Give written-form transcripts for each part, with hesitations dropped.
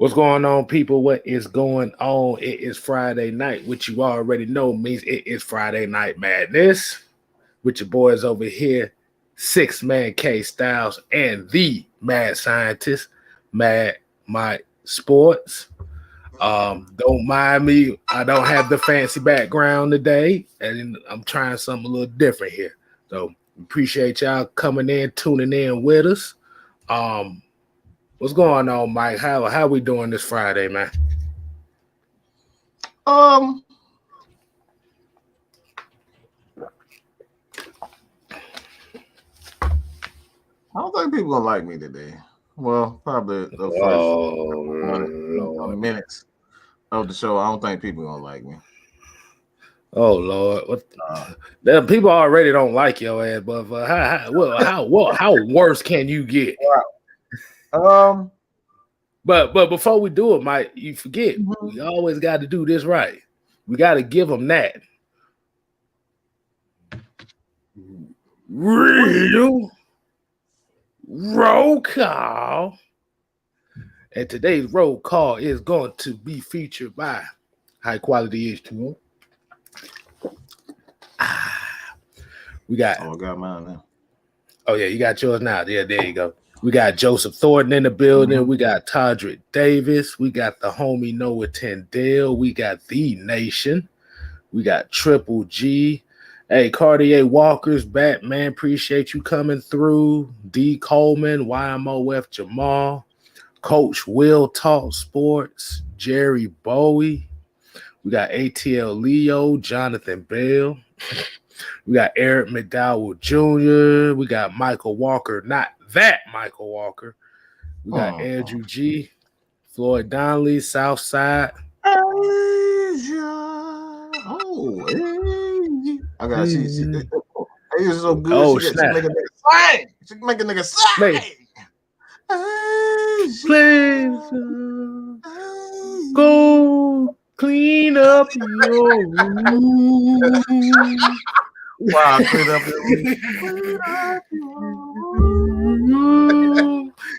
What's going on, people? What is going on? It is Friday night, which you already know means it is Friday Night Madness with your boys over here, Six Man K Styles and the Mad Scientist, Mad Mike Sports. Don't mind me. I don't have the fancy background today, and I'm trying something a little different here. So appreciate y'all coming in, tuning in with us. What's going on, Mike? How we doing this Friday, man? I don't think people gonna like me today. Well, probably the first minutes of the show. I don't think people gonna like me. Oh Lord, what? People already don't like your ass, but how worse can you get? But before we do it, Mike, you forget we always got to do this right. We got to give them that real roll call. And today's roll call is going to be featured by High Quality H2O. We got. Oh, I got mine now. Oh yeah, you got yours now. Yeah, there you go. We got Joseph Thornton in the building. We got Todrick Davis. We got the homie Noah Tendale. We got The Nation. We got Triple G. Hey, Cartier Walker's back, man. Appreciate you coming through. D. Coleman, YMOF Jamal, Coach Will Talk Sports, Jerry Bowie. We got ATL Leo, Jonathan Bell. We got Eric McDowell Jr. We got Michael Walker, not that Michael Walker. We got Andrew G, Floyd Donnelly, Southside. I got she is so good. Oh, she snap. She can make a nigga sing. Please go clean up your room. Wow, clean up your room.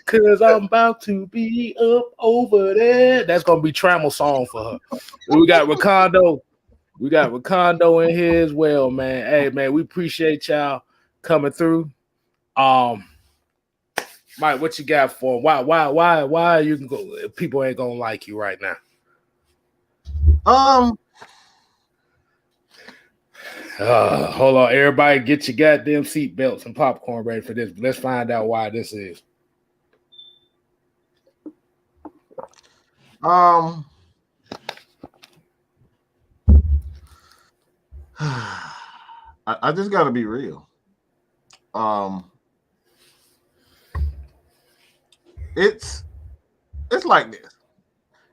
Cause I'm about to be up over there. That's gonna be Trammell song for her. We got Recondo. We got Recondo in here as well, man. Hey, man, we appreciate y'all coming through. Mike, what you got for him? Why you can go? People ain't gonna like you right now. Hold on, everybody, get your goddamn seatbelts and popcorn ready for this. Let's find out why this is. I just gotta be real. It's like this.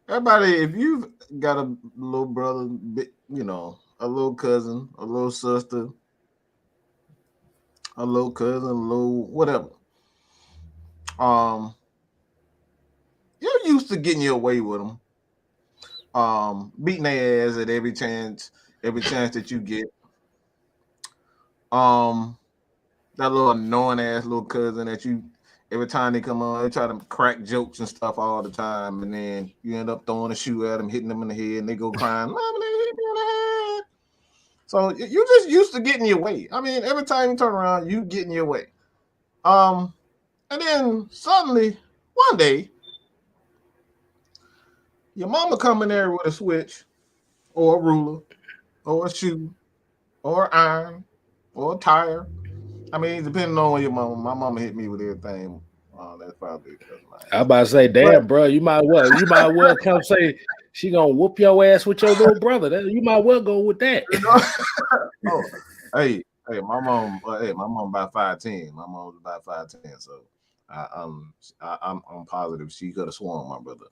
Everybody, if you've got a little brother, you know, a little cousin, a little sister, a little cousin, a little whatever. You're used to getting your way with them. Beating their ass at every chance that you get. That little annoying ass little cousin that you every time they come on, they try to crack jokes and stuff all the time, and then you end up throwing a shoe at them, hitting them in the head, and they go crying, "Mama, they hit me in the head." So you just used to getting your way. I mean, every time you turn around, you getting your way. And then suddenly, one day, your mama come in there with a switch, or a ruler, or a shoe, or an iron, or a tire. I mean, depending on your mama. My mama hit me with everything. That's probably because I about to say, damn, bro, you might well come say she gonna whoop your ass with your little brother. You might well go with that. Oh, hey, my mom about 5'10". My mom was about 5'10", so I'm positive she could have sworn my brother.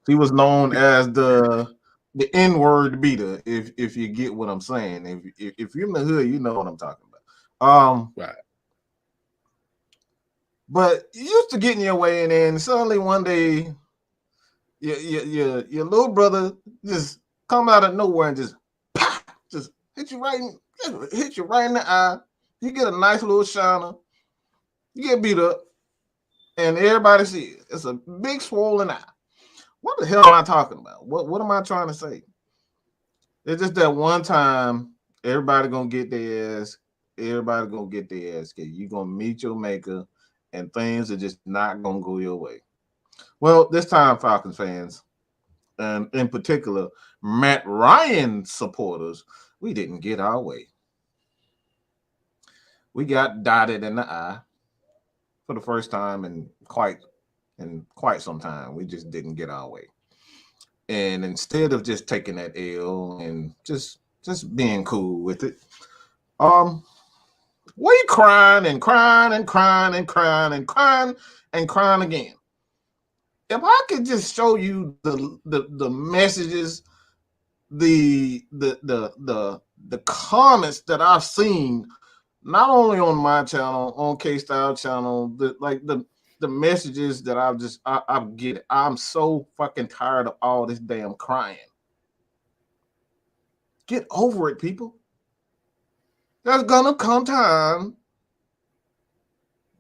He was known as the N-word beater, if you get what I'm saying. If you're in the hood, you know what I'm talking about. Right. But you used to get in your way, and then suddenly one day, your little brother just come out of nowhere and just hit you right in the eye. You get a nice little shiner. You get beat up, and everybody sees it. It's a big swollen eye. What the hell am I talking about? What am I trying to say? It's just that one time everybody gonna get their ass. Everybody gonna get their ass kicked. You're gonna meet your maker, and things are just not gonna go your way. Well, this time, Falcons fans, and in particular, Matt Ryan supporters, we didn't get our way. We got dotted in the eye for the first time in quite some time. We just didn't get our way. And instead of just taking that L and just being cool with it, we crying and crying and crying and crying and crying and crying again. If I could just show you the messages, the comments that I've seen, not only on my channel, on K-Style channel, the messages that I get, I'm so fucking tired of all this damn crying. Get over it, people. There's gonna come time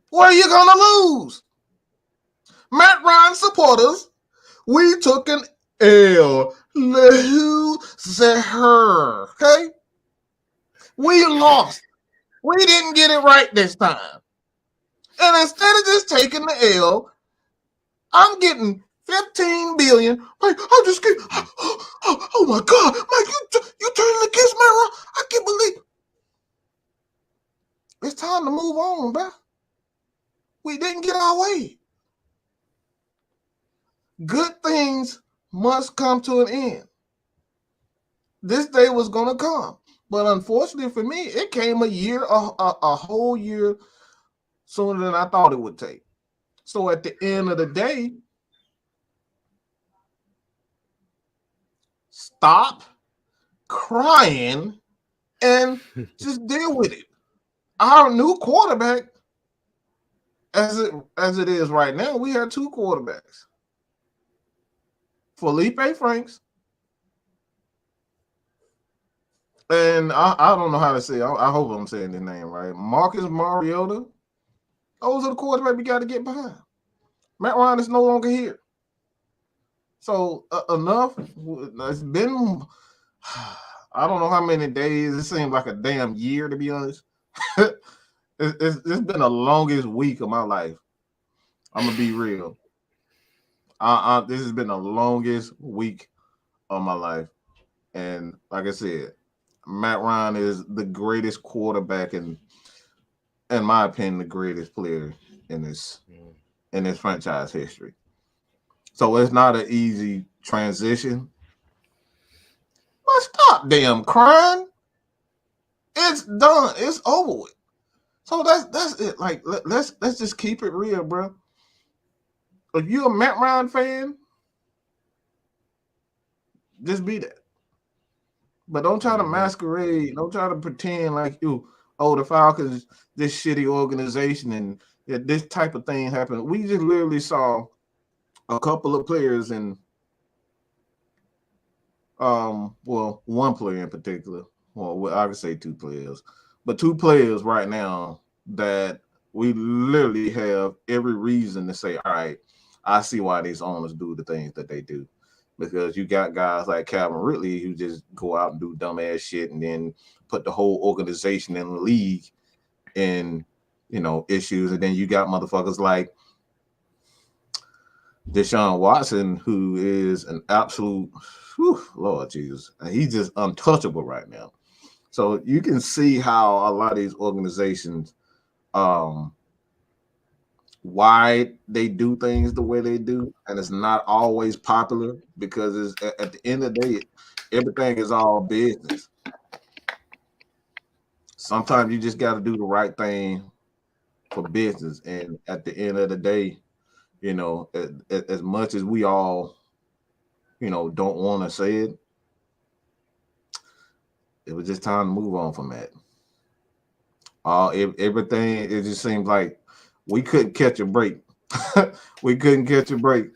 where you're gonna lose. Matt Ryan supporters, we took an L. Okay? We lost. We didn't get it right this time. And instead of just taking the L, I'm getting 15 billion. Like, I'm just kidding. Oh my God. Mike, you turning against Matt Ryan? I can't believe it. It's time to move on, bro. We didn't get our way. Good things must come to an end. This day was going to come. But unfortunately for me, it came a whole year sooner than I thought it would take. So at the end of the day, stop crying and just deal with it. Our new quarterback, as it is right now, we have two quarterbacks. Felipe Franks, and I don't know how to say it. I hope I'm saying the name right. Marcus Mariota. Those are the quarterbacks we got to get behind. Matt Ryan is no longer here. So enough. It's been, I don't know how many days. It seems like a damn year, to be honest. It's been the longest week of my life. I'm going to be real. This has been the longest week of my life. And like I said, Matt Ryan is the greatest quarterback and, in my opinion, the greatest player in this franchise history. So it's not an easy transition. But stop damn crying. It's done. It's over with. So that's it. Like, let's just keep it real, bro. If you're a Matt Ryan fan, just be that. But don't try to masquerade. Don't try to pretend like the Falcons, this shitty organization, and this type of thing happened. We just literally saw a couple of players and one player in particular. Well, I could say two players, but two players right now that we literally have every reason to say, all right, I see why these owners do the things that they do. Because you got guys like Calvin Ridley who just go out and do dumbass shit and then put the whole organization in the league in, issues. And then you got motherfuckers like Deshaun Watson, who is an absolute, Lord Jesus, he's just untouchable right now. So you can see how a lot of these organizations, why they do things the way they do, and it's not always popular because it's, at the end of the day, everything is all business. Sometimes you just got to do the right thing for business, and at the end of the day, as much as we all, don't want to say it, it was just time to move on from that. Everything, it just seems like we couldn't catch a break. We couldn't catch a break.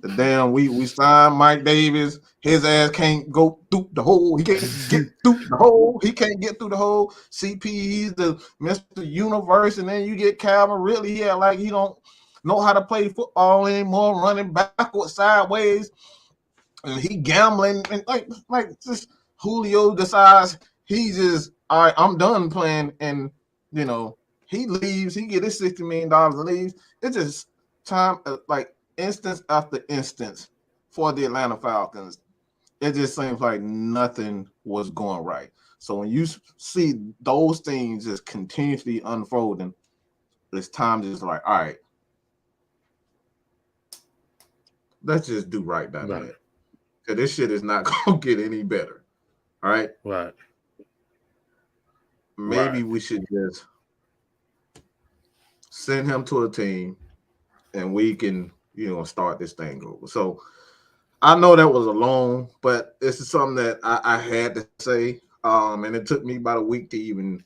The damn, we signed Mike Davis. His ass can't go through the hole. He can't get through the hole. He can't get through the hole. CP, he's the Mr. Universe. And then you get Calvin Ridley. Yeah, like he don't. know how to play football anymore, running backwards, sideways, and he gambling and like just Julio decides he just all right, I'm done playing, and he leaves, he get his $60 million and leaves. It's just time like instance after instance for the Atlanta Falcons. It just seems like nothing was going right. So when you see those things just continuously unfolding, it's time to just like, all right, let's just do right by that. Because this shit is not going to get any better. All right? Right. Maybe we should just send him to a team and we can, start this thing over. So I know that was a long, but this is something that I had to say. And it took me about a week to even,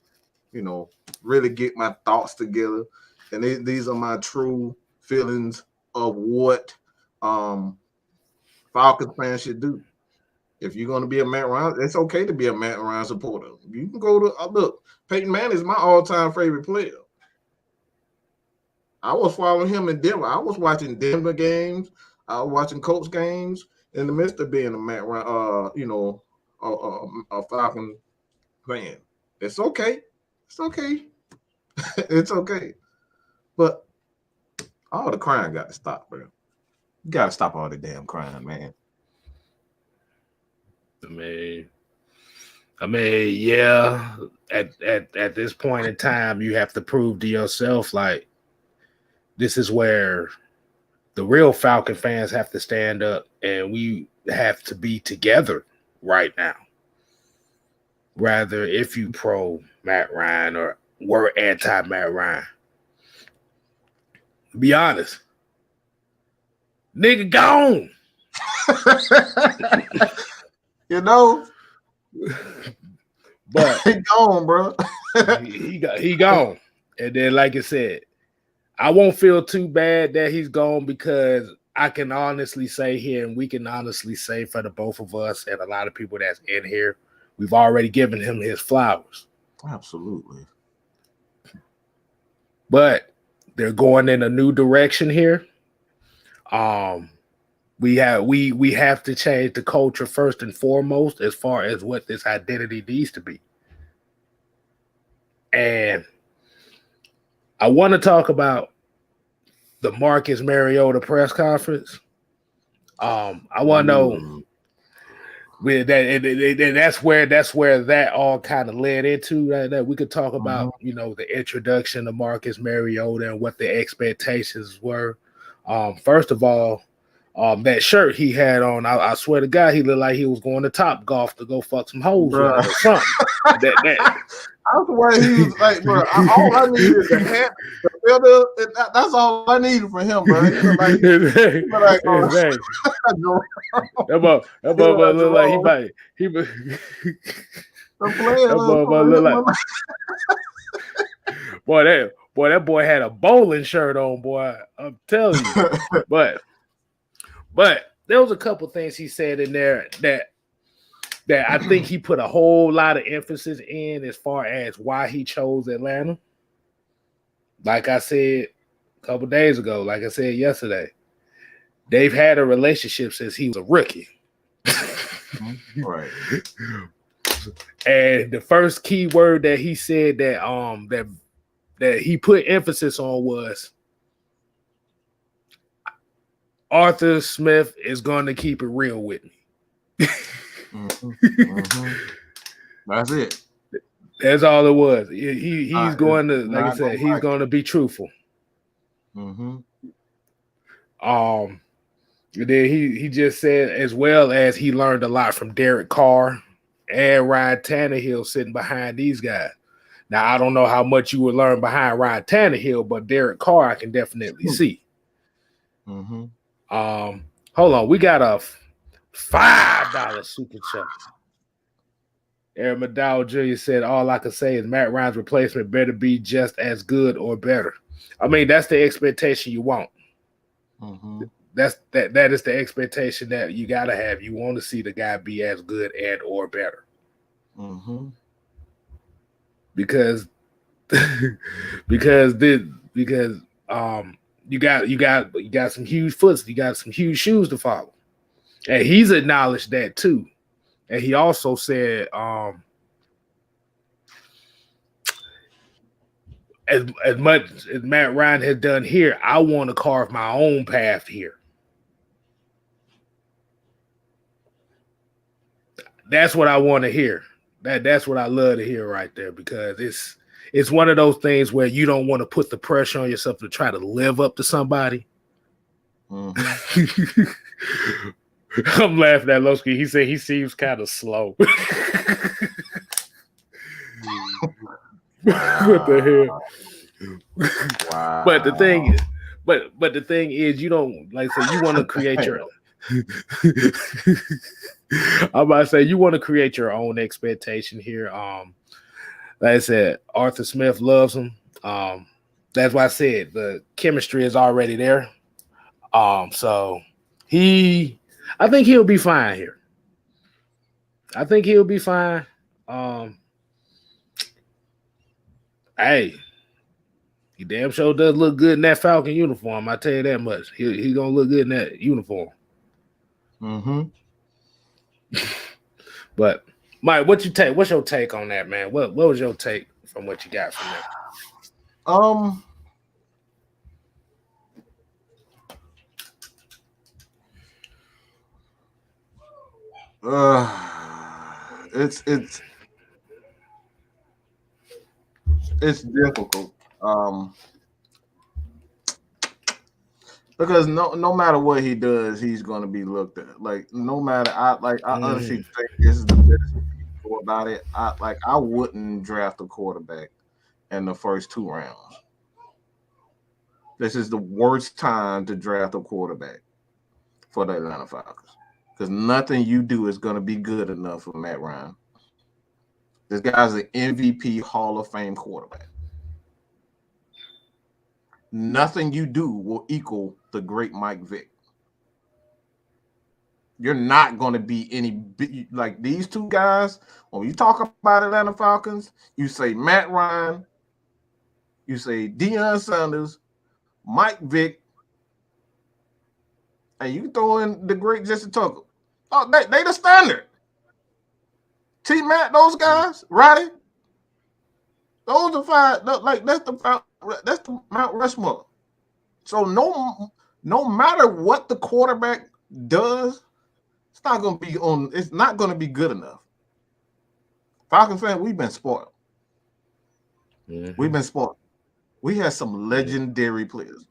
really get my thoughts together. And these are my true feelings of what Falcons fans should do. If you're going to be a Matt Ryan, it's okay to be a Matt Ryan supporter. You can go to look. Peyton Manning is my all-time favorite player. I was following him in Denver. I was watching Denver games. I was watching Colts games in the midst of being a Matt Ryan, a Falcon fan. It's okay. It's okay. It's okay. But all the crying got to stop, bro. You got to stop all the damn crying, man. I mean, yeah. At this point in time, you have to prove to yourself like this is where the real Falcon fans have to stand up, and we have to be together right now. Rather, if you pro Matt Ryan or were anti Matt Ryan, be honest, nigga gone. But he gone, bro. he gone. And then, like I said, I won't feel too bad that he's gone because I can honestly say here, and we can honestly say for the both of us and a lot of people that's in here, we've already given him his flowers. Absolutely. But they're going in a new direction here. We have to change the culture first and foremost as far as what this identity needs to be. And I want to talk about the Marcus Mariota press conference. I want to know with that, and that's where that all kind of led into. That we could talk about, the introduction of Marcus Mariota and what the expectations were. First of all, that shirt he had on, I swear to God, he looked like he was going to Top Golf to go fuck some hoes with or something. I swear he was like, bro, all I need is a hat, the filter. That's all I needed from him, bro. That motherfucker look like he might. That boy had a bowling shirt on, boy. I'm telling you. But there was a couple things he said in there that I think he put a whole lot of emphasis in as far as why he chose Atlanta. Like I said a couple days ago, like I said yesterday, they've had a relationship since he was a rookie. Right. And the first key word that he said that he put emphasis on was Arthur Smith is going to keep it real with me. That's it. That's all it was. He's going to, like I said, he's going to be truthful. Mm-hmm. Then he just said, as well as he learned a lot from Derek Carr and Ryan Tannehill sitting behind these guys. Now, I don't know how much you would learn behind Ryan Tannehill, but Derek Carr I can definitely see. Mm-hmm. Hold on, we got a $5 super chat. Aaron McDowell Jr. said, all I can say is Matt Ryan's replacement better be just as good or better. I mean, that's the expectation you want. Mm-hmm. That is the expectation that you got to have. You want to see the guy be as good and or better. Mm-hmm. Because you got some huge foots, you got some huge shoes to follow. And he's acknowledged that too. And he also said, as much as Matt Ryan has done here, I want to carve my own path here. That's what I want to hear. That's what I love to hear right there, because it's one of those things where you don't want to put the pressure on yourself to try to live up to somebody. Mm-hmm. I'm laughing at Lowski. He said he seems kind of slow. What the hell? Wow. But the thing is, you don't, like I said, you want to create your I'm about to say, you want to create your own expectation here. Like I said, Arthur Smith loves him. That's why I said the chemistry is already there. So I think he'll be fine here. I think he'll be fine. Hey, he damn sure does look good in that Falcon uniform. I tell you that much. He's gonna look good in that uniform. Mm-hmm. But Mike, what's your take on that, man? What was your take from what you got from that? It's difficult. Because no matter what he does, he's going to be looked at. Like, no matter, I honestly think this is the best thing about it. I wouldn't draft a quarterback in the first 2 rounds. This is the worst time to draft a quarterback for the Atlanta Falcons, because nothing you do is going to be good enough for Matt Ryan. This guy's an MVP Hall of Fame quarterback. Nothing you do will equal the great Mike Vick. You're not going to be any like these two guys. When you talk about Atlanta Falcons, you say Matt Ryan, you say Deion Sanders, Mike Vick, and you throw in the great Jesse Tucker. Oh, they the standard. T Matt, those guys, Roddy, those are 5. Like that's the Mount Rushmore. So no matter what the quarterback does, it's not going to be good enough. Falcons fan, we've been spoiled. Mm-hmm. We've been spoiled. We had some legendary players.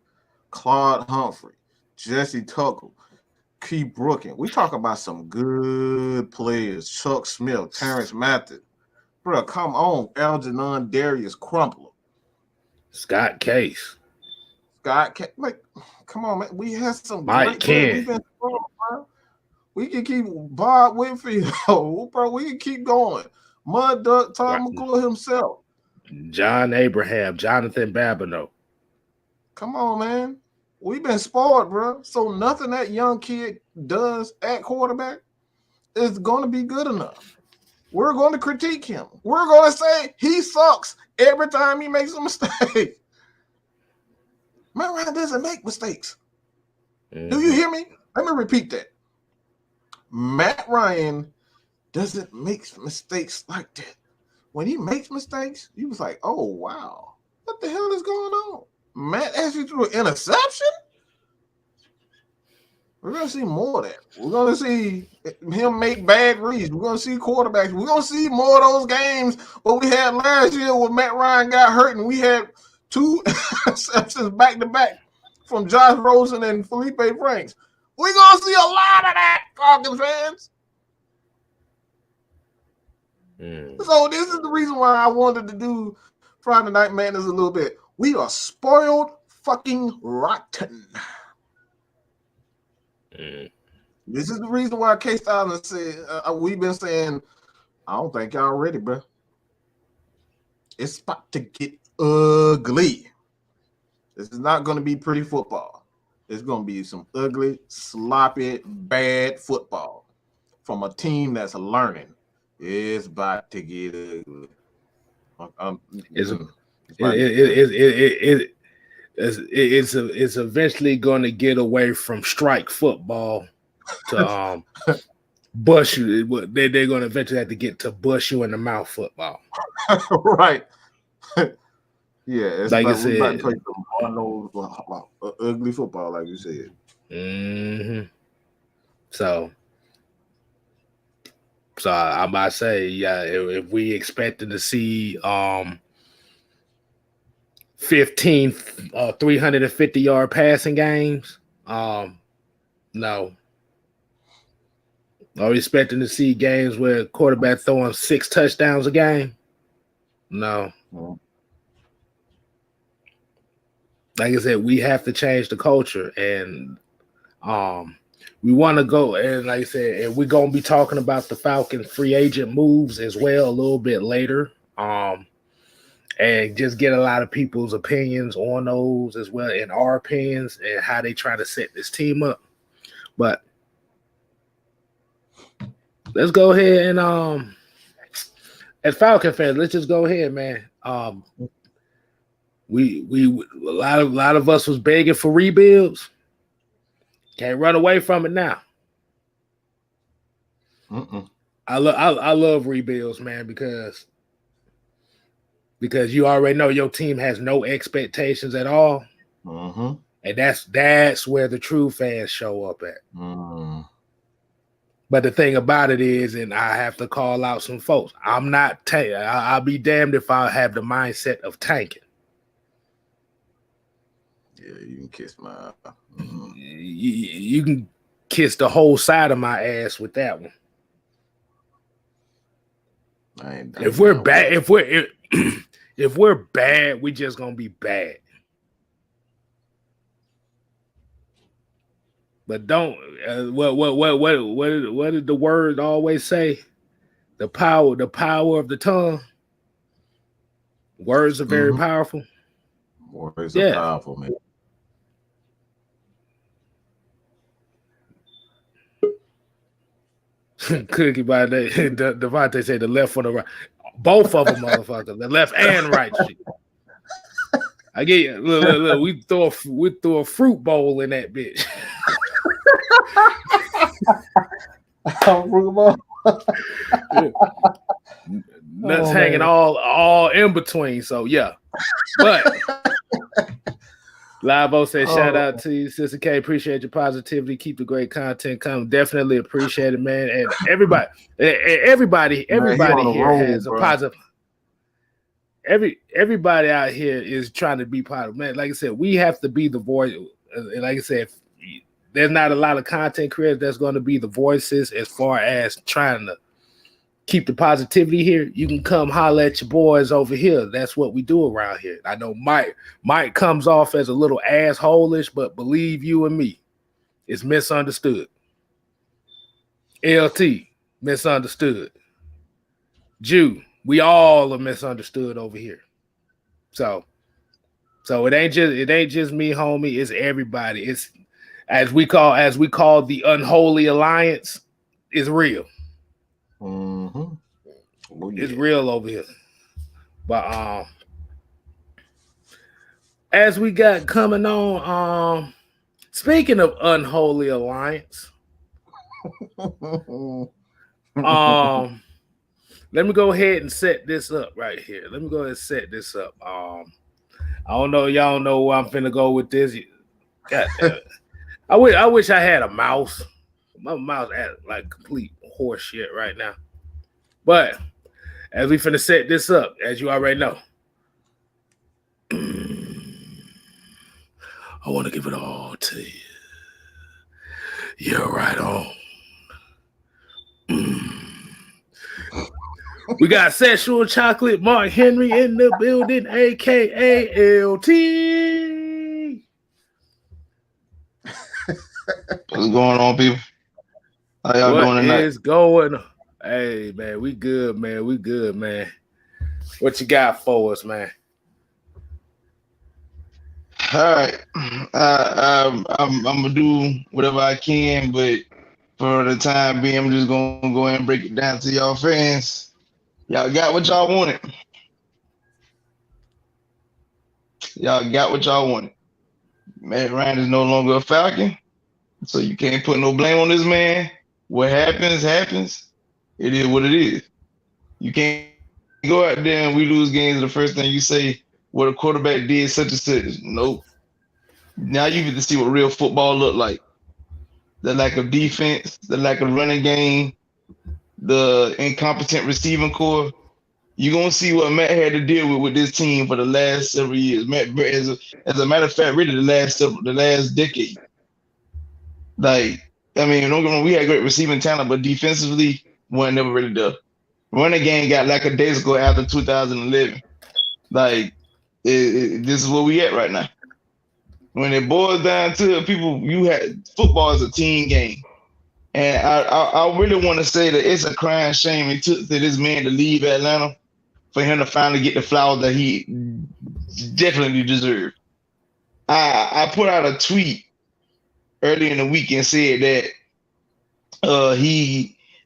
Claude Humphrey, Jesse Tucker, Key Brooking. We talk about some good players. Chuck Smith, Terrence Mathis. Bro, come on. Algernon Darius Crumpler. Scott Case. Like, come on, man. We had some Mike Ken. We can keep Bob Whitfield, bro. We can keep going. Mud Duck, Tom McClure himself. John Abraham, Jonathan Babineau. Come on, man. We've been spoiled, bro. So nothing that young kid does at quarterback is going to be good enough. We're going to critique him. We're going to say he sucks every time he makes a mistake. Matt Ryan doesn't make mistakes. Mm-hmm. Do you hear me? Let me repeat that. Matt Ryan doesn't make mistakes like that. When he makes mistakes, he was like, oh, wow. What the hell is going on? Matt actually threw an interception? We're going to see more of that. We're going to see him make bad reads. We're going to see quarterbacks. We're going to see more of those games what we had last year when Matt Ryan got hurt and we had 2 interceptions back-to-back from Josh Rosen and Felipe Franks. We're going to see a lot of that, Falcons fans. So this is the reason why I wanted to do Friday Night Madness a little bit. We are spoiled fucking rotten. This is the reason why K-Styles said, we've been saying, I don't think y'all ready, bro. It's about to get ugly. This is not going to be pretty football. It's going to be some ugly, sloppy, bad football from a team that's learning. It's about to get ugly. It's eventually going to get away from strike football to bust you. They're going to eventually have to get to bust you in the mouth football. Right. Yeah, it's like about, I said, about to play some ugly football, like you said. Mm-hmm. So I'm about to say, yeah, if we expected to see 15 350-yard passing games, no. Are we expecting to see games where quarterback throwing 6 touchdowns a game? No. Mm-hmm. Like I said, we have to change the culture, and we want to go. And like I said, and we're gonna be talking about the Falcon free agent moves as well a little bit later, and just get a lot of people's opinions on those as well, and our opinions and how they try to set this team up. But let's go ahead and as Falcon fans, let's just go ahead, man. We a lot of us was begging for rebuilds. Can't run away from it now. I love rebuilds, man, because you already know your team has no expectations at all, and that's where the true fans show up at. But the thing about it is, and I have to call out some folks, I'm not tanking. I'll be damned if I have the mindset of tanking. Yeah, you can kiss my. You can kiss the whole side of my ass with that one. If we're bad, if we're bad, we just gonna be bad. But don't what did the word always say? The power of the tongue. Words are very powerful. Words are powerful, man. Cookie by day. Devontae said the left or the right. Both of them, motherfuckers. The left and right shit. I get you. Look. We throw a fruit bowl in that bitch. Fruit bowl. Nuts hanging all in between. So yeah. But Lavo said, shout out to you, Sister K. Appreciate your positivity. Keep the great content coming. Definitely appreciate it, man. And everybody here has a positive. Everybody out here is trying to be positive, man. Like I said, we have to be the voice. And like I said, there's not a lot of content creators that's going to be the voices as far as trying to keep the positivity here. You can come holler at your boys over here. That's what we do around here. I know Mike comes off as a little asshole-ish, but believe you and me, it's misunderstood. LT, misunderstood. Jew, we all are misunderstood over here. So it ain't just me, homie. It's everybody. It's as we call the unholy alliance is real. Oh, yeah. It's real over here. But as we got coming on, speaking of unholy alliance, let me go ahead and set this up right here. I don't know, y'all know where I'm finna go with this. God damn it. I wish I had a mouse. My mouse at like complete horse shit right now. But as we finna set this up, as you already know, I want to give it all to you. You're right on. We got Sexual Chocolate Mark Henry in the building, aka LT. What's going on, people? How y'all doing tonight? What is going on? Hey, man, we good, man. We good, man. What you got for us, man? All right. I'm gonna do whatever I can, but for the time being, I'm just gonna go ahead and break it down to y'all fans. Y'all got what y'all wanted. Y'all got what y'all wanted. Matt Ryan is no longer a Falcon, so you can't put no blame on this man. What happens, happens. It is what it is. You can't go out there and we lose games. The first thing you say, what a quarterback did such and such. Nope. Now you get to see what real football look like. The lack of defense, the lack of running game, the incompetent receiving core. You're going to see what Matt had to deal with this team for the last several years. Matt, as a matter of fact, really the last decade. Like, I mean, don't get me wrong, we had great receiving talent, but defensively, one never really done. Running game got lackadaisical after 2011. Like, this is where we at right now. When it boils down to it, people, football is a team game. And I really want to say that it's a crying shame it took for this man to leave Atlanta for him to finally get the flowers that he definitely deserved. I put out a tweet early in the week and said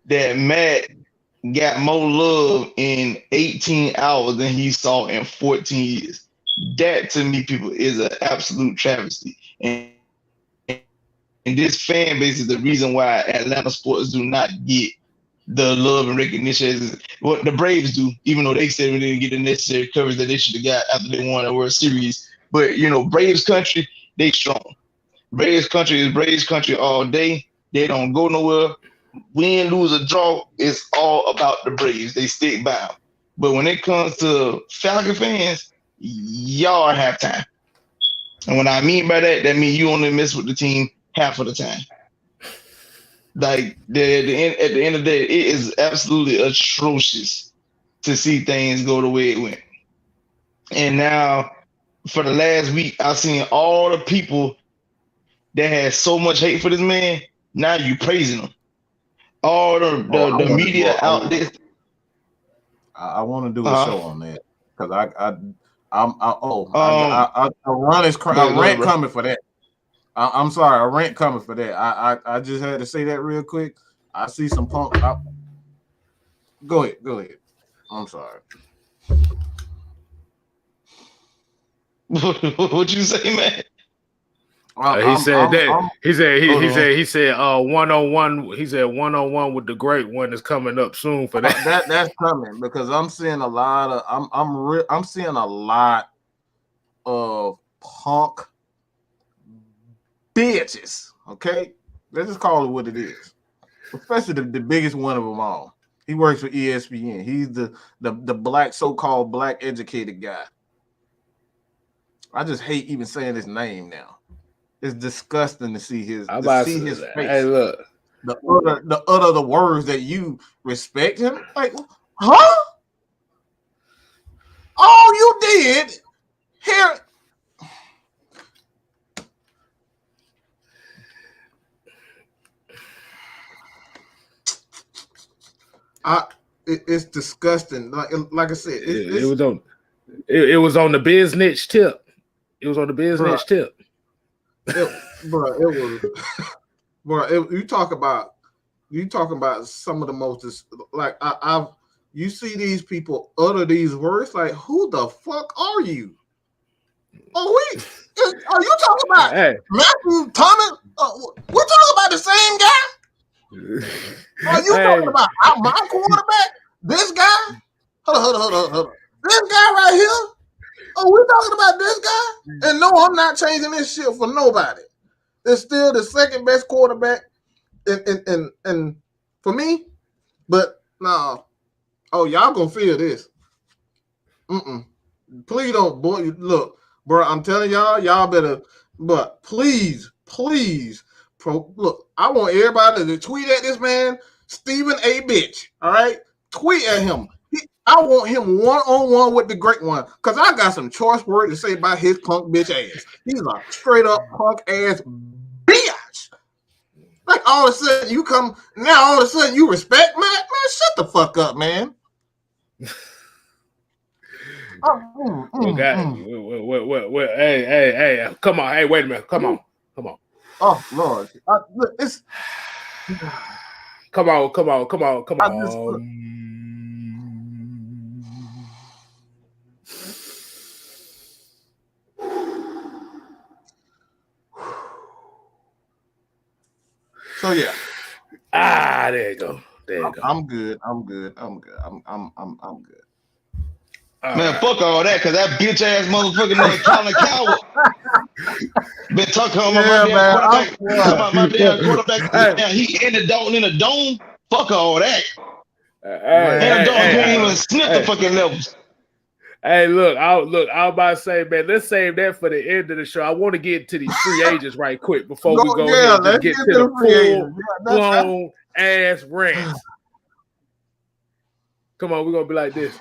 that Matt got more love in 18 hours than he saw in 14 years. That to me, people, is an absolute travesty. And this fan base is the reason why Atlanta sports do not get the love and recognition as what the Braves do, even though they said we didn't get the necessary coverage that they should have got after they won the World Series. But, Braves country, they strong. Braves country is Braves country all day. They don't go nowhere. Win, lose, or draw, it's all about the Braves. They stick by them. But when it comes to Falcon fans, y'all are halftime. And what I mean by that means you only mess with the team half of the time. Like, at the end of the day, it is absolutely atrocious to see things go the way it went. And now, for the last week, I've seen all the people that had so much hate for this man. Now you praising him. All the media outlets. I want to do a show on that because a rant coming for that. I'm sorry, a rant coming for that. I just had to say that real quick. I see some punk. Go ahead. I'm sorry. What you say, man? He said 101. He said 101 with the great one is coming up soon for that. That's coming because I'm seeing a lot of I'm seeing a lot of punk bitches. Okay, let's just call it what it is. Especially the biggest one of them all. He works for ESPN. He's the black so-called black educated guy. I just hate even saying his name now. It's disgusting to see his face. Hey, look. The words that you respect him. Like, huh? All you did here. It's disgusting. Like I said, it was on the business tip. It was on the business tip. You talk about some of the most like you see these people utter these words like, who the fuck are you? Are you talking about Matthew Thomas? We're talking about the same guy. Are you talking about my quarterback? This guy? Hold on. This guy right here? Oh, we're talking about this guy? And no, I'm not changing this shit for nobody. It's still the second best quarterback and for me. But no. Oh, y'all gonna feel this. Please don't, boy. Look, bro, I'm telling y'all better, but please, look, I want everybody to tweet at this man, Stephen A. Bitch. All right? Tweet at him. I want him one-on-one with the great one, because I got some choice words to say about his punk bitch ass. He's a straight up punk ass bitch. Like all of a sudden you respect man, shut the fuck up, man. Hey, come on. Hey, wait a minute. Come on. Oh, Lord. Come on. So yeah. There you go. There you go. I'm good. I'm good. I'm good. Man, fuck all that, cause that bitch ass motherfucker named Colin Coward been talking about my damn quarterback. Hey. He in the dome. Fuck all that. Hey, And the dog can't even sniff the fucking levels. Hey, look, I was about to say, man, let's save that for the end of the show. I want to get to these free agents right quick before we go ahead and get to the full-blown ass rants. Come on, we're going to be like this.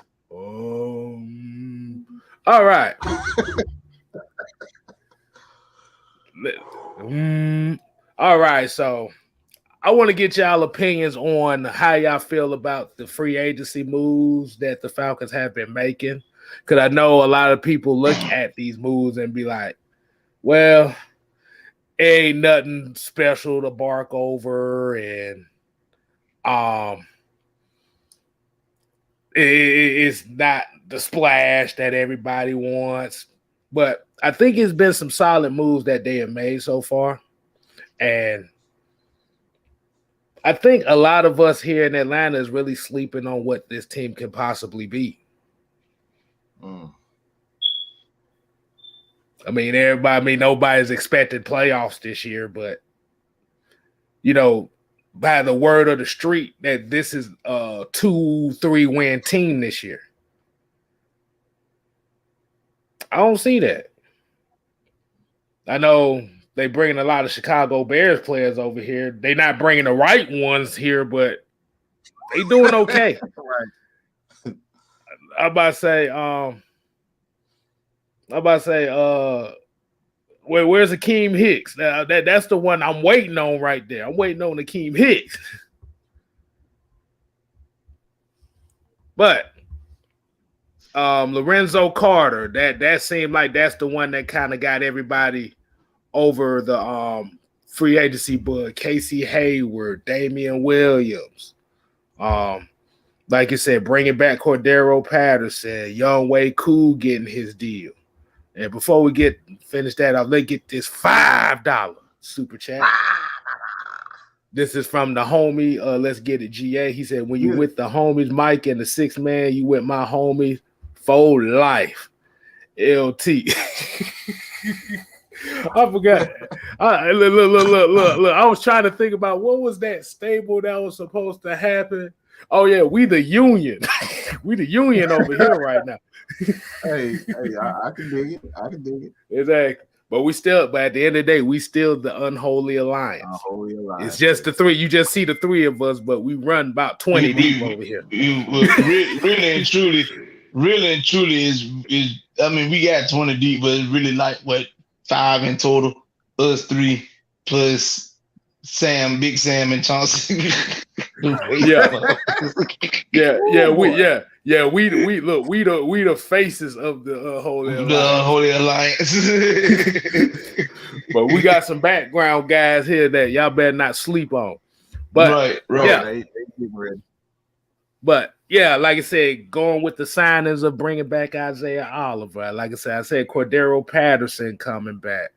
All right. All right, so I want to get y'all opinions on how y'all feel about the free agency moves that the Falcons have been making. Because I know a lot of people look at these moves and be like, well, ain't nothing special to bark over, and it's not the splash that everybody wants. But I think it's been some solid moves that they have made so far. And I think a lot of us here in Atlanta is really sleeping on what this team can possibly be. I mean, nobody's expected playoffs this year, but by the word of the street, that this is a 2-3 win team this year. I don't see that. I know they bringing a lot of Chicago Bears players over here. They're not bringing the right ones here, but they doing okay. Right. I'm about to say, where's Akeem Hicks? Now that's the one I'm waiting on right there. I'm waiting on Akeem Hicks. But Lorenzo Carter, that seemed like that's the one that kind of got everybody over the free agency bug. Casey Hayward, Damian Williams. Like you said, bringing back Cordero Patterson, Young Wei Koo getting his deal. And before we finish that off, let's get this $5 super chat. This is from the homie. Let's get it, GA. He said, when you with the homies, Mike and the sixth man, you with my homies for life. LT. I forgot. Look. I was trying to think about what was that stable that was supposed to happen. Oh yeah, we the union. We the union over here right now. hey, I can dig it. Exactly. But at the end of the day, we still the unholy alliance. It's just the three. You just see the three of us, but we run about 20 deep over here. Really and truly is I mean, we got 20 deep, but it's really like 5 in total. Us 3 plus Sam, Big Sam, and Chauncey. We the faces of the Holy Alliance. The Holy Alliance. But we got some background guys here that y'all better not sleep on. But right. Yeah. They get ready. But yeah, like I said, going with the signings of bringing back Isaiah Oliver. Like I said Cordero Patterson coming back.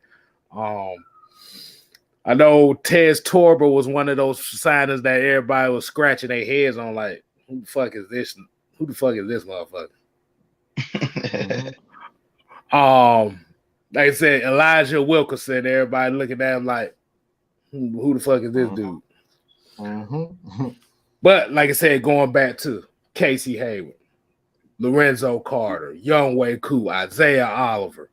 I know Tez Torber was one of those signings that everybody was scratching their heads on, like, who the fuck is this? Who the fuck is this motherfucker? Like I said, Elijah Wilkinson, everybody looking at him like, who the fuck is this dude? But like I said, going back to Casey Hayward, Lorenzo Carter, Young Wei Koo, Isaiah Oliver,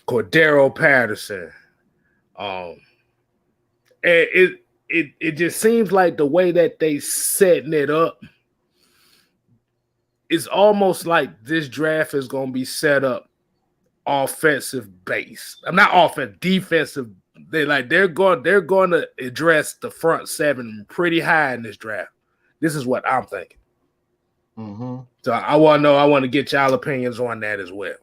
Cordero Patterson. It just seems like the way that they setting it up, it's almost like this draft is going to be set up offensive base. I'm not offensive, defensive. They're going to address the front seven pretty high in this draft. This is what I'm thinking. So I want to get y'all opinions on that as well.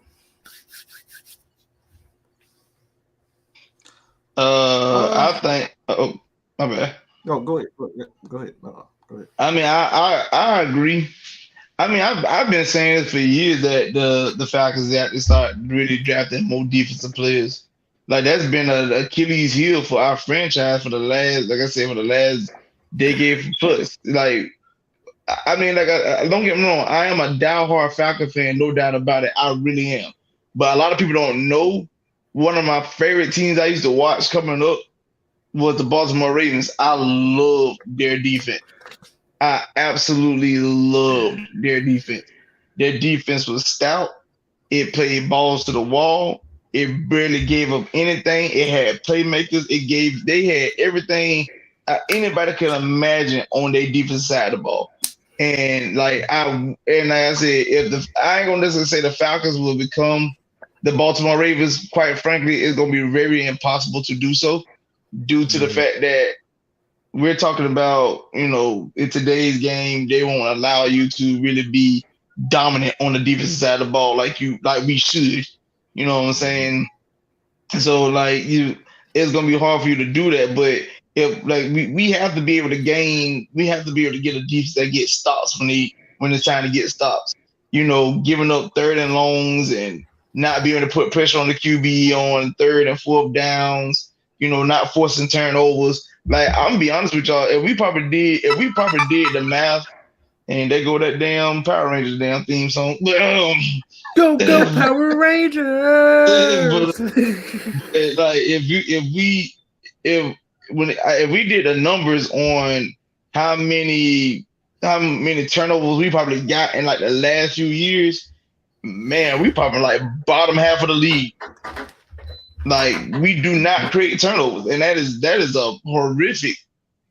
I think. Oh, my bad. No, go ahead. Go ahead. No, go ahead. I mean, I agree. I mean, I've been saying this for years that the Falcons have to start really drafting more defensive players. Like that's been an Achilles heel for our franchise for the last, like I said, for the last decade plus. Like I mean, like don't get me wrong, I am a diehard Falcon fan, no doubt about it. I really am. But a lot of people don't know. One of my favorite teams I used to watch coming up was the Baltimore Ravens. I loved their defense. I absolutely loved their defense. Their defense was stout. It played balls to the wall. It barely gave up anything. It had playmakers. They had everything anybody could imagine on their defense side of the ball. And like I said, I ain't gonna necessarily say the Falcons will become the Baltimore Ravens, quite frankly, it's gonna be very impossible to do so due to the fact that we're talking about, in today's game, they won't allow you to really be dominant on the defensive side of the ball like we should. You know what I'm saying? So it's gonna be hard for you to do that. But if we have to be able to get a defense that gets stops when it's time to get stops. Giving up third and longs and not being able to put pressure on the QB on third and fourth downs. Not forcing turnovers. Like I'm gonna be honest with y'all, if we probably did the math, and they go that damn Power Rangers damn theme song. But, go Power Rangers! But, like if we did the numbers on how many turnovers we probably got in like the last few years, man, we probably like bottom half of the league. Like we do not create turnovers, and that is a horrific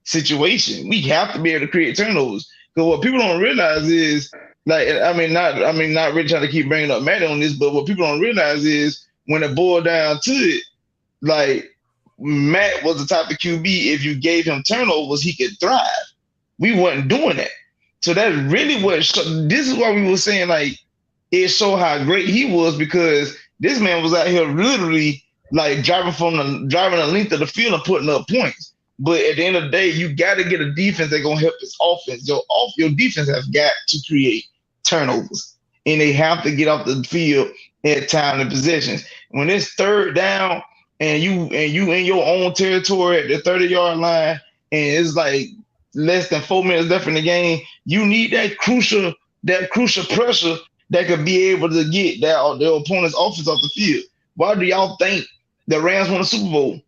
situation. We have to be able to create turnovers. Because what people don't realize is, not really trying to keep bringing up Matt on this, but what people don't realize is when it boiled down to it, like Matt was the type of QB, if you gave him turnovers, he could thrive. We weren't doing that. So that's really this is why we were saying like it showed how great he was, because this man was out here literally like driving the length of the field and putting up points. But at the end of the day, you got to get a defense that's gonna help this offense. Your defense has got to create turnovers, and they have to get off the field at time and possessions. When it's third down and you in your own territory at the 30-yard line, and it's like less than 4 minutes left in the game, you need that crucial pressure that could be able to get their opponent's offense off the field. Why do y'all think the Rams won the Super Bowl?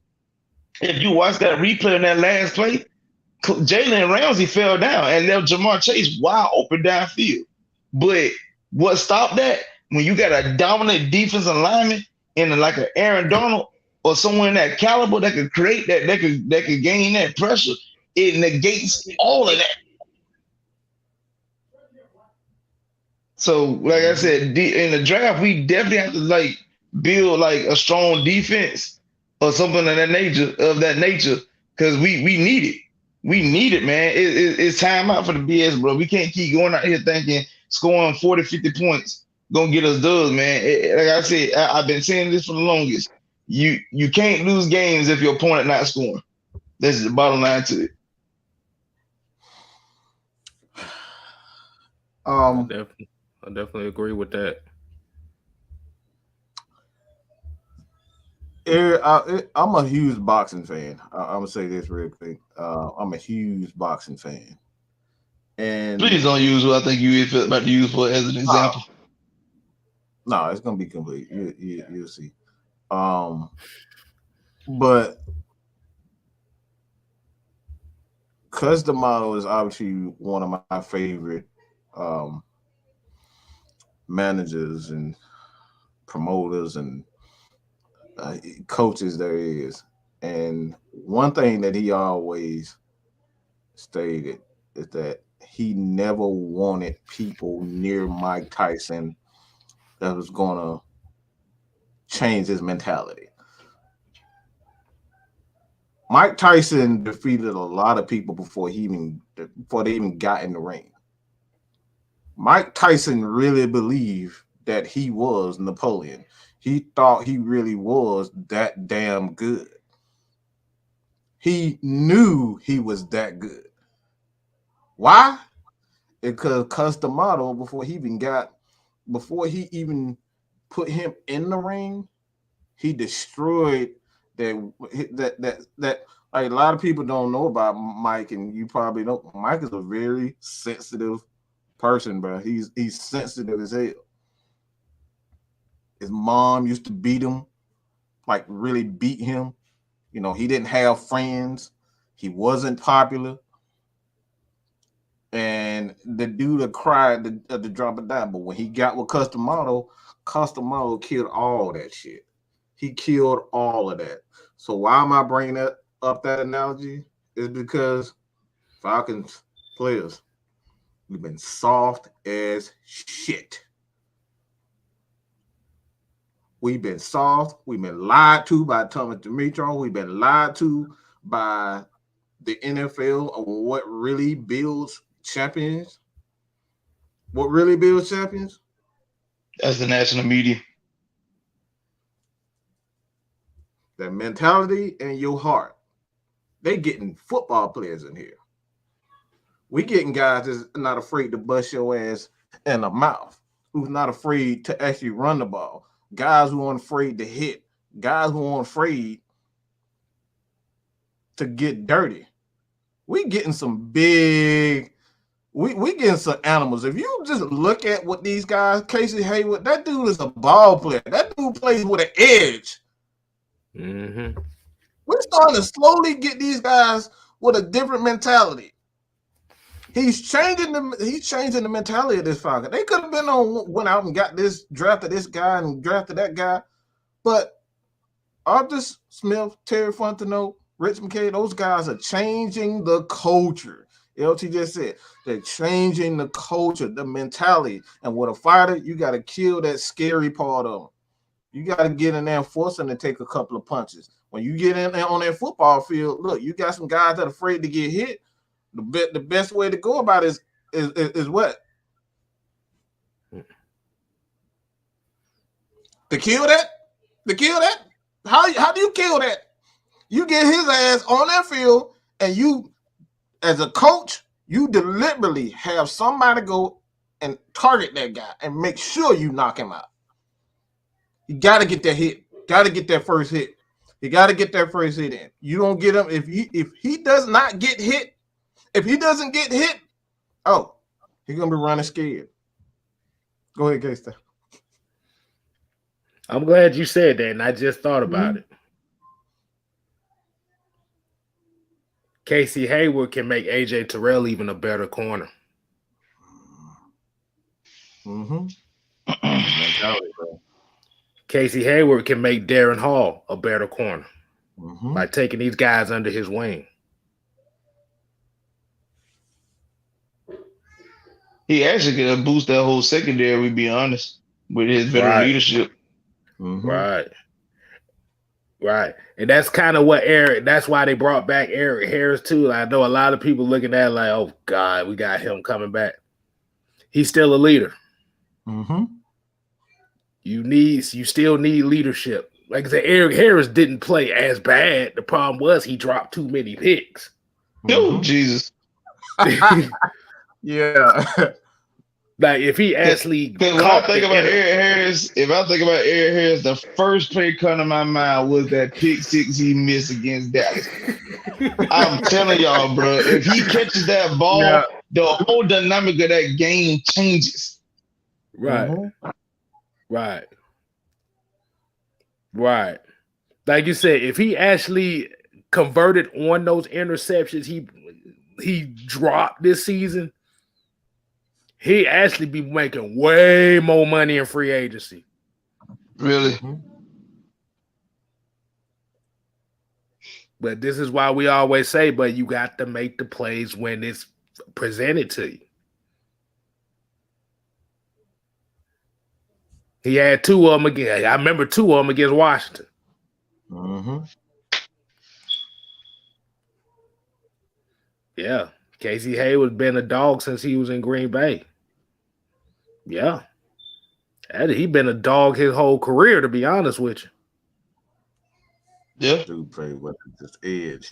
If you watch that replay in that last play, Jalen Ramsey fell down and left Jamar Chase wide open downfield. But what stopped that? When you got a dominant defensive lineman and like an Aaron Donald or someone in that caliber that could create that, that could gain that pressure, it negates all of that. So, like I said, in the draft, we definitely have to build a strong defense or something of that nature, because we need it. We need it, man. It's time out for the BS, bro. We can't keep going out here thinking scoring 40, 50 points gonna get us dubs, man. Like I said, I've been saying this for the longest. You can't lose games if your opponent not scoring. That's the bottom line to it. I definitely agree with that. I'm a huge boxing fan. I'm gonna say this real quick. I'm a huge boxing fan. And please don't use what I think you about to use for as an example. No, it's gonna be complete. You'll see. But Custom Model is obviously one of my favorite managers and promoters and coaches there is. And one thing that he always stated is that he never wanted people near Mike Tyson that was gonna change his mentality. Mike Tyson defeated a lot of people before they even got in the ring. Mike Tyson really believed that he was Napoleon. He thought he really was that damn good. He knew he was that good. Why? Because Custom Model, before he even put him in the ring, he destroyed that like, a lot of people don't know about Mike, and you probably don't. Mike is a very sensitive person, bro. He's sensitive as hell. His mom used to beat him, like really beat him. You know, he didn't have friends. He wasn't popular. And the dude that cried at the drop of dime. But when he got with Customato killed all that shit. He killed all of that. So why am I bringing up that analogy? Is because Falcons players, we've been soft as shit. We've been soft. We've been lied to by Thomas Dimitrov. We've been lied to by the NFL on what really builds champions. What really builds champions? That's the national media. That mentality and your heart. They getting football players in here. We getting guys that's not afraid to bust your ass in the mouth, who's not afraid to actually run the ball. Guys who aren't afraid to hit. Guys who aren't afraid to get dirty. We getting some big, we getting some animals. If you just look at what these guys, Casey Hayward, that dude is a ball player. That dude plays with an edge. Mm-hmm. We're starting to slowly get these guys with a different mentality. He's changing the mentality of this Falcon. They could have went out and got drafted this guy and drafted that guy, but Arthur Smith, Terry Fontenot, Rich McKay, those guys are changing the culture. LT just said they're changing the culture, the mentality. And with a fighter, you got to kill that scary part of them. You got to get in there and force them to take a couple of punches. When you get in there on that football field, look, you got some guys that are afraid to get hit. The best way to go about it is what? To kill that? To kill that? How do you kill that? You get his ass on that field, and you, as a coach, you deliberately have somebody go and target that guy and make sure you knock him out. You got to get that hit. Got to get that first hit. You got to get that first hit in. You don't get him. If he does not get hit, if he doesn't get hit, oh, he's going to be running scared. Go ahead, Gangsta. I'm glad you said that, and I just thought about it. Casey Hayward can make AJ Terrell even a better corner. Mm-hmm. Mentality, bro. Casey Hayward can make Darren Hall a better corner by taking these guys under his wing. He actually could boost that whole secondary, to be honest, with his veteran leadership. Right. And that's kind of what that's why they brought back Eric Harris too. I know a lot of people looking at it like, oh God, we got him coming back. He's still a leader. You still need leadership. Like I said, Eric Harris didn't play as bad. The problem was he dropped too many picks. Oh, Jesus. Yeah. Like if he actually if I think about Eric Harris, the first play coming to my mind was that pick six he missed against Dallas. I'm telling y'all, bro, if he catches that ball, the whole dynamic of that game changes. Right. Like you said, if he actually converted on those interceptions he dropped this season, he actually be making way more money in free agency. Really? But this is why we always say, but you got to make the plays when it's presented to you. He had two of them again. I remember two of them against Washington. Yeah. Casey Hayward's been a dog since he was in Green Bay. Yeah. He's been a dog his whole career, to be honest with you. Yeah. Dude played with this edge,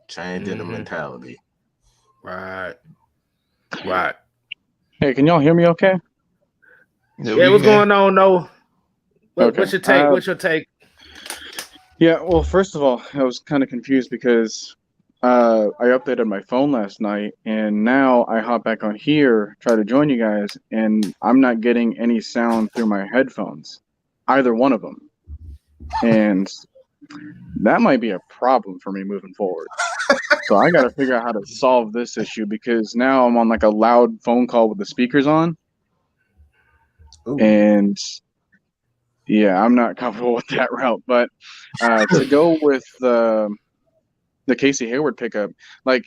changing the mentality. Right. Hey, can y'all hear me okay? Yeah, what's going on, Noah? What's your take? What's your take? Yeah, well, first of all, I was kind of confused because I updated my phone last night, and now I hop back on here, try to join you guys, and I'm not getting any sound through my headphones, either one of them. And that might be a problem for me moving forward. So I got to figure out how to solve this issue because now I'm on like a loud phone call with the speakers on, Ooh. and yeah, I'm not comfortable with that route. But to go with the Casey Hayward pickup, like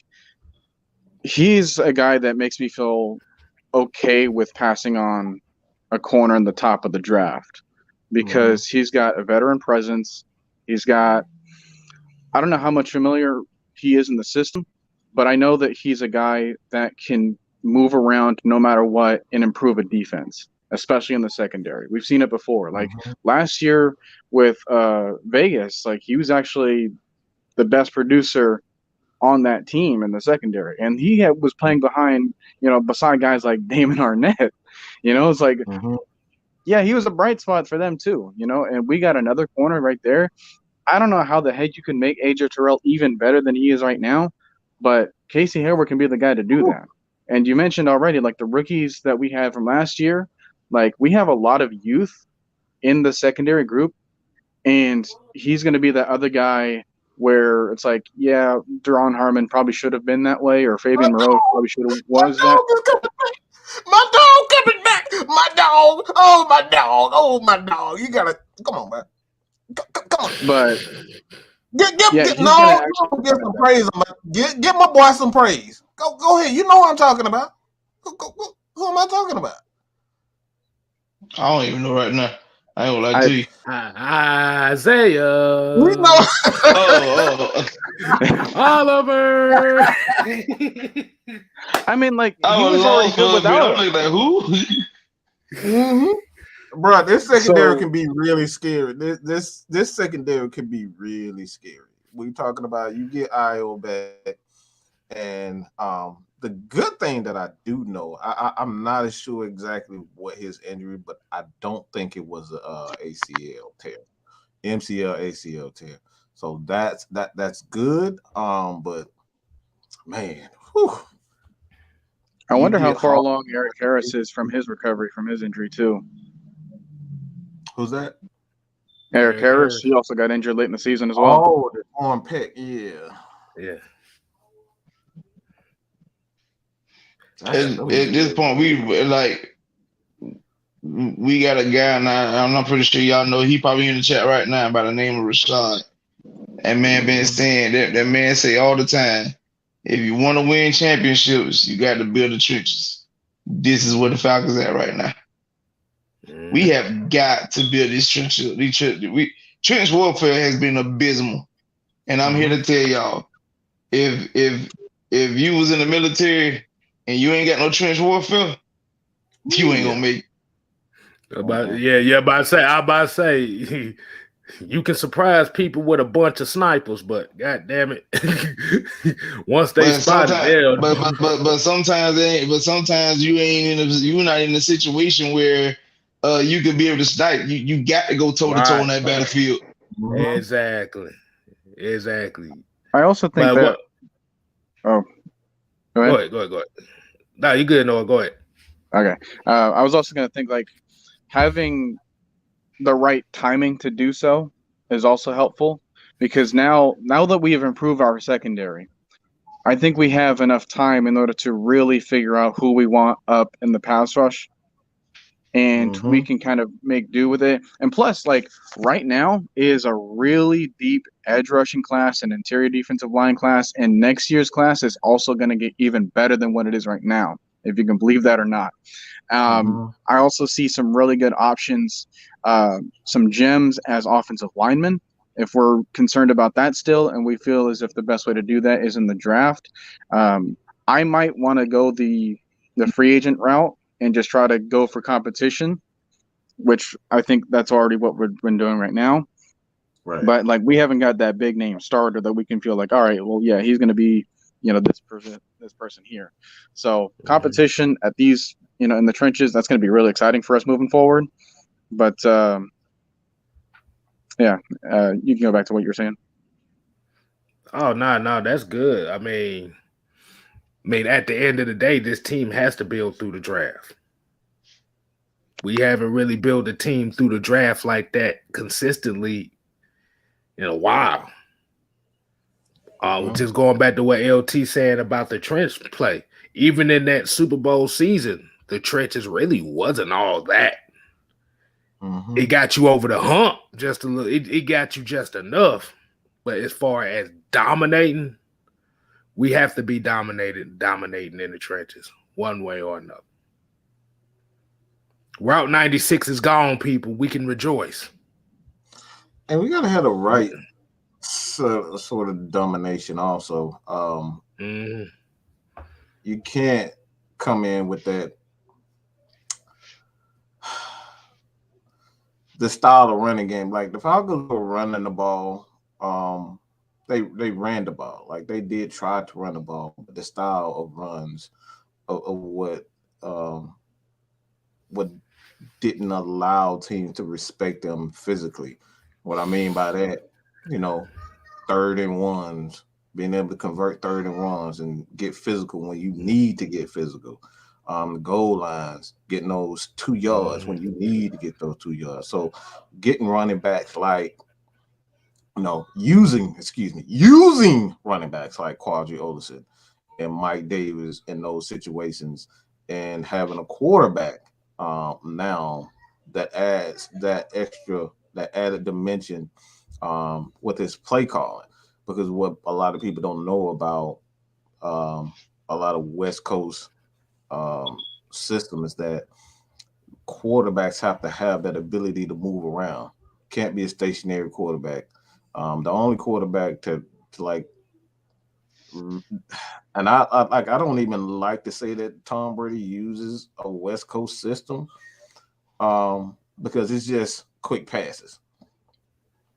he's a guy that makes me feel okay with passing on a corner in the top of the draft because he's got a veteran presence. He's got, I don't know how much familiar he is in the system, but I know that he's a guy that can move around no matter what and improve a defense, especially in the secondary. We've seen it before. Like last year with Vegas, like he was actually the best producer on that team in the secondary, and he was playing behind, beside guys like Damon Arnett. It's like, yeah, he was a bright spot for them too. And we got another corner right there. I don't know how the heck you can make AJ Terrell even better than he is right now, but Casey Hayward can be the guy to do that. And you mentioned already, like the rookies that we had from last year, like we have a lot of youth in the secondary group, and he's going to be the other guy where it's like, yeah, Deron Harmon probably should have been that way, or Fabian Moreau probably should have was that. My dog coming back. My dog. Oh, my dog. Oh, my dog. You gotta come on, man. Come on. But get some praise. Get my boy some praise. Go ahead. You know what I'm talking about. Who am I talking about? I don't even know right now. I ain't gonna lie to you. Isaiah. We know. Oliver. I mean, like, he was already good without him. Like, who? Bro, this secondary can be really scary. This secondary can be really scary. We talking about you get Io back, and the good thing that I do know, I'm not as sure exactly what his injury, but I don't think it was a ACL tear, MCL ACL tear. So that's good. But man, whew. I wonder how far along Eric Harris is from his recovery from his injury too. Who's that? Eric Harris. He also got injured late in the season as well. Oh, the arm pick. Yeah. At this point, we got a guy, and I'm not pretty sure y'all know. He probably in the chat right now by the name of Rashad. That man been saying that man say all the time, if you want to win championships, you got to build the trenches. This is where the Falcons at right now. We have got to build this trench. Trench warfare has been abysmal, and I'm here to tell y'all, if you was in the military and you ain't got no trench warfare, you ain't gonna make it. About to say, you can surprise people with a bunch of snipers, but god damn it, once they spot it, but sometimes they ain't. But sometimes you're not in a situation where you could be able to snipe. You got to go toe to toe on that battlefield. Exactly. I also think that. Oh, go ahead. No, you good, Noah. Go ahead. Okay. I was also going to think like having the right timing to do so is also helpful because now that we have improved our secondary, I think we have enough time in order to really figure out who we want up in the pass rush, and we can kind of make do with it. And plus, like right now is a really deep edge rushing class and interior defensive line class, and next year's class is also going to get even better than what it is right now, if you can believe that or not. I also see some really good options, some gems as offensive linemen. If we're concerned about that still, and we feel as if the best way to do that is in the draft, I might want to go the free agent route and just try to go for competition, which I think that's already what we've been doing right now. Right. But like we haven't got that big name starter that we can feel like, all right, well, yeah, he's going to be, this person here. So competition at these, in the trenches, that's going to be really exciting for us moving forward. But Yeah, you can go back to what you were saying. Oh no, that's good. I mean, at the end of the day, this team has to build through the draft. We haven't really built a team through the draft like that consistently in a while. Just going back to what LT saying about the trench play, even in that Super Bowl season, the trenches really wasn't all that. It got you over the hump just a little. It got you just enough. But as far as dominating, we have to be dominating in the trenches one way or another. Route 96 is gone, people. We can rejoice. And we got to have the right sort of domination also. You can't come in with that the style of running game. Like the Falcons were running the ball. They ran the ball. Like they did try to run the ball, but the style of runs of what didn't allow teams to respect them physically. What I mean by that, 3rd and 1s, being able to convert 3rd and 1s and get physical when you need to get physical. Goal lines, getting those 2 yards when you need to get those 2 yards. So getting running backs using running backs like Quadri Olison and Mike Davis in those situations, and having a quarterback now that adds that added dimension with his play calling. Because what a lot of people don't know about a lot of West Coast system is that quarterbacks have to have that ability to move around. Can't be a stationary quarterback. The only quarterback to like, and I don't even like to say that Tom Brady uses a West Coast system because it's just quick passes.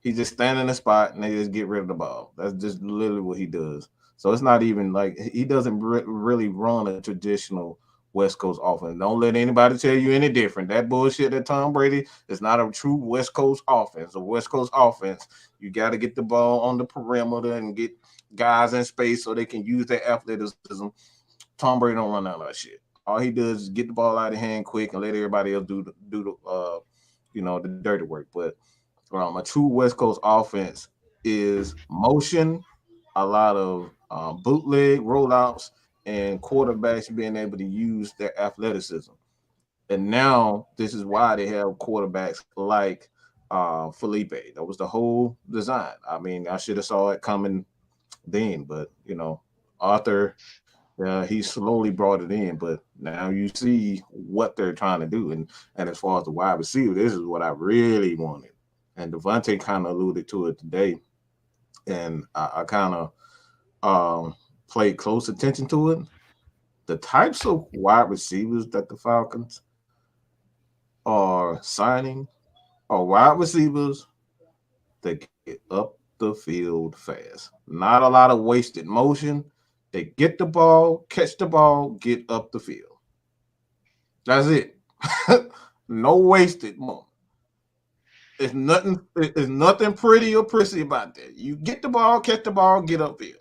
He just stand in a spot and they just get rid of the ball. That's just literally what he does. So it's not even like he doesn't really run a traditional West Coast offense. Don't let anybody tell you any different. That bullshit that Tom Brady is not a true West Coast offense. A West Coast offense, you got to get the ball on the perimeter and get guys in space so they can use their athleticism. Tom Brady don't run out of that shit. All he does is get the ball out of hand quick and let everybody else do the dirty work. But a true West Coast offense is motion, a lot of bootleg rollouts, and quarterbacks being able to use their athleticism. And now this is why they have quarterbacks like Felipe. That was the whole design. I mean, I should have saw it coming then, but Arthur, he slowly brought it in. But now you see what they're trying to do. And as far as the wide receiver, this is what I really wanted. And Devontae kind of alluded to it today. And I kind of played close attention to it. The types of wide receivers that the Falcons are signing are wide receivers that get up the field fast. Not a lot of wasted motion. They get the ball, catch the ball, get up the field. That's it. No wasted motion. It's nothing pretty or prissy about that. You get the ball, catch the ball, get upfield.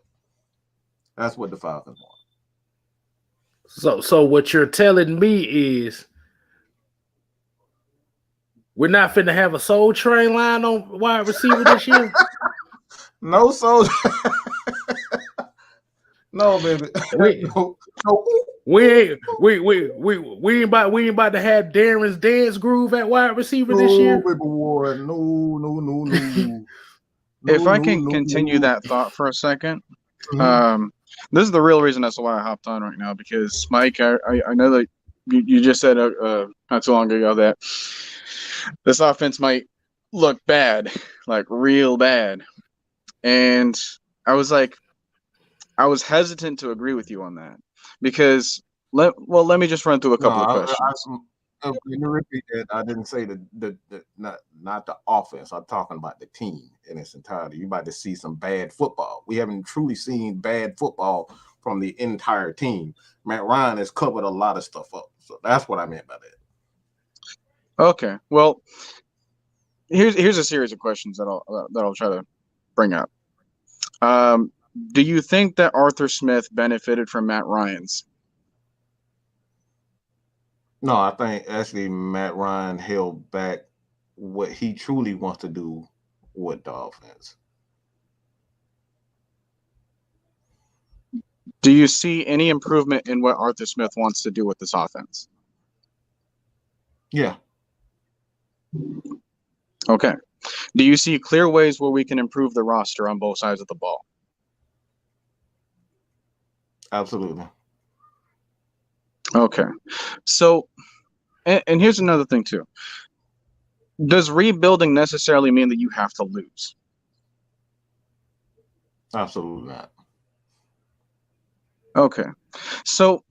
That's what the Falcons want. So what you're telling me is we're not finna have a Soul Train line on wide receiver this year? No Soul. No, baby. No. We ain't about to have Darren's dance groove at wide receiver this year. Baby boy. No. If I can continue that thought for a second, this is the real reason as to why I hopped on right now, because Mike, I know that you just said not too long ago that this offense might look bad, like real bad, and I was hesitant to agree with you on that because let me just run through a couple of questions. Let me repeat that. I didn't say not the offense. I'm talking about the team in its entirety. You're about to see some bad football. We haven't truly seen bad football from the entire team. Matt Ryan has covered a lot of stuff up. So that's what I meant by that. Okay. Well, here's a series of questions that I'll try to bring up. Do you think that Arthur Smith benefited from Matt Ryan's? No, I think actually Matt Ryan held back what he truly wants to do with the offense. Do you see any improvement in what Arthur Smith wants to do with this offense? Yeah. Okay. Do you see clear ways where we can improve the roster on both sides of the ball? Absolutely. Okay. So, and here's another thing too. Does rebuilding necessarily mean that you have to lose? Absolutely not. Okay. So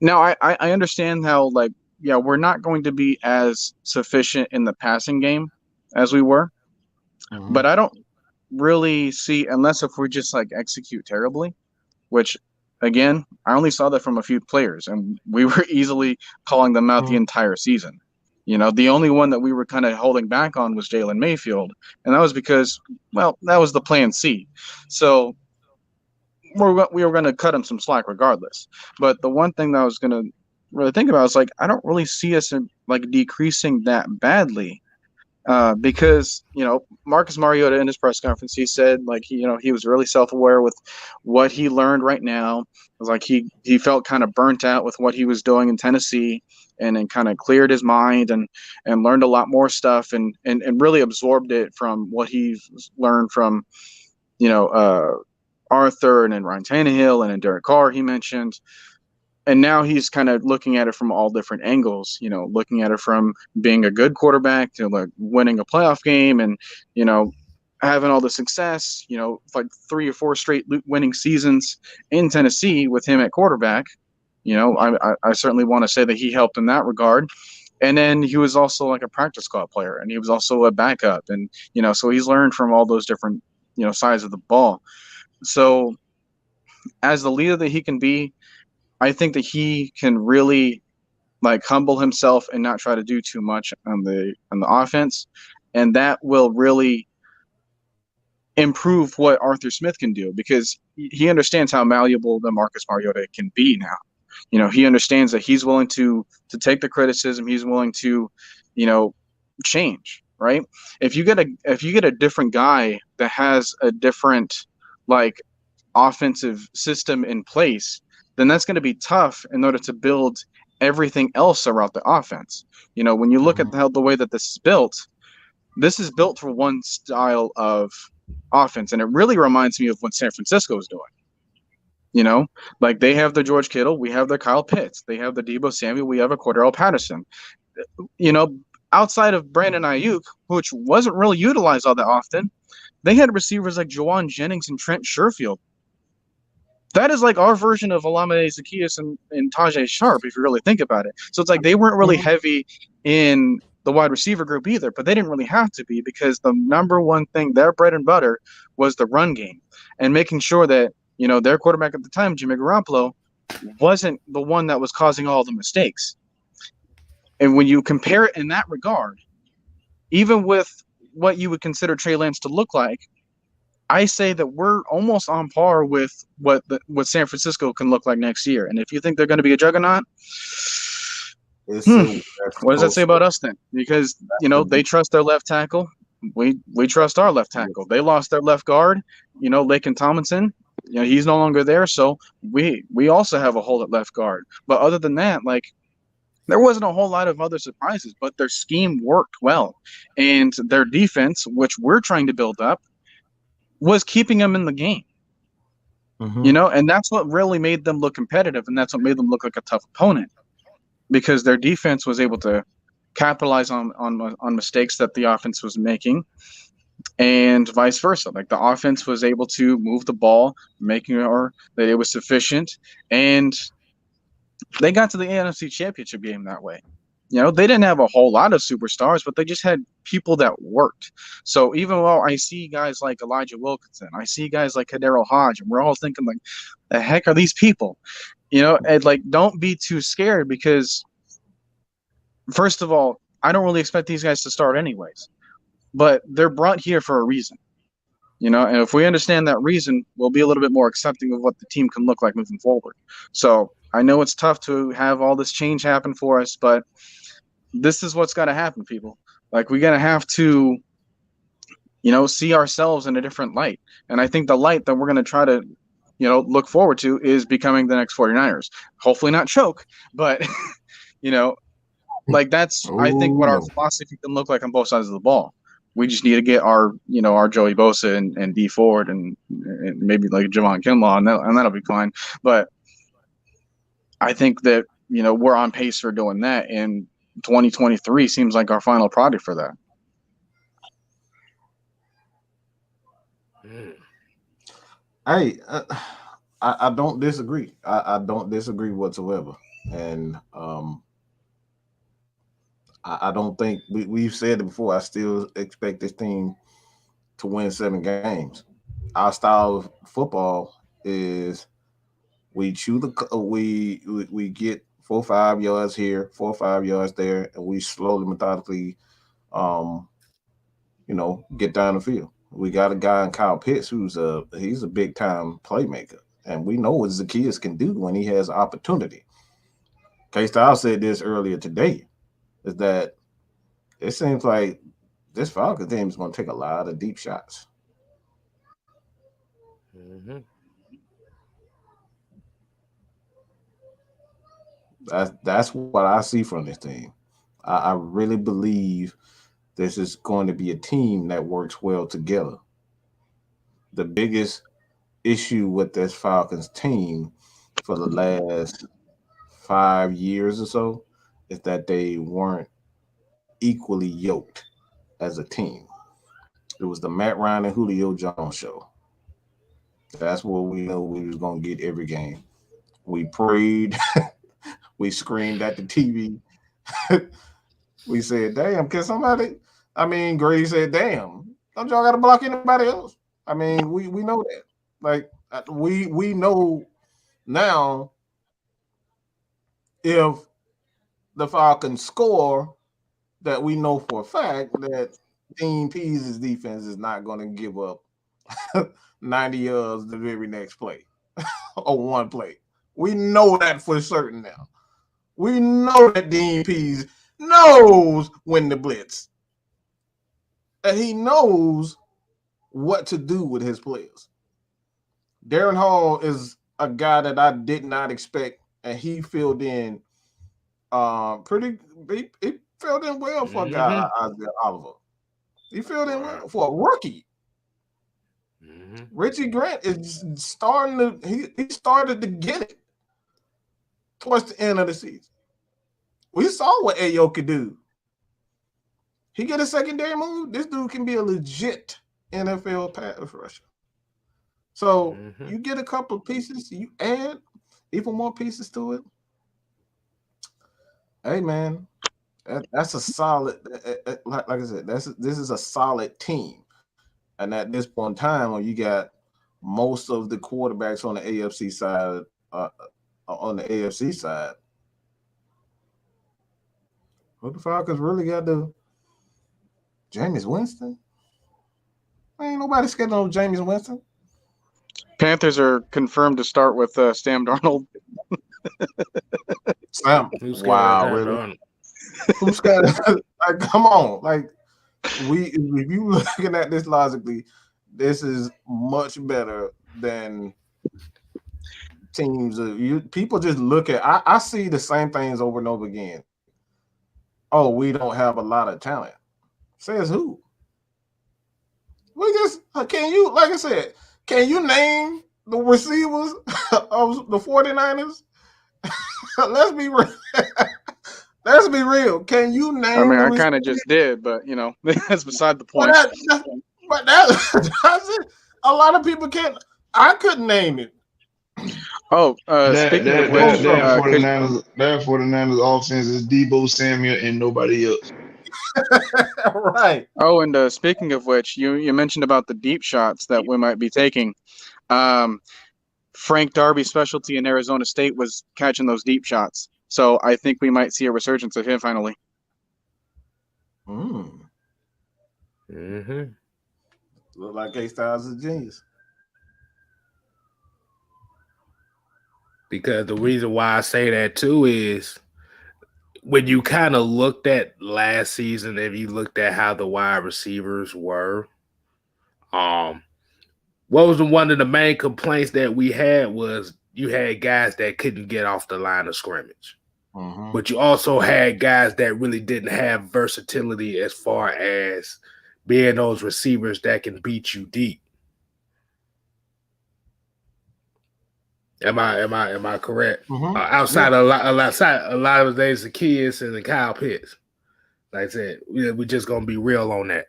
now I understand how, like, yeah, we're not going to be as sufficient in the passing game as we were, but I don't really see, unless if we just like execute terribly, which again, I only saw that from a few players, and we were easily calling them out the entire season. You know, the only one that we were kind of holding back on was Jalen Mayfield, and that was because, well, that was the plan C. So we were going to cut him some slack regardless. But the one thing that I was going to really think about is, like, I don't really see us like decreasing that badly. Because, you know, Marcus Mariota in his press conference, he said, like, he was really self-aware with what he learned right now. It was like he felt kind of burnt out with what he was doing in Tennessee, and then kind of cleared his mind and learned a lot more stuff and really absorbed it from what he's learned from, Arthur and then Ryan Tannehill and then Derek Carr, he mentioned. And now he's kind of looking at it from all different angles, looking at it from being a good quarterback to like winning a playoff game and, having all the success, like 3 or 4 straight winning seasons in Tennessee with him at quarterback. I certainly want to say that he helped in that regard. And then he was also like a practice squad player, and he was also a backup. And, so he's learned from all those different, sides of the ball. So as the leader that he can be, I think that he can really like humble himself and not try to do too much on the offense, and that will really improve what Arthur Smith can do, because he understands how malleable the Marcus Mariota can be now. He understands that he's willing to take the criticism, he's willing to, change, right? If you get a different guy that has a different like offensive system in place, then that's going to be tough in order to build everything else around the offense. When you look at the way that this is built for one style of offense, and it really reminds me of what San Francisco is doing. Like they have the George Kittle, we have the Kyle Pitts, they have the Deebo Samuel, we have a Cordero Patterson. Outside of Brandon Ayuk, which wasn't really utilized all that often, they had receivers like Juwan Jennings and Trent Sherfield. That is like our version of Olamide Zaccheaus and Tajay Sharp, if you really think about it. So it's like they weren't really heavy in the wide receiver group either, but they didn't really have to be, because the number one thing, their bread and butter, was the run game and making sure that, their quarterback at the time, Jimmy Garoppolo, wasn't the one that was causing all the mistakes. And when you compare it in that regard, even with what you would consider Trey Lance to look like, I say that we're almost on par with what San Francisco can look like next year. And if you think they're going to be a juggernaut, what does that say about us then? Because, they trust their left tackle. We trust our left tackle. They lost their left guard, Laken Tomlinson. He's no longer there. So we also have a hole at left guard. But other than that, like, there wasn't a whole lot of other surprises, but their scheme worked well. And their defense, which we're trying to build up, was keeping them in the game, and that's what really made them look competitive, and that's what made them look like a tough opponent, because their defense was able to capitalize on mistakes that the offense was making, and vice versa. Like the offense was able to move the ball, making sure that it was sufficient, and they got to the NFC Championship game that way. They didn't have a whole lot of superstars, but they just had people that worked. So even while I see guys like Elijah Wilkinson, I see guys like Kadero Hodge, and we're all thinking, like, the heck are these people? And like, don't be too scared, because first of all, I don't really expect these guys to start anyways. But they're brought here for a reason. And if we understand that reason, we'll be a little bit more accepting of what the team can look like moving forward. So I know it's tough to have all this change happen for us, but this is what's got to happen, people. Like, we're going to have to, see ourselves in a different light. And I think the light that we're going to try to, look forward to is becoming the next 49ers. Hopefully not choke, but, that's, I think, what our philosophy can look like on both sides of the ball. We just need to get our Joey Bosa and D Ford and maybe like Javon Kinlaw, and that'll be fine. But I think that, we're on pace for doing that, and 2023 seems like our final product for that. Hey, I don't disagree. I don't disagree whatsoever. And I don't think we've said it before. I still expect this team to win 7 games. Our style of football is we get 4 or 5 yards here, 4 or 5 yards there, and we slowly, methodically, get down the field. We got a guy in Kyle Pitts he's a big time playmaker, and we know what Zacchaeus can do when he has opportunity. K-Style said this earlier today. Is that it seems like this Falcons team is going to take a lot of deep shots. Mm-hmm. That's what I see from this team. I really believe this is going to be a team that works well together. The biggest issue with this Falcons team for the last 5 years or so is that they weren't equally yoked as a team. It was the Matt Ryan and Julio Jones show. That's what we know we was going to get every game. We prayed. We screamed at the TV. We said, damn, can somebody? Grady said, damn, don't y'all got to block anybody else? We know that. Like, we know now if the Falcons score, that we know for a fact that Dean Pease's defense is not going to give up 90 yards the very next play or one play. We know that for certain now. We know that Dean Pease knows when to blitz. And he knows what to do with his players. Darren Hall is a guy that I did not expect, and he filled in he filled in well for a guy, Isaiah Oliver. He filled in well for a rookie. Mm-hmm. Richie Grant is starting to he started to get it towards the end of the season. We saw what Ayo could do. He get a secondary move. This dude can be a legit NFL pass rusher. So you get a couple of pieces, you add even more pieces to it. Hey man, that's a solid. Like I said, this is a solid team. And at this point in time, when you got most of the quarterbacks on the AFC side, what the Falcons really got to Jameis Winston? Ain't nobody scared of Jameis Winston. Panthers are confirmed to start with Sam Darnold. Sam, wow, really? Who's scared? Like, come on, like if you looking at this logically, this is much better than teams. People just look at. I see the same things over and over again. Oh, we don't have a lot of talent. Says who? We just can you, like I said, can you name the receivers of the 49ers? Let's be real. Let's be real. Can you name? I kind of just did, but that's beside the point. But that's it. A lot of people can't. I couldn't name it. Oh, speaking of which, that 49ers offense is Deebo Samuel and nobody else. Right. Oh, and speaking of which, you mentioned about the deep shots that we might be taking. Frank Darby's specialty in Arizona State was catching those deep shots. So I think we might see a resurgence of him finally. Mm. Mm-hmm. Look like A-Styles is a genius. Because the reason why I say that too is when you kind of looked at last season, if you looked at how the wide receivers were, what was one of the main complaints that we had was you had guys that couldn't get off the line of scrimmage. Mm-hmm. But you also had guys that really didn't have versatility as far as being those receivers that can beat you deep. Am I correct? Mm-hmm. Outside a lot of days, the kids and the Kyle Pitts. Like I said, we're just gonna be real on that.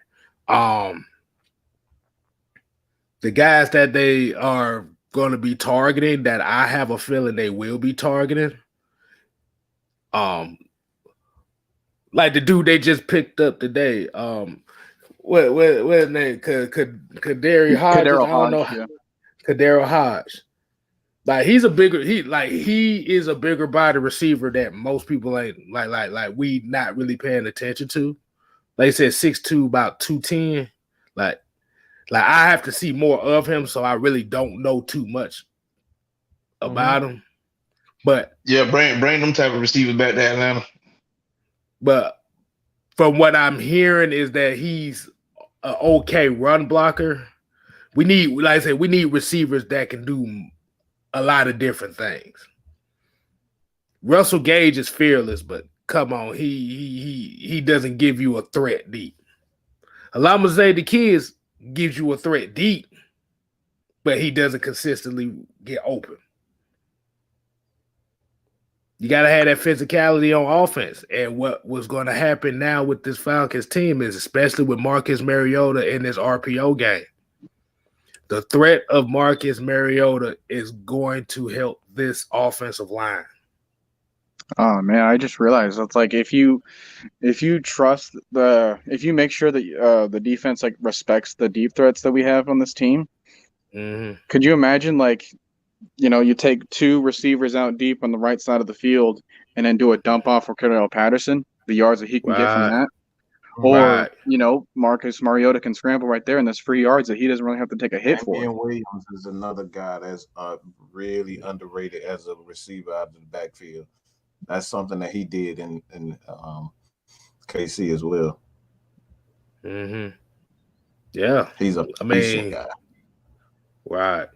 The guys that they are going to be targeting, that I have a feeling they will be targeting. Like the dude they just picked up today. What his name? Kadarius Hodge. I don't know. Yeah. Kadarius Hodge. Like he is a bigger body receiver that most people ain't like we not really paying attention to. Like I said, 6'2", about 210. Like I have to see more of him, so I really don't know too much about him. But yeah, bring them type of receivers back to Atlanta. But from what I'm hearing is that he's an okay run blocker. We need, like I said, we need receivers that can do a lot of different things. Russell Gage is fearless, but come on, he doesn't give you a threat deep. Alamazay the Kids gives you a threat deep, but he doesn't consistently get open. You got to have that physicality on offense. And what was going to happen now with this Falcons team is, especially with Marcus Mariota in this RPO game, the threat of Marcus Mariota is going to help this offensive line. Oh man, I just realized it's like if you trust if you make sure that the defense like respects the deep threats that we have on this team, could you imagine you take two receivers out deep on the right side of the field and then do a dump off for Cordell Patterson, the yards that he can get from that. Or, Marcus Mariota can scramble right there and there's free yards that he doesn't really have to take a hit for. Williams is another guy that's really underrated as a receiver out of the backfield. That's something that he did in KC as well. Mm-hmm. Yeah. He's a decent guy. Right.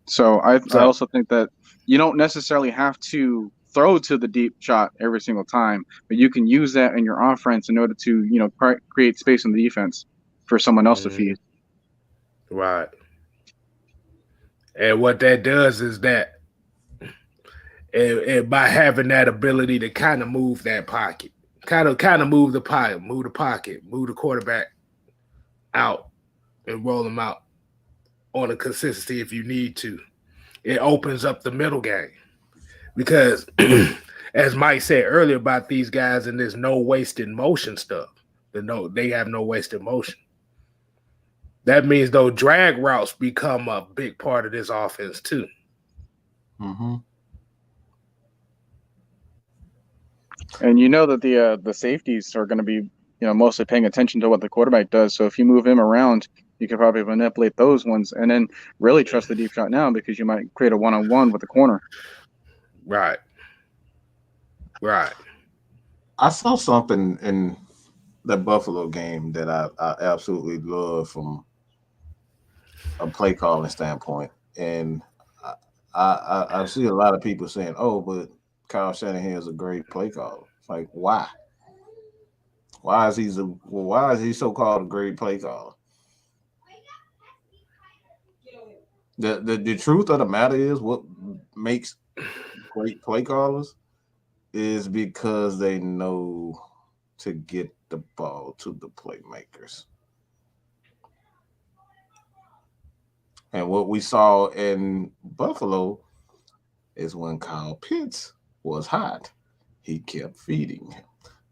So I also think that you don't necessarily have to throw to the deep shot every single time, but you can use that in your offense in order to, create space in the defense for someone else to feed. Right. And what that does is that and by having that ability to kind of move that pocket, kind of move the pocket, move the quarterback out and roll them out on a consistency if you need to, it opens up the middle game. Because as Mike said earlier about these guys and this no wasted motion stuff, they have no wasted motion. That means those drag routes become a big part of this offense too. Mm-hmm. And that the safeties are going to be mostly paying attention to what the quarterback does. So if you move him around, you can probably manipulate those ones and then really trust the deep shot now because you might create a one-on-one with the corner. Right. I saw something in the Buffalo game that I absolutely love from a play calling standpoint. And I see a lot of people saying, oh, but Kyle Shanahan is a great play caller. It's like, why? Why is he so-called a great play caller? The truth of the matter is what makes great play callers is because they know to get the ball to the playmakers. And what we saw in Buffalo is when Kyle Pitts was hot, he kept feeding him.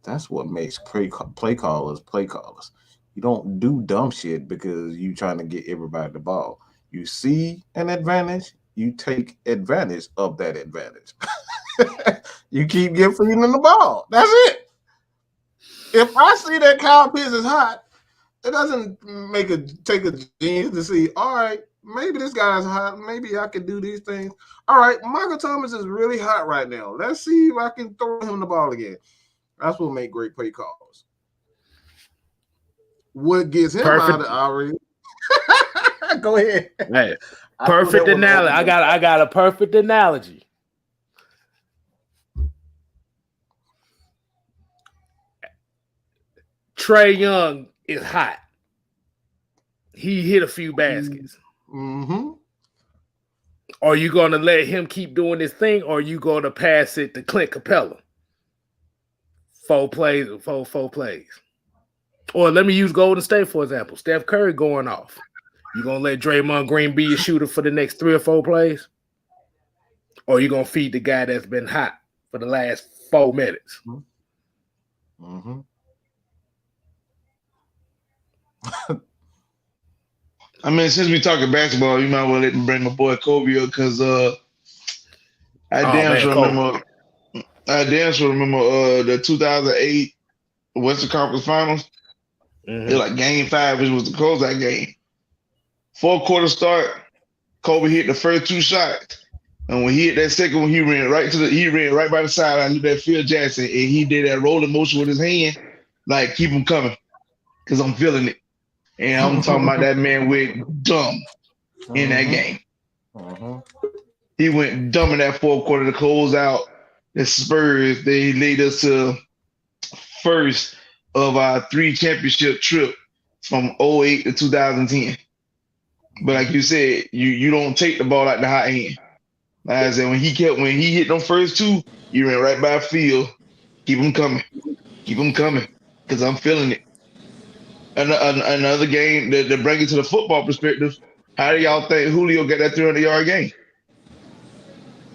That's what makes play callers play callers. You don't do dumb shit because you trying to get everybody the ball. You see an advantage, you take advantage of that advantage. You keep feeding them the ball. That's it. If I see that Kyle Pitts is hot, it doesn't take a genius to see, all right, maybe this guy's hot. Maybe I can do these things. All right, Michael Thomas is really hot right now. Let's see if I can throw him the ball again. That's what make great play calls. What gets him out of already? Go ahead. Hey, perfect analogy. I got a perfect analogy. Trae Young is hot. He hit a few baskets. Mm-hmm. Are you going to let him keep doing this thing, or are you going to pass it to Clint Capella? 4 plays. Or let me use Golden State, for example. Steph Curry going off. You going to let Draymond Green be a shooter for the next 3 or 4 plays? Or you going to feed the guy that's been hot for the last 4 minutes? Mm-hmm. I mean, since we talking basketball, you might well let me bring my boy Kobe up because I damn sure remember the 2008 Western Conference Finals. Mm-hmm. It was like Game 5, which was the closeout game. 4th quarter start, Kobe hit the first 2 shots, and when he hit that second one, he ran right by the sideline, looked at Phil Jackson, and he did that rolling motion with his hand, like keep him coming, because I'm feeling it. And I'm talking about that man went dumb in that game. He went dumb in that 4th quarter to close out the Spurs. They lead us to first of our 3 championship trip from 08 to 2010. But like you said, you don't take the ball out the hot hand. Like I said, when he hit them first 2, he ran right by field. Keep him coming, because I'm feeling it. Another game that bring it to the football perspective. How do y'all think Julio got that 300-yard game?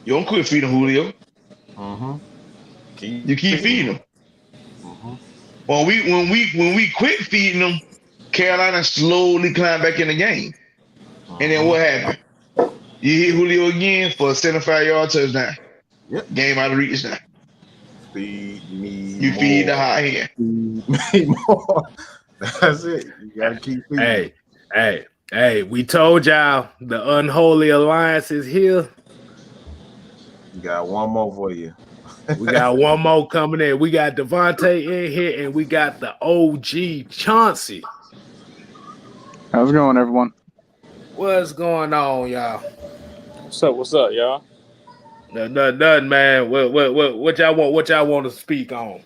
You don't quit feeding Julio. You keep feeding him. When we quit feeding him, Carolina slowly climbed back in the game. And then what happened? You hit Julio again for a 75-yard touchdown. Yep. Game out of reach now. Feed me. You more. feed the hot hand. Feed me more. That's it. You gotta keep feeding. Hey, we told y'all the unholy alliance is here. You got one more for you. We got one more coming in. We got Devontae in here, and we got the OG Chauncey. How's it going, everyone? What's going on, y'all? What's up, y'all? Nothing, man. What y'all want? What y'all want to speak on?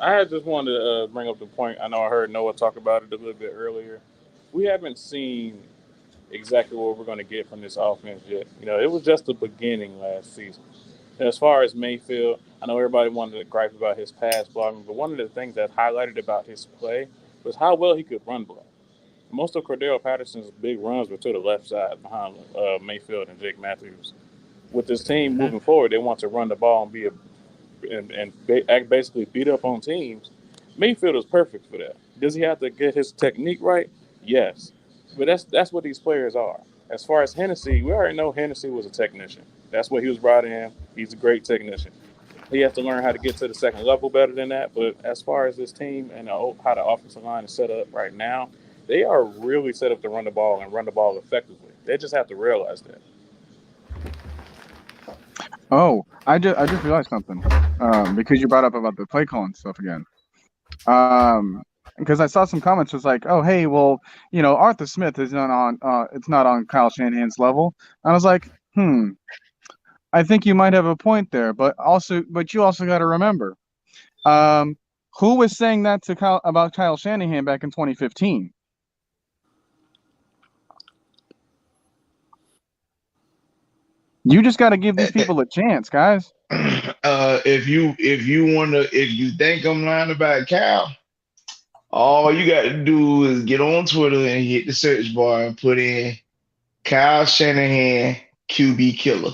I just wanted to bring up the point. I know I heard Noah talk about it a little bit earlier. We haven't seen exactly what we're going to get from this offense yet. You know, it was just the beginning last season. And as far as Mayfield, I know everybody wanted to gripe about his pass blocking, but one of the things that highlighted about his play was how well he could run block. Most of Cordell Patterson's big runs were to the left side behind Mayfield and Jake Matthews. With this team moving forward, they want to run the ball and basically beat up on teams. Mayfield is perfect for that. Does he have to get his technique right? Yes. But that's what these players are. As far as Hennessy, we already know Hennessy was a technician. That's what he was brought in. He's a great technician. He has to learn how to get to the second level better than that. But as far as this team and how the offensive line is set up right now, they are really set up to run the ball and run the ball effectively. They just have to realize that. Oh, I just realized something because you brought up about the play calling stuff again. Because I saw some comments was like, oh, hey, well, you know, Arthur Smith is not on it's not on Kyle Shanahan's level. And I was like, I think you might have a point there, but you also got to remember, who was saying that to about Kyle Shanahan back in 2015? You just got to give these people a chance, guys. If you think I'm lying about Cal, all you got to do is get on Twitter and hit the search bar and put in Kyle Shanahan QB killer.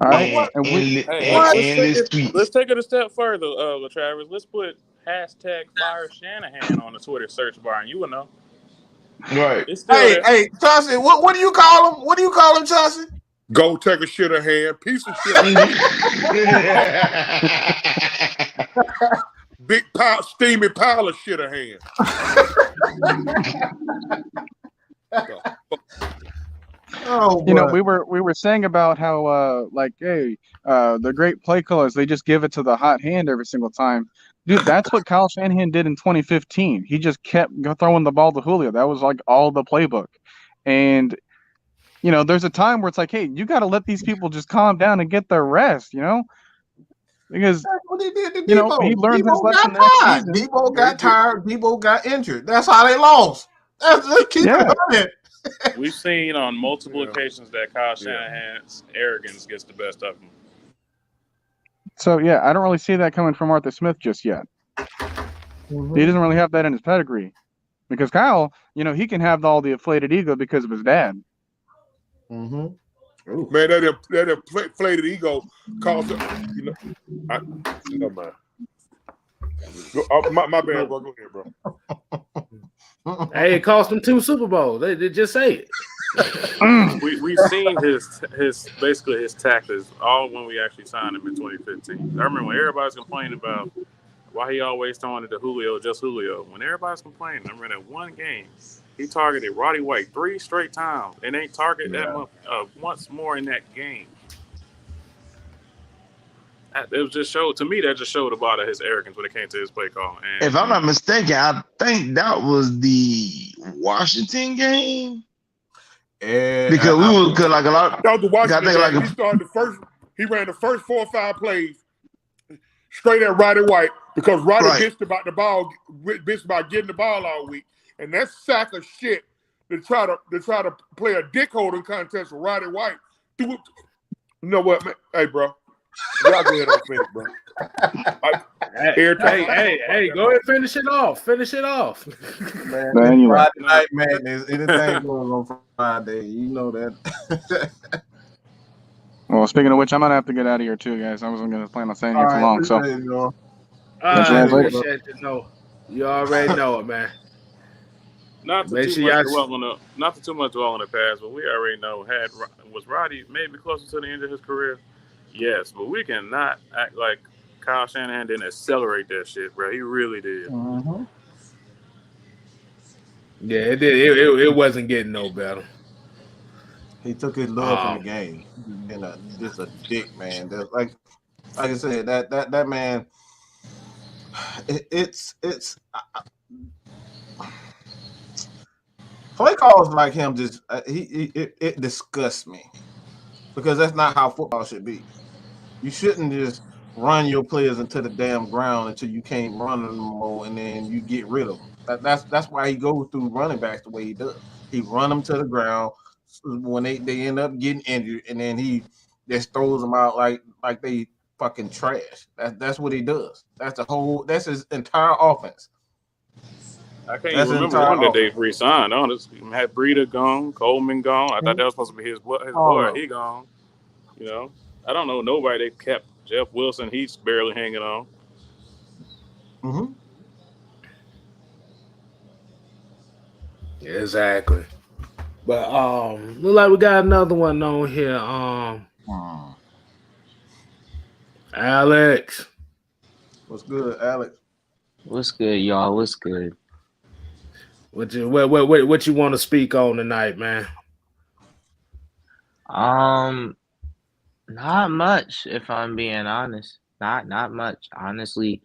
All right. Let's take it a step further, LaTravis. Let's put #Fire Shanahan on the Twitter search bar, and you will know. Right. Hey, Chauncey, what do you call him? What do you call him, Chauncey? Go take a shit ahead, piece of shit. big steamy pile of shit of hand. Oh, You know, boy. we were saying about how the great play callers, they just give it to the hot hand every single time. Dude, that's what Kyle Shanahan did in 2015. He just kept throwing the ball to Julio. That was like all the playbook. And you know, there's a time where it's like, hey, you got to let these people just calm down and get their rest, you know? Because That's what he did to you know, Debo. he learned his Debo lesson the got next tired. season. Debo got tired. Debo got injured. That's how they lost. Let's keep it running. We've seen on multiple occasions that Kyle Shanahan's arrogance gets the best of him. So yeah, I don't really see that coming from Arthur Smith just yet. Mm-hmm. He doesn't really have that in his pedigree. Because Kyle, you know, he can have all the inflated ego because of his dad. Mm-hmm. Man, that inflated ego caused you know. Never mind. My bad, bro. Go ahead, bro. Hey, it cost him 2 Super Bowls. They just say it. We've seen his basically his tactics all when we actually signed him in 2015. I remember when everybody's complaining about why he always throwing it to Julio, just Julio. When everybody's complaining, I remember that one game he targeted Roddy White 3 straight times and ain't targeted that much once more in that game. It was just showed to me that just showed about his arrogance when it came to his play call. And if I'm not mistaken, I think that was the Washington game. And Because we were like a lot. That was the Washington game. like He started he ran the first 4 or 5 plays straight at Roddy White because Roddy bitched about getting the ball all week. And that sack of shit to try to play a dick holding contest with Roddy White. You know what, man? Hey, bro. Y'all go ahead and finish, bro. Hey, go ahead and finish it off. Finish it off. Man, anyway. Friday night madness. Anything going on Friday, you know that. Well, speaking of which, I'm gonna have to get out of here too, guys. I wasn't gonna plan on staying here for long. So you already know it, man. Not to too much dwell on the past, but we already know was Roddy maybe closer to the end of his career. Yes, but we cannot act like Kyle Shanahan didn't accelerate that shit, bro. He really did. Mm-hmm. Yeah, it did. It wasn't getting no better. He took his love from the game and just a dick, man. Like I said, that man. It's play calls like him. Just it disgusts me because that's not how football should be. You shouldn't just run your players into the damn ground until you can't run them more, and then you get rid of them. That's why he goes through running backs the way he does. He run them to the ground when they end up getting injured, and then he just throws them out like they fucking trash. That's what he does. That's his entire offense. I can't even remember one that they re-signed. Honestly, had Breida gone, Coleman gone. I thought that was supposed to be his boy. He gone. You know, I don't know nobody they kept. Jeff Wilson, he's barely hanging on. Mm-hmm. Exactly. But look like we got another one on here. Alex. What's good, Alex? What's good, y'all? What's good? What you want to speak on tonight, man? Not much, if I'm being honest. Not much, honestly.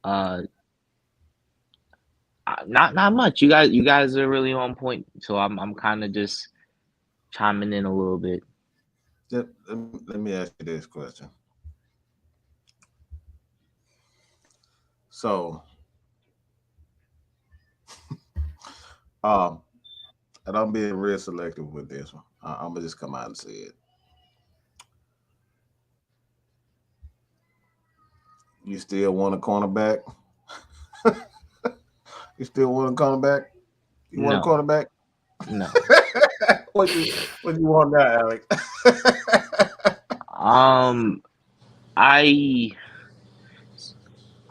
Not much. You guys are really on point. So I'm kind of just chiming in a little bit. Let me ask you this question. So, and I'm being real selective with this one. I'm gonna just come out and say it. You still want a cornerback? You still want a cornerback? You want a cornerback? No. What you want now, Alex?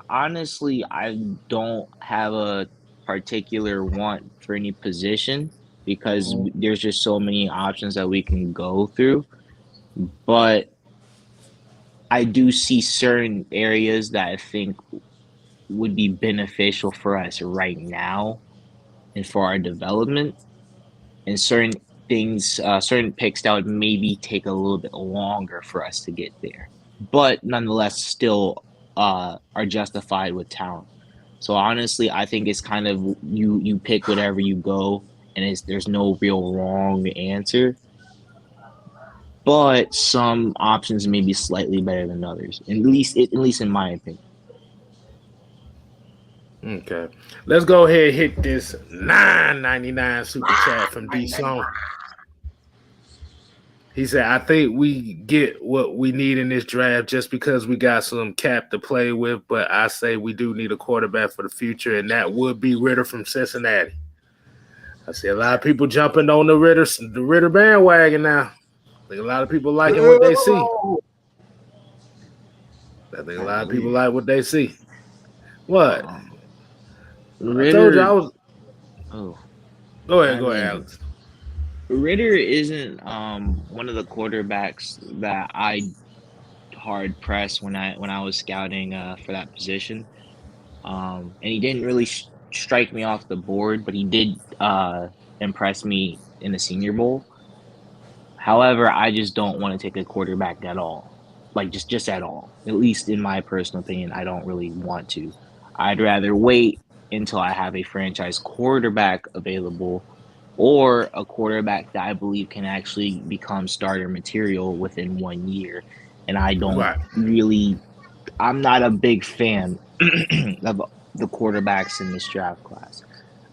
I don't have a particular want for any position because there's just so many options that we can go through. But I do see certain areas that I think would be beneficial for us right now and for our development, and certain things, certain picks that would maybe take a little bit longer for us to get there, but nonetheless still are justified with talent. So honestly, I think it's kind of you pick whatever you go, and there's no real wrong answer. But some options may be slightly better than others, at least in my opinion. Okay. Let's go ahead and hit this $9.99 super chat from D Song. He said, I think we get what we need in this draft just because we got some cap to play with, but I say we do need a quarterback for the future, and that would be Ritter from Cincinnati. I see a lot of people jumping on the Ritter bandwagon now. I think a lot of people liking what they see. I think a lot of people like what they see. What? Ritter, I told you I was. Oh, Go ahead, Alex. Ritter isn't one of the quarterbacks that I hard pressed when I was scouting for that position, and he didn't really strike me off the board, but he did impress me in the Senior Bowl. However, I just don't want to take a quarterback at all, like just at all. At least in my personal opinion, I don't really want to. I'd rather wait until I have a franchise quarterback available, or a quarterback that I believe can actually become starter material within 1 year. And I don't really, I'm not a big fan of the quarterbacks in this draft class.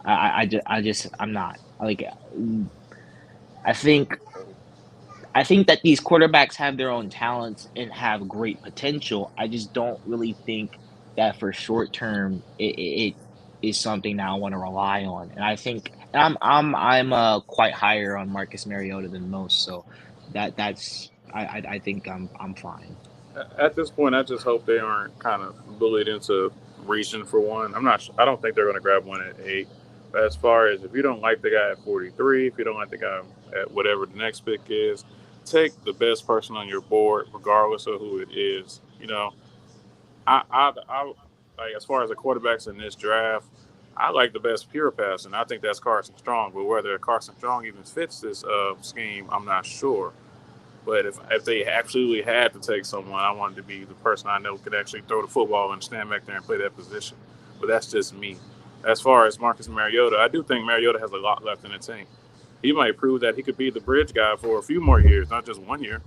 I'm not. Like, I think that these quarterbacks have their own talents and have great potential. I just don't really think that for short term it is something that I want to rely on. And I think I'm quite higher on Marcus Mariota than most, so I think I'm fine. At this point, I just hope they aren't kind of bullied into reaching for one. I don't think they're going to grab one at 8. But as far as if you don't like the guy at 43, if you don't like the guy at whatever the next pick is, take the best person on your board, regardless of who it is. You know, I like, as far as the quarterbacks in this draft, I like the best pure passing. I think that's Carson Strong. But whether Carson Strong even fits this scheme, I'm not sure. But if they absolutely had to take someone, I wanted to be the person I know could actually throw the football and stand back there and play that position. But that's just me. As far as Marcus Mariota, I do think Mariota has a lot left in the tank. He might prove that he could be the bridge guy for a few more years, not just 1 year.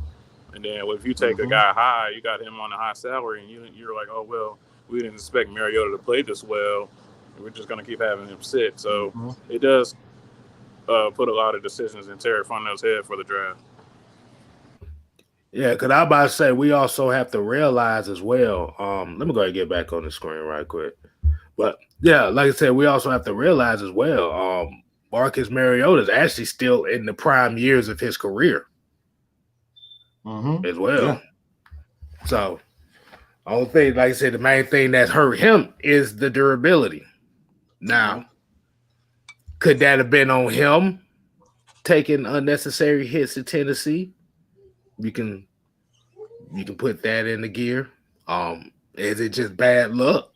And then if you take a guy high, you got him on a high salary, and you're like, oh, well, we didn't expect Mariota to play this well. We're just going to keep having him sit. So it does put a lot of decisions in Terry Fontenot's head for the draft. Yeah, because I'm about to say we also have to realize as well. Let me go ahead and get back on the screen right quick. But yeah, like I said, we also have to realize as well. Marcus Mariota is actually still in the prime years of his career as well. Yeah. So I don't think, like I said, the main thing that's hurt him is the durability. Now, could that have been on him taking unnecessary hits to Tennessee? You can put that in the gear. Is it just bad luck?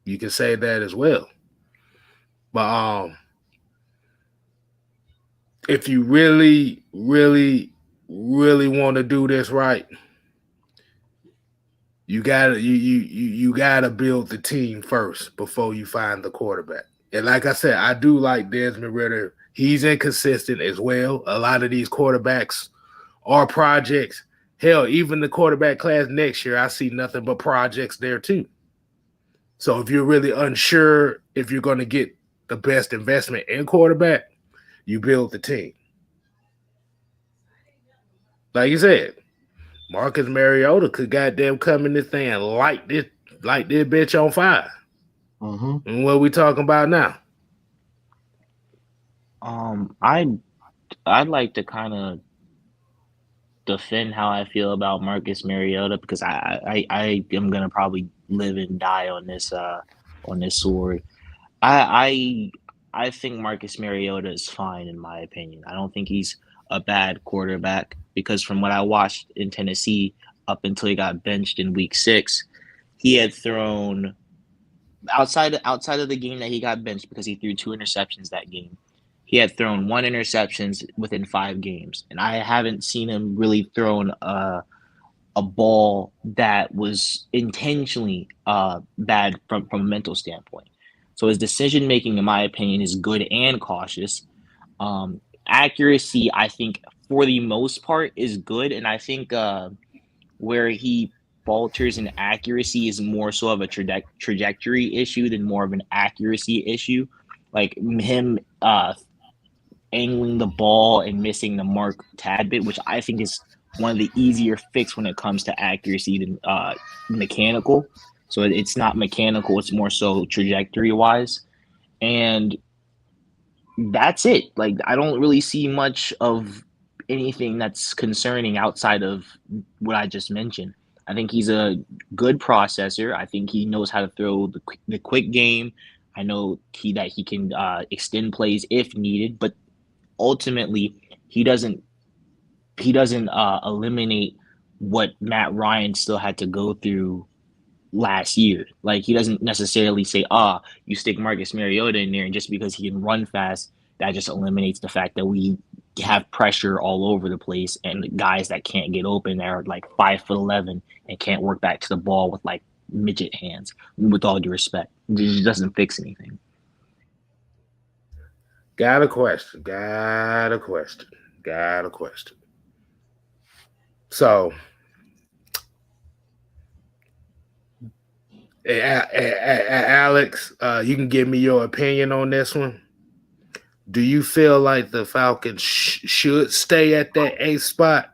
You can say that as well. But if you really, really, really want to do this right, you gotta build the team first before you find the quarterback. And like I said, I do like Desmond Ritter. He's inconsistent as well. A lot of these quarterbacks are projects. Hell, even the quarterback class next year, I see nothing but projects there too. So if you're really unsure if you're going to get the best investment in quarterback, you build the team. Like you said, Marcus Mariota could goddamn come in this thing and light this bitch on fire. And what are we talking about now? I'd like to kind of defend how I feel about Marcus Mariota, because I am gonna probably live and die on this sword. I think Marcus Mariota is fine in my opinion. I don't think he's a bad quarterback, because from what I watched in Tennessee up until he got benched in week 6, he had thrown outside of the game that he got benched because he threw 2 interceptions that game, he had thrown 1 interception within 5 games, and I haven't seen him really thrown a ball that was intentionally bad from a mental standpoint. So his decision making, in my opinion, is good and cautious. Accuracy, I think, for the most part, is good, and I think where he falters in accuracy is more so of a trajectory issue than more of an accuracy issue. Like him angling the ball and missing the mark a tad bit, which I think is one of the easier fix when it comes to accuracy than mechanical. So it's not mechanical; it's more so trajectory wise, and that's it. Like I don't really see much of anything that's concerning outside of what I just mentioned. I think he's a good processor. I think he knows how to throw the quick game. I know that he can extend plays if needed, but ultimately he doesn't eliminate what Matt Ryan still had to go through last year. Like he doesn't necessarily say, you stick Marcus Mariota in there, and just because he can run fast, that just eliminates the fact that we have pressure all over the place and guys that can't get open that are like 5'11" and can't work back to the ball with like midget hands. With all due respect, it just doesn't fix anything. Got a question. So, Alex, you can give me your opinion on this one. Do you feel like the Falcons should stay at that 8th spot?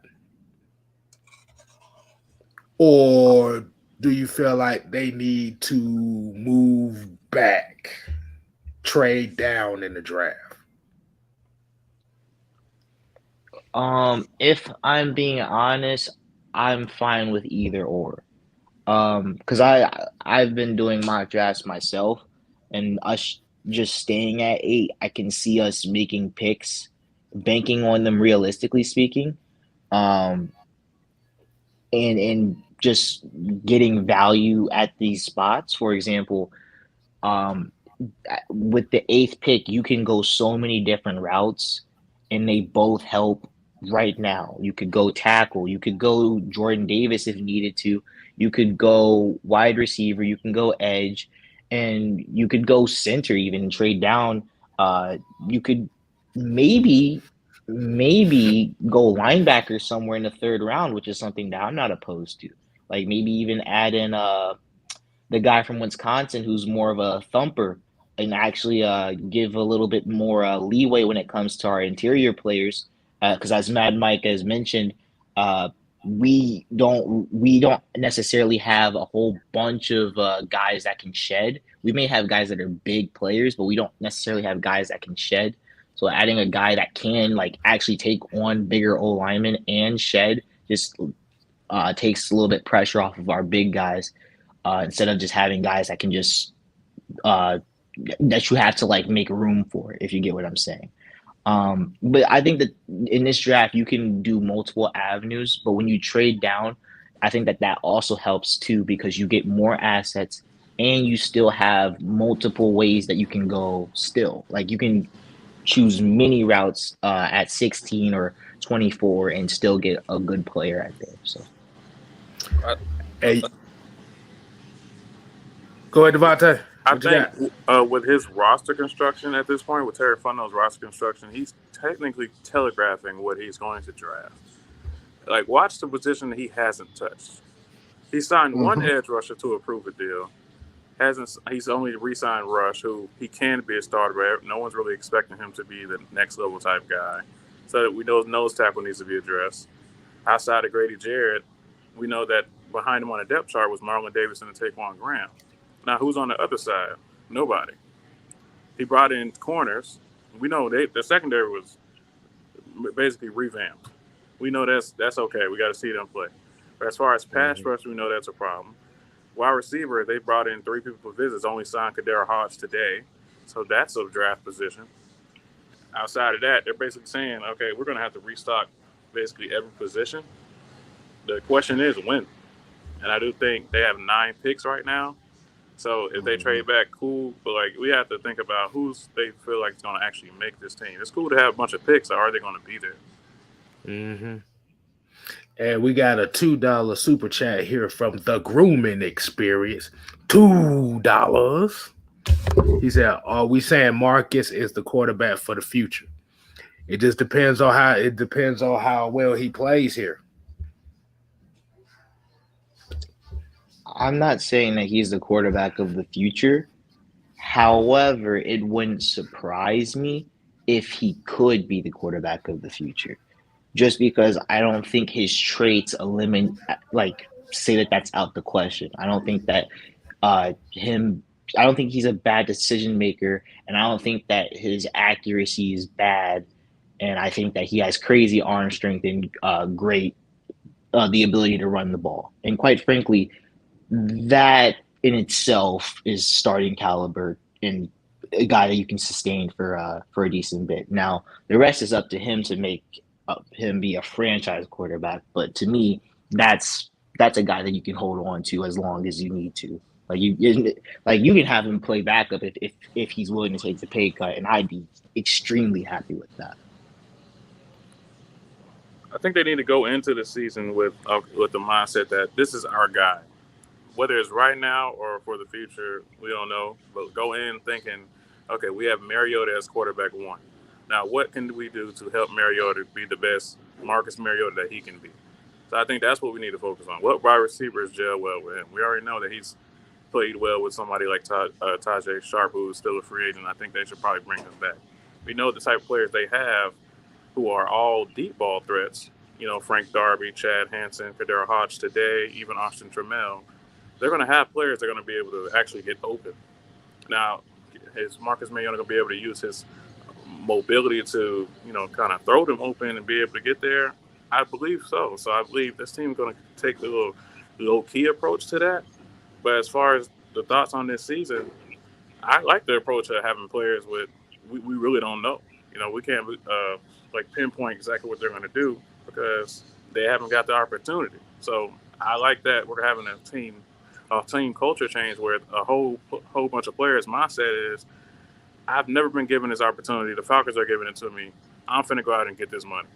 Or do you feel like they need to move back, trade down in the draft? If I'm being honest, I'm fine with either or. Because I've been doing mock drafts myself, and us just staying at 8, I can see us making picks, banking on them realistically speaking, and just getting value at these spots. For example, with the 8th pick, you can go so many different routes, and they both help right now. You could go tackle, you could go Jordan Davis if needed to, you could go wide receiver, you can go edge, and you could go center even trade down. You could maybe go linebacker somewhere in the 3rd round, which is something that I'm not opposed to. Like maybe even add in the guy from Wisconsin who's more of a thumper, and actually give a little bit more leeway when it comes to our interior players. Because as Mad Mike has mentioned, we don't necessarily have a whole bunch of guys that can shed. We may have guys that are big players, but we don't necessarily have guys that can shed. So adding a guy that can like actually take on bigger O linemen and shed just takes a little bit pressure off of our big guys, instead of just having guys that can just that you have to like make room for, if you get what I'm saying. But I think that in this draft, you can do multiple avenues, but when you trade down, I think that also helps too, because you get more assets and you still have multiple ways that you can go still. Like you can choose many routes at 16 or 24 and still get a good player at there. So, hey, go ahead, Devontae. I think with his roster construction at this point, with Terry Fundo's roster construction, he's technically telegraphing what he's going to draft. Like, watch the position that he hasn't touched. He signed one edge rusher to a prove-it deal. He's only re-signed Rush, who he can be a starter, but no one's really expecting him to be the next level type guy. So that we know nose tackle needs to be addressed. Outside of Grady Jarrett, we know that behind him on the depth chart was Marlon Davidson and Taquan Graham. Now, who's on the other side? Nobody. He brought in corners. We know the secondary was basically revamped. We know that's okay. We got to see them play. But as far as pass rush, we know that's a problem. Wide receiver, they brought in 3 people for visits, only signed Kadera Hodge today. So that's a draft position. Outside of that, they're basically saying, okay, we're going to have to restock basically every position. The question is when. And I do think they have 9 picks right now. So if they trade back, cool. But like we have to think about who's they feel like is going to actually make this team. It's cool to have a bunch of picks. Or are they going to be there? Mm-hmm. And we got a $2 super chat here from the Grooming Experience. $2. He said, "Are we saying Marcus is the quarterback for the future? It just depends on how well he plays here." I'm not saying that he's the quarterback of the future. However, it wouldn't surprise me if he could be the quarterback of the future. Just because I don't think his traits say that that's out the question. I don't think that I don't think he's a bad decision maker, and I don't think that his accuracy is bad. And I think that he has crazy arm strength and great the ability to run the ball. And quite frankly, that in itself is starting caliber and a guy that you can sustain for a decent bit. Now, the rest is up to him to make him be a franchise quarterback. But to me, that's a guy that you can hold on to as long as you need to. You can have him play backup if he's willing to take the pay cut, and I'd be extremely happy with that. I think they need to go into the season with the mindset that this is our guy. Whether it's right now or for the future, we don't know. But go in thinking, okay, we have Mariota as quarterback one. Now, what can we do to help Mariota be the best Marcus Mariota that he can be? So I think that's what we need to focus on. What wide receivers gel well with him? We already know that he's played well with somebody like Tajay Sharp, who's still a free agent. I think they should probably bring him back. We know the type of players they have who are all deep ball threats. You know, Frank Darby, Chad Hansen, Kadero Hodge today, even Austin Trammell. They're going to have players that are going to be able to actually get open. Now, is Marcus Mariota going to be able to use his mobility to, kind of throw them open and be able to get there? I believe so. So I believe this team is going to take the little low-key approach to that. But as far as the thoughts on this season, I like the approach of having players we really don't know. We can't pinpoint exactly what they're going to do because they haven't got the opportunity. So I like that we're having a team culture change where a whole bunch of players' mindset is, I've never been given this opportunity. The Falcons are giving it to me. I'm finna go out and get this money.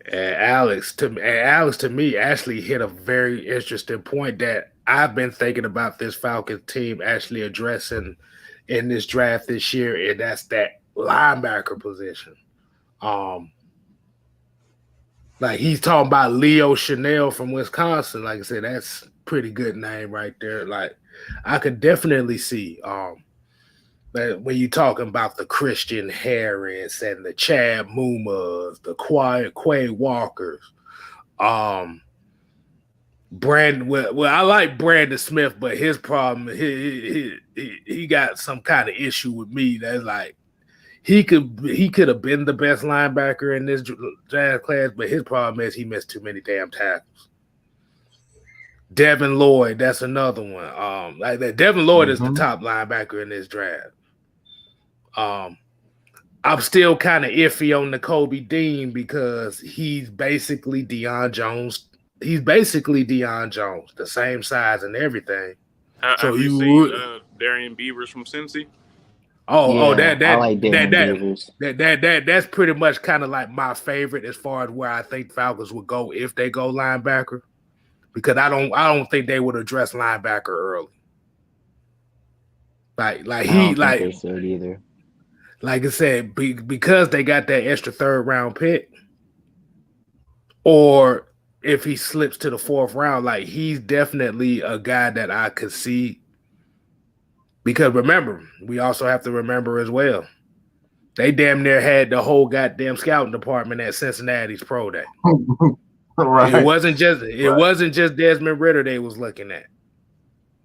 And Alex, to me, actually hit a very interesting point that I've been thinking about this Falcons team actually addressing in this draft this year, and that's that linebacker position. He's talking about Leo Chanel from Wisconsin. Like I said, that's a pretty good name right there. I could definitely see that when you're talking about the Christian Harris and the Chad Mumas, the Quay Walkers, I like Brandon Smith, but his problem, he got some kind of issue with me. That's like he could have been the best linebacker in this draft class, but his problem is he missed too many damn tackles. Devin Lloyd, that's another one. Devin Lloyd is the top linebacker in this draft. I'm still kind of iffy on Nakobe Dean because he's basically Deion Jones. He's basically Deion Jones, the same size and everything. Have you seen Darian Beavers from Cincy? I like Darian Beavers. That's pretty much kind of like my favorite as far as where I think Falcons would go if they go linebacker, because I don't think they would address linebacker early. I don't think they should either. Like I said, because they got that extra third-round pick, or if he slips to the fourth round, he's definitely a guy that I could see. Because remember, we also have to remember as well, they damn near had the whole goddamn scouting department at Cincinnati's pro day. Right. It wasn't just Desmond Ridder they was looking at.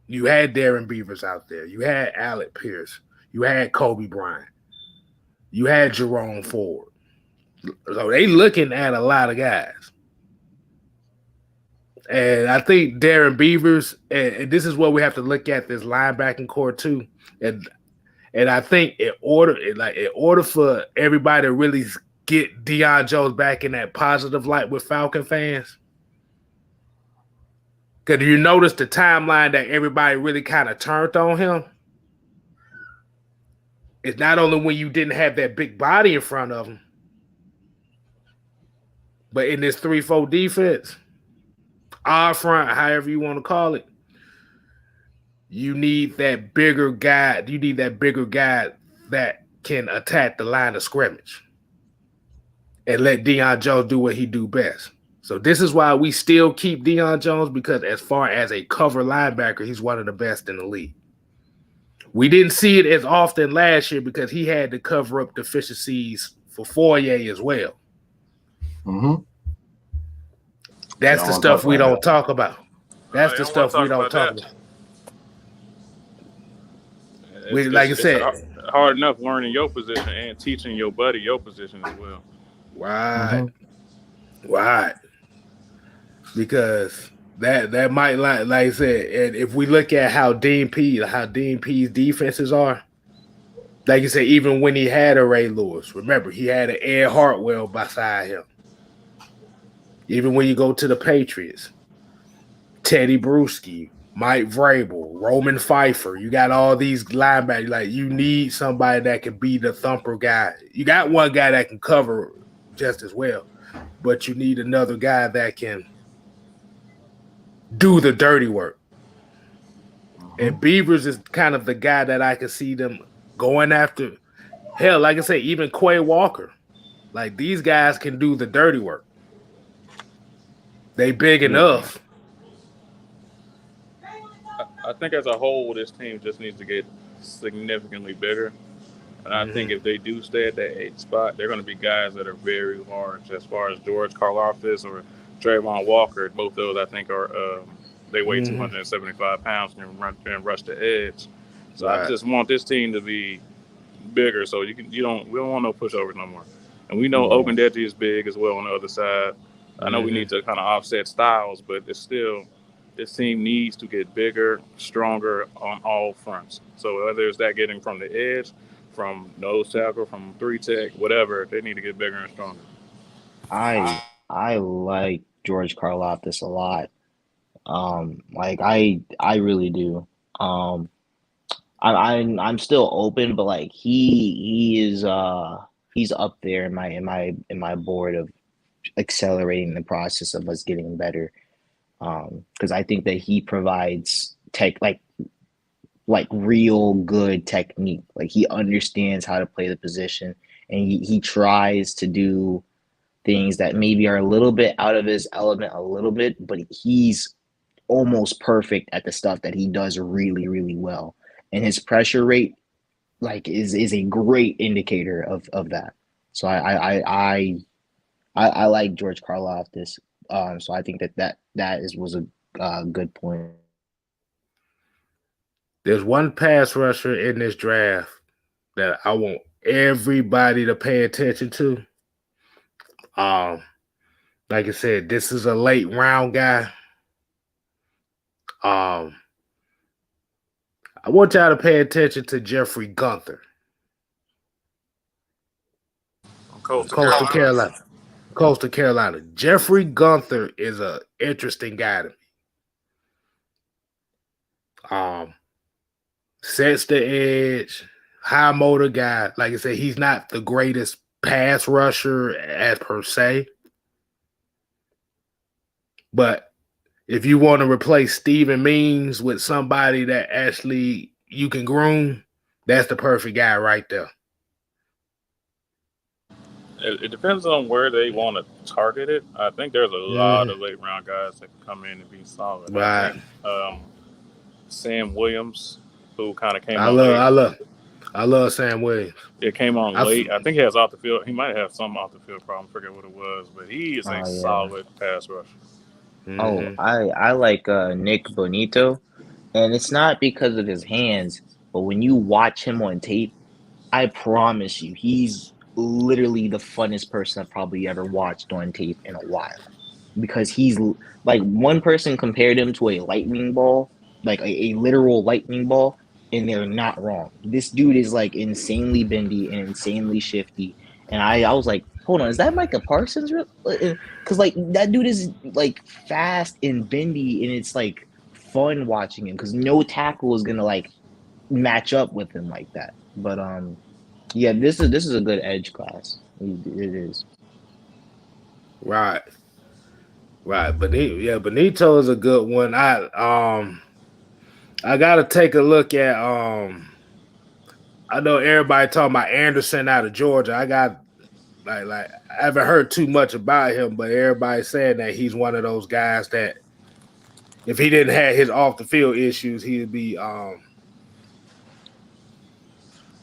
You had Darren Beavers out there. You had Alec Pierce. You had Kobe Bryant. You had Jerome Ford. So they looking at a lot of guys. And I think Darren Beavers, and this is what we have to look at this linebacking core too. And I think in order for everybody to really get Deion Jones back in that positive light with Falcon fans, Because you notice the timeline that everybody really kind of turned on him? It's not only when you didn't have that big body in front of him, but in this 3-4 defense, our front, however you want to call it, you need that bigger guy. You need that bigger guy that can attack the line of scrimmage and let Deion Jones do what he do best. So this is why we still keep Deion Jones, because as far as a cover linebacker, he's one of the best in the league. We didn't see it as often last year because he had to cover up deficiencies for Fourier as well. Mm-hmm. That's the stuff we don't talk about. That's the stuff we don't talk about. Like I said, hard enough learning your position and teaching your buddy your position as well. Right. Right. Because that might, like I said, and if we look at how Dean P's defenses are, like you said, even when he had a Ray Lewis, remember he had an Ed Hartwell beside him. Even when you go to the Patriots, Teddy Bruschi, Mike Vrabel, Roman Pfeiffer, you got all these linebackers. Like, you need somebody that can be the thumper guy. You got one guy that can cover just as well, but you need another guy that can do the dirty work. And Beavers is kind of the guy that I can see them going after. Hell, like I said, even Quay Walker. Like, these guys can do the dirty work. They big enough. I think as a whole, this team just needs to get significantly bigger. And I think if they do stay at that 8th spot, they're going to be guys that are very large. As far as George Karlaftis or Trayvon Walker, both of those I think are they weigh 275 pounds and rush the edge. So I just want this team to be bigger. So we don't want no pushovers no more. And we know Ogundeji is big as well on the other side. I know we need to kind of offset styles, but it's still, this team needs to get bigger, stronger on all fronts. So whether it's that getting from the edge, from nose tackle, from 3-tech, whatever, they need to get bigger and stronger. I like George Karlaftis a lot. Like I really do. I'm still open, but like he's up there in my board of accelerating the process of us getting better. Because I think that he provides like real good technique. Like, he understands how to play the position, and he tries to do things that maybe are a little bit out of his element a little bit, but he's almost perfect at the stuff that he does really, really well. And his pressure rate like is a great indicator of that. So I like George Karlaftis. So I think that was a good point. There's one pass rusher in this draft that I want everybody to pay attention to. Like I said, this is a late round guy. I want y'all to pay attention to Jeffrey Gunther. Coastal Carolina. Jeffrey Gunther is an interesting guy to me. Sets the edge, high motor guy. Like I said, he's not the greatest pass rusher as per se. But if you want to replace Steven Means with somebody that actually you can groom, that's the perfect guy right there. It depends on where they want to target it. I think there's a lot of late round guys that can come in and be solid. Right. I think, Sam Williams, who kind of came I love Sam Williams. It came on late. I think he has off the field. He might have some off the field problem. I forget what it was, but he is a solid pass rusher. Oh, I like Nick Bonito, and it's not because of his hands, but when you watch him on tape, I promise you, he's literally the funnest person I've probably ever watched on tape in a while, because he's like, one person compared him to a lightning ball, like a literal lightning ball, and they're not wrong. This dude is like insanely bendy and insanely shifty. And I was like, hold on, is that Micah Parsons? Because like that dude is like fast and bendy, and it's like fun watching him because no tackle is gonna like match up with him like that. But yeah, this is a good edge class. It is. Right. Benito is a good one. I gotta take a look at I know everybody talking about Anderson out of Georgia. I got like I haven't heard too much about him, but everybody's saying that he's one of those guys that if he didn't have his off the field issues, he'd be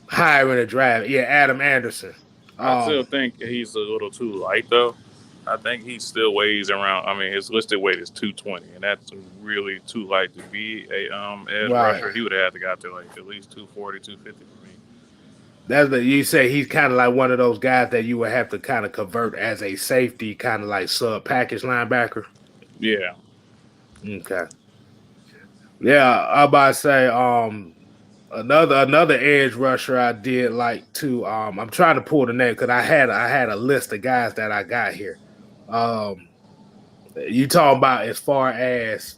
higher in the draft. Yeah, Adam Anderson. I still think he's a little too light though. I think he still weighs around. I mean, his listed weight is 220, and that's really too light to be a edge rusher. He would have to got to like at least 240, 250 for me. That's what you say. He's kind of like one of those guys that you would have to kind of convert as a safety, kind of like sub package linebacker. Yeah. Okay. Yeah, I'm about to say another edge rusher I did like too. I'm trying to pull the name because I had a list of guys that I got here. You talking about as far as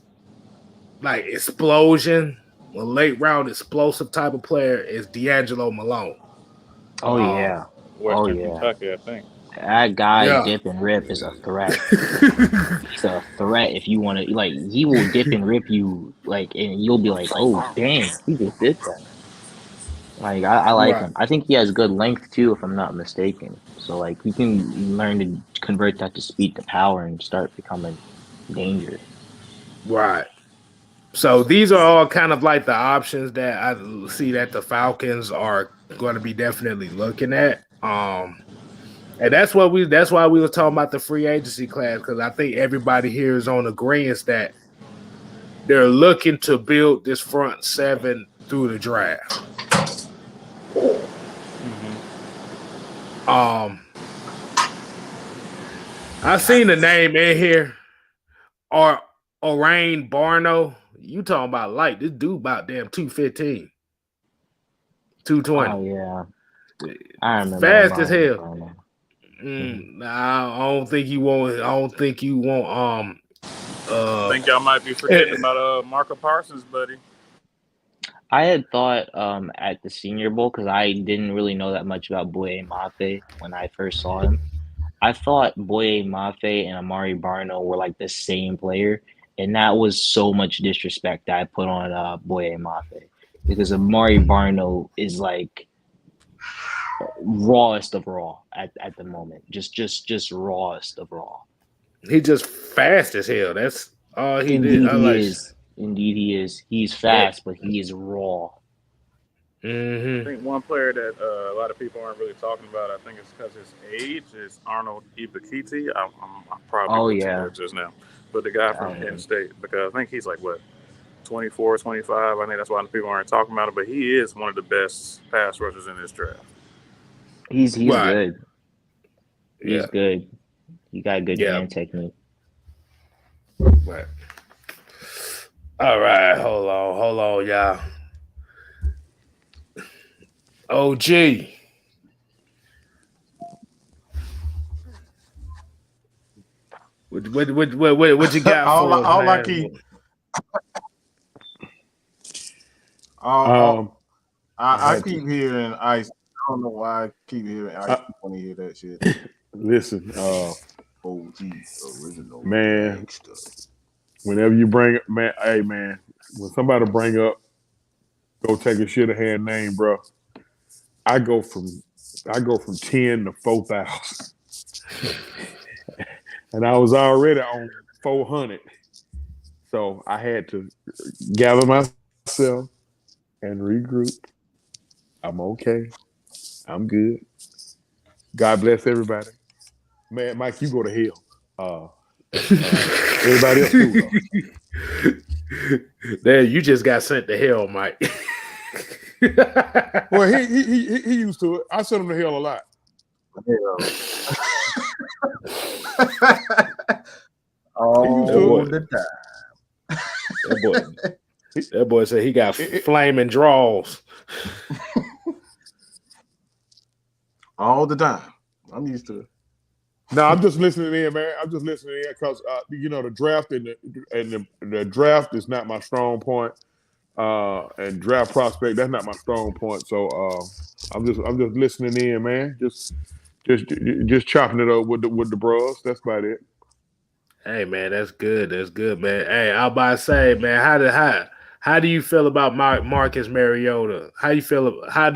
like explosion, a late round explosive type of player is D'Angelo Malone. Oh yeah. Western Kentucky, I think. That guy dip and rip is a threat. It's a threat if you want to like he will dip and rip you like and you'll be like, oh dang, he just did that. Like I like him. I think he has good length too, if I'm not mistaken. So like he can learn to convert that to speed to power and start becoming dangerous. Right. So these are all kind of like the options that I see that the Falcons are going to be definitely looking at. And that's why we were talking about the free agency class, because I think everybody here is on agreement that they're looking to build this front seven through the draft. I seen the name in here, or Orain Barno. You talking about light? This dude about damn 215, 220. Oh yeah, I remember. Fast as hell. Nah, I don't think you want. I think y'all might be forgetting about Marcus Parsons, buddy. I had thought at the Senior Bowl, because I didn't really know that much about Boye Mafe when I first saw him. I thought Boye Mafe and Amari Barno were like the same player, and that was so much disrespect that I put on Boye Mafe, because Amari Barno is like rawest of raw at the moment, just rawest of raw. He just fast as hell. That's all he did. Indeed, he is. He's fast, but he is raw. I think one player that a lot of people aren't really talking about, I think it's because his age, is Arnold Ebiketie. I'm probably just now. But the guy from Penn State, because I think he's like, 24, 25. I think that's why people aren't talking about it. But he is one of the best pass rushers in this draft. He's good. He's good. He got good hand technique. Right. All right, hold on, y'all. OG. What you got for us, all man? I keep. I keep hearing ice. I don't know why I keep hearing ice. I want to hear that shit. Listen, OG original man. Whenever you bring up, man, hey man, when somebody bring up, go take a shit ahead name, bro. I go from 10 to 4,000, and I was already on 400, so I had to gather myself and regroup. I'm okay. I'm good. God bless everybody. Man, Mike, you go to hell. Everybody else too, There, you just got sent to hell, Mike. Well, he used to it. I sent him to hell a lot. All the time. That boy said he got flaming draws. All the time. I'm used to it. No, I'm just listening in, man. I'm just listening in because the draft and the draft is not my strong point. And draft prospect, that's not my strong point. So I'm just listening in, man. Just chopping it up with the bros. That's about it. Hey man, that's good. That's good, man. Hey, I was about to say, man, how do you feel about Marcus Mariota? How do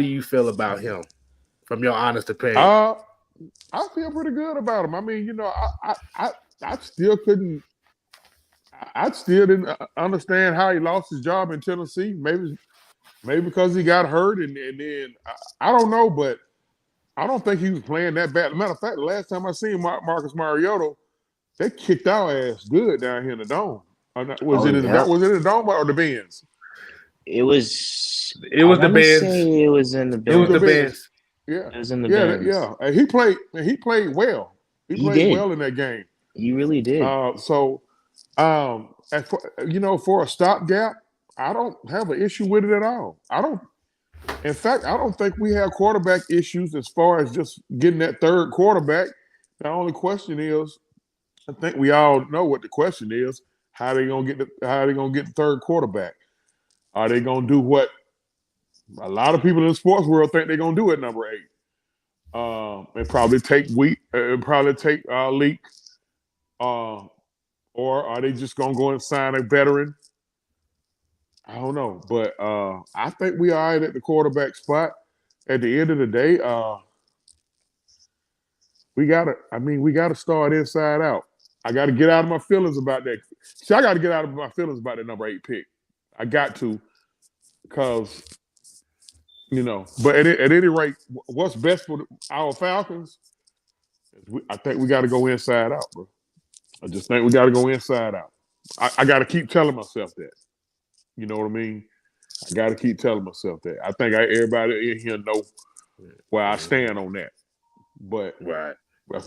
you feel about him from your honest opinion? I feel pretty good about him. I mean, I still couldn't. I still didn't understand how he lost his job in Tennessee. Maybe because he got hurt, and then I don't know, but I don't think he was playing that bad. Matter of fact, the last time I seen Marcus Mariota, they kicked our ass good down here in the dome. Was it in the dome or the Benz? It was the Benz. It was in the Benz. It was the Benz. Yeah, it was in the Benz. Yeah. And he played well. He played well in that game. He really did. For a stopgap, I don't have an issue with it at all. In fact, I don't think we have quarterback issues as far as just getting that third quarterback. The only question is, I think we all know what the question is: how they gonna get the third quarterback? Are they gonna do what a lot of people in the sports world think they're gonna do at number 8? And probably take Leak, or are they just gonna go and sign a veteran? I don't know, but I think we are at the quarterback spot. At the end of the day, we gotta start inside out. I gotta get out of my feelings about that. See, I gotta get out of my feelings about that number 8 pick. I got to, because But at any rate, what's best for our Falcons? I think we got to go inside out, bro. I just think we got to go inside out. I got to keep telling myself that. You know what I mean? I got to keep telling myself that. I think everybody in here know where I stand on that. But right, that's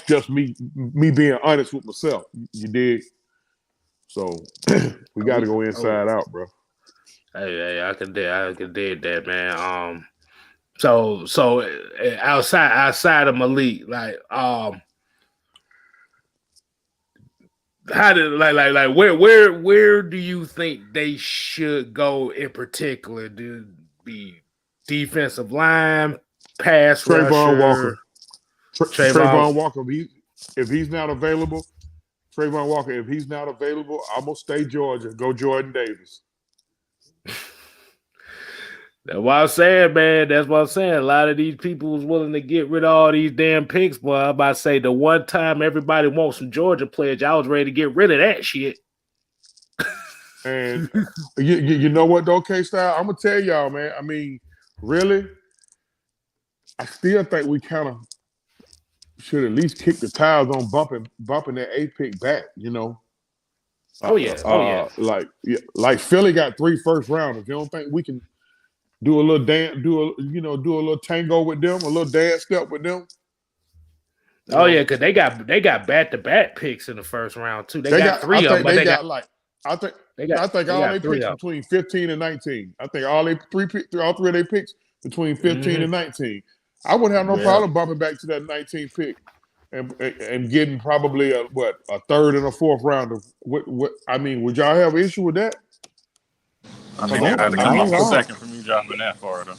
just me being honest with myself. You dig? So we got to go inside out, bro. Hey, I can dig that, man. So outside of Malik, like how did where do you think they should go in particular? Do be defensive line, pass Trayvon rusher? Trayvon Walker, if he's not available, Trayvon Walker, if he's not available, I'm gonna stay Georgia. Go Jordan Davis. That's what I'm saying, man. That's what I'm saying. A lot of these people was willing to get rid of all these damn picks, boy. I'm about to say the one time everybody wants some Georgia players, I was ready to get rid of that shit. And you know what, though, K-Style? I'm gonna tell y'all, man. I mean, really, I still think we kind of should at least kick the tires on bumping that 8 pick back. Like Philly got 3 first rounders. You don't think we can do a little dance, do a little tango with them, a little dance step with them? Yeah, because they got back-to-back picks in the first round too. They got 3 of them, but I think all they picks between 15 and 19. I think all 3 of their picks between 15 and 19. I wouldn't have no problem bumping back to that 19 pick and getting probably a third and a fourth rounder. Would y'all have an issue with that? I mean, they had to come off a second from you dropping that far, though.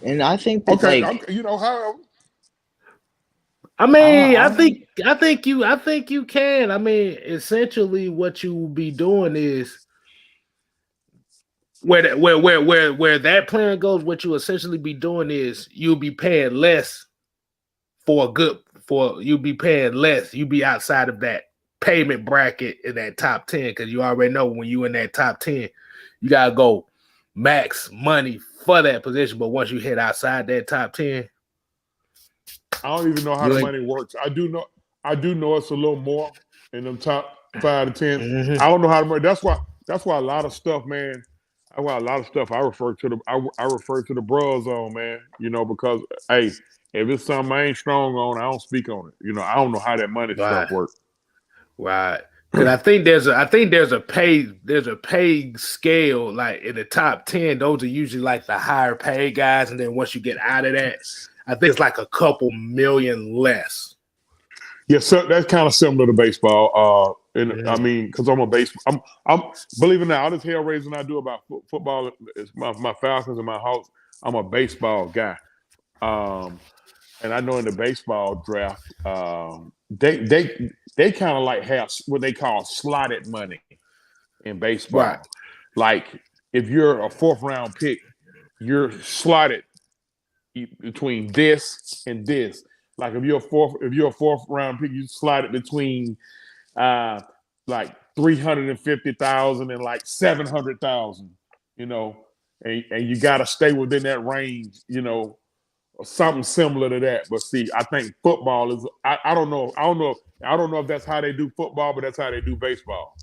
And I think that, how. I mean, I think you can. I mean, essentially, what you will be doing is where that plan goes. What you essentially be doing is you'll be paying less you'll be paying less. You'll be outside of that payment bracket in that top 10, because you already know when you in that top 10, you gotta go max money for that position. But once you hit outside that top 10, I don't even know how the money works. I do know it's a little more in them top 5 to 10. Mm-hmm. I don't know how to work. That's why a lot of stuff, man. I refer to the bros on, man. Because hey, if it's something I ain't strong on, I don't speak on it. I don't know how that money stuff works. Right. Because I think there's a pay scale, like in the top 10, those are usually like the higher paid guys, and then once you get out of that, I think it's like a couple million less. Yeah, so that's kind of similar to baseball. I mean, because I'm believe it or not, all this hell raising I do about football is my Falcons and my Hawks. I'm a baseball guy, and I know in the baseball draft, they kind of like have what they call slotted money in baseball. Right. Like if you're a 4th round pick, you're slotted between this and this. Like if you're a 4th round pick, you slide it between like 350,000 and like 700,000, and you got to stay within that range, or something similar to that. But see, I think football is I don't know if that's how they do football, but that's how they do baseball.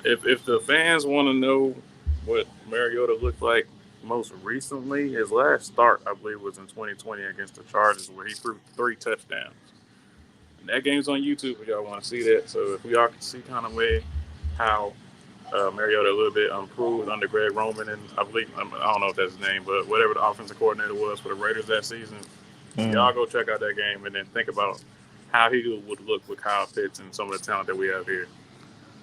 If the fans want to know what Mariota looked like most recently, his last start, I believe, was in 2020 against the Chargers, where he threw 3 touchdowns. And that game's on YouTube if y'all want to see that. So if we all can see kind of way how Mariota a little bit improved under Greg Roman, and I don't know if that's his name, but whatever the offensive coordinator was for the Raiders that season, y'all go check out that game and then think about how he would look with Kyle Pitts and some of the talent that we have here.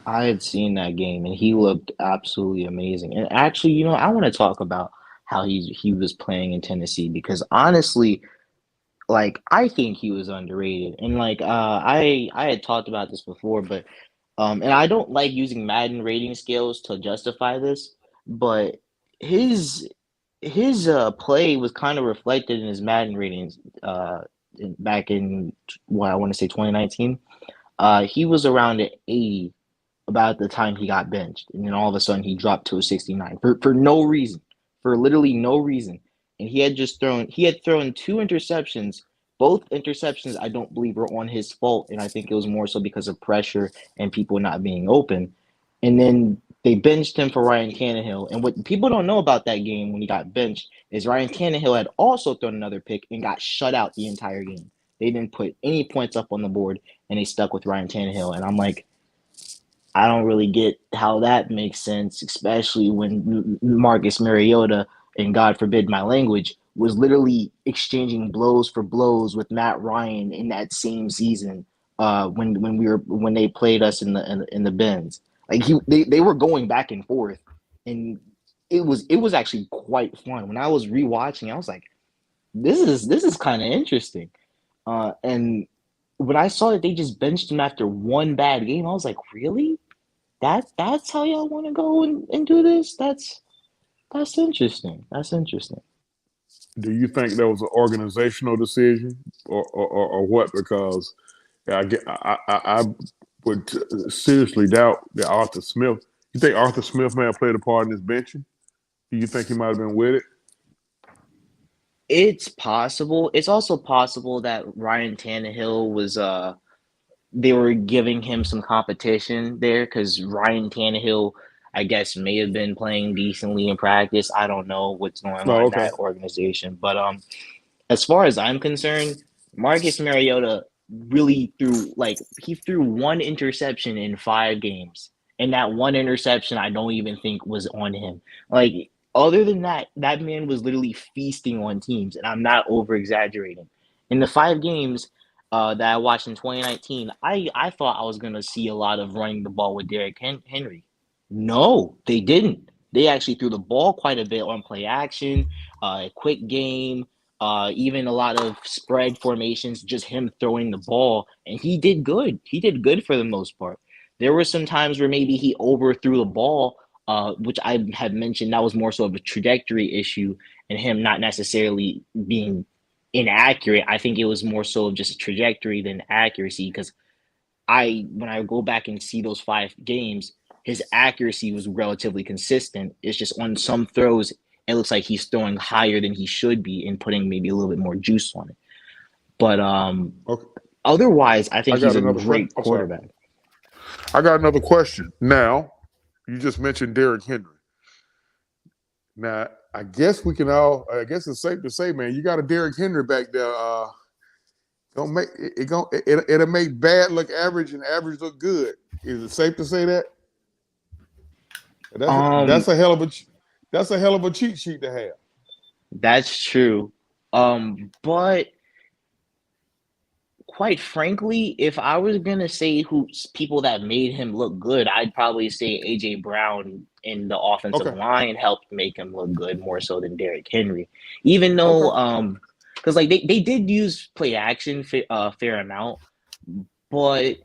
I had seen that game and he looked absolutely amazing. And actually, I want to talk about how he was playing in Tennessee, because honestly, like, I think he was underrated. And like I had talked about this before, but and I don't like using Madden rating scales to justify this, but his play was kind of reflected in his Madden ratings back in I want to say 2019. He was around an 80 about the time he got benched, and then all of a sudden he dropped to a 69 for no reason, for literally no reason. And he had thrown 2 interceptions. Both interceptions I don't believe were on his fault, and I think it was more so because of pressure and people not being open. And then they benched him for Ryan Tannehill. And what people don't know about that game when he got benched is Ryan Tannehill had also thrown another pick and got shut out the entire game. They didn't put any points up on the board, and they stuck with Ryan Tannehill. And I'm like, I don't really get how that makes sense, especially when Marcus Mariota, and God forbid my language, was literally exchanging blows for blows with Matt Ryan in that same season when they played us in the Benz. Like they were going back and forth, and it was actually quite fun. When I was rewatching, I was like, this is kind of interesting. And when I saw that they just benched him after one bad game, I was like, really? That's how y'all want to go and do this? That's interesting. That's interesting. Do you think that was an organizational decision or what? Because I would seriously doubt that Arthur Smith. You think Arthur Smith may have played a part in this benching? Do you think he might have been with it? It's possible. It's also possible that Ryan Tannehill was they were giving him some competition there, because Ryan Tannehill, I guess, may have been playing decently in practice. I don't know what's going on in that organization. But as far as I'm concerned, Marcus Mariota really threw 1 interception in 5 games. And that 1 interception I don't even think was on him. Like, other than that, that man was literally feasting on teams, and I'm not over-exaggerating. In the 5 games that I watched in 2019, I thought I was going to see a lot of running the ball with Derrick Henry. No, they didn't. They actually threw the ball quite a bit on play action, quick game, even a lot of spread formations, just him throwing the ball, and he did good. He did good for the most part. There were some times where maybe he overthrew the ball, which I had mentioned that was more so of a trajectory issue and him not necessarily being inaccurate. I think it was more so of just a trajectory than accuracy, because when I go back and see those 5 games, his accuracy was relatively consistent. It's just on some throws, it looks like he's throwing higher than he should be and putting maybe a little bit more juice on it. But otherwise, I think he's a great quarterback. I got another question. Now, you just mentioned Derrick Henry. Now, I guess it's safe to say, man, you got a Derrick Henry back there Don't make it'll make bad look average and average look good. Is it safe to say that? That's a hell of a cheat sheet to have. That's true. But quite frankly, if I was gonna say who's people that made him look good, I'd probably say AJ Brown in the offensive line helped make him look good more so than Derrick Henry. Even though because like they did use play action fair amount, but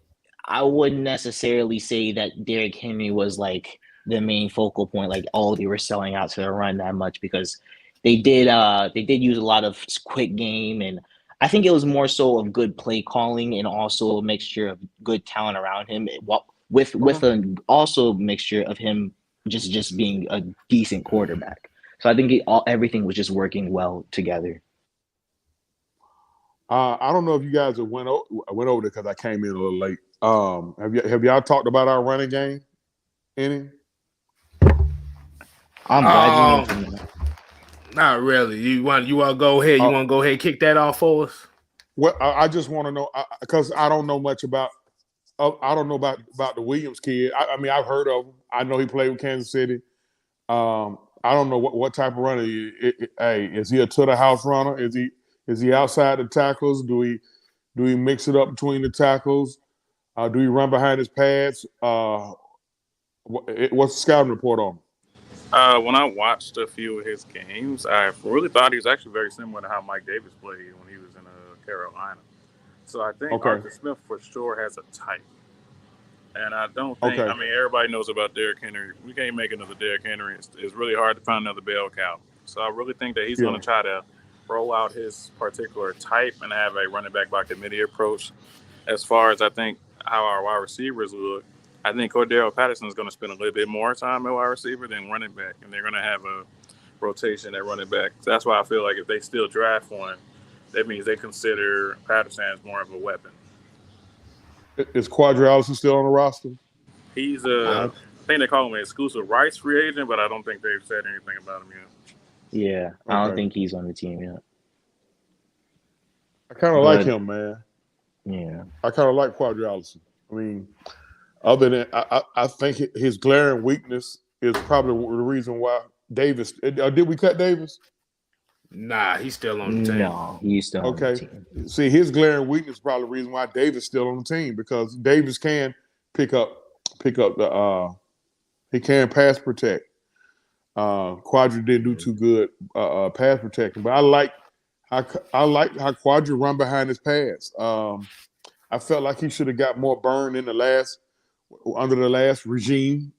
I wouldn't necessarily say that Derrick Henry was like the main focal point, like they were selling out to the run that much, because they did use a lot of quick game, and I think it was more so of good play calling and also a mixture of good talent around him with an also mixture of him just being a decent quarterback. So I think everything was just working well together. I don't know if you guys went over there because I came in a little late. Have y'all talked about our running game? Any? I'm glad you mentioned that. Not really. You want to go ahead? You want to go ahead and kick that off for us? Well, I just want to know because I don't know much about. I don't know about the Williams kid. I mean, I've heard of him. I know he played with Kansas City. I don't know what type of runner. Is he a to the house runner? Is he outside the tackles? Do we mix it up between the tackles? Do we run behind his pads? What's the scouting report on him? When I watched a few of his games, I really thought he was actually very similar to how Mike Davis played when he was in Carolina. So I think Arthur Smith for sure has a type. And I don't think, I mean, everybody knows about Derrick Henry. We can't make another Derrick Henry. It's really hard to find another bell cow. So I really think that he's going to try to roll out his particular type and have a running back by committee approach. As far as I think how our wide receivers look, I think Cordero Patterson is going to spend a little bit more time at wide receiver than running back, and they're going to have a rotation at running back. So that's why I feel like if they still draft one, that means they consider Patterson as more of a weapon. Is Quadri still on the roster? He's I think they call him an exclusive rights free agent, but I don't think they've said anything about him yet. Yeah, I don't think he's on the team yet. I kind of like him, man. Yeah, I kind of like Quadri. I mean, other than I think his glaring weakness is probably the reason why Davis. Did we cut Davis? Nah, he's still on the team. No, he's still on the team. See, his glaring weakness is probably the reason why Davis still on the team, because Davis can pick up the he can pass protect. Quadri didn't do too good pass protecting, but I like how Quadri run behind his pads. I felt like he should have got more burn under the last regime.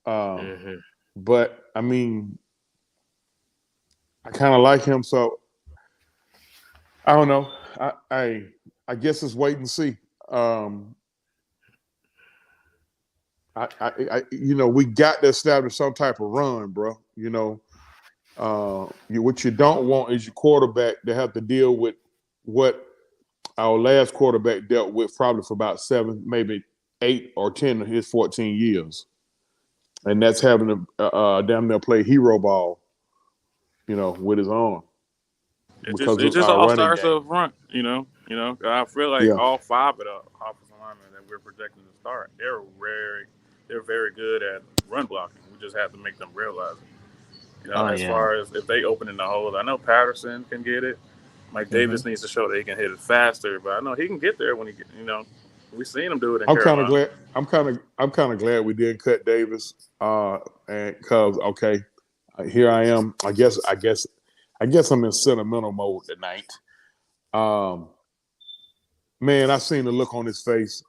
But I mean, I kind of like him, so I don't know. I guess it's wait and see. We got to establish some type of run, bro. What you don't want is your quarterback to have to deal with what our last quarterback dealt with probably for about 7, maybe 8 or 10 of his 14 years. And that's having to damn near play hero ball, with his arm. It just all starts up front, I feel like all 5 of the offensive linemen that we're projecting to start, they're very good at run blocking. We just have to make them realize it. As far as if they open in the hole, I know Patterson can get it. Mike Davis needs to show that he can hit it faster, but I know he can get there when we've seen him do it in Carolina. I'm kind of glad we didn't cut Davis, and because here I am. I guess I'm in sentimental mode tonight. Man, I seen the look on his face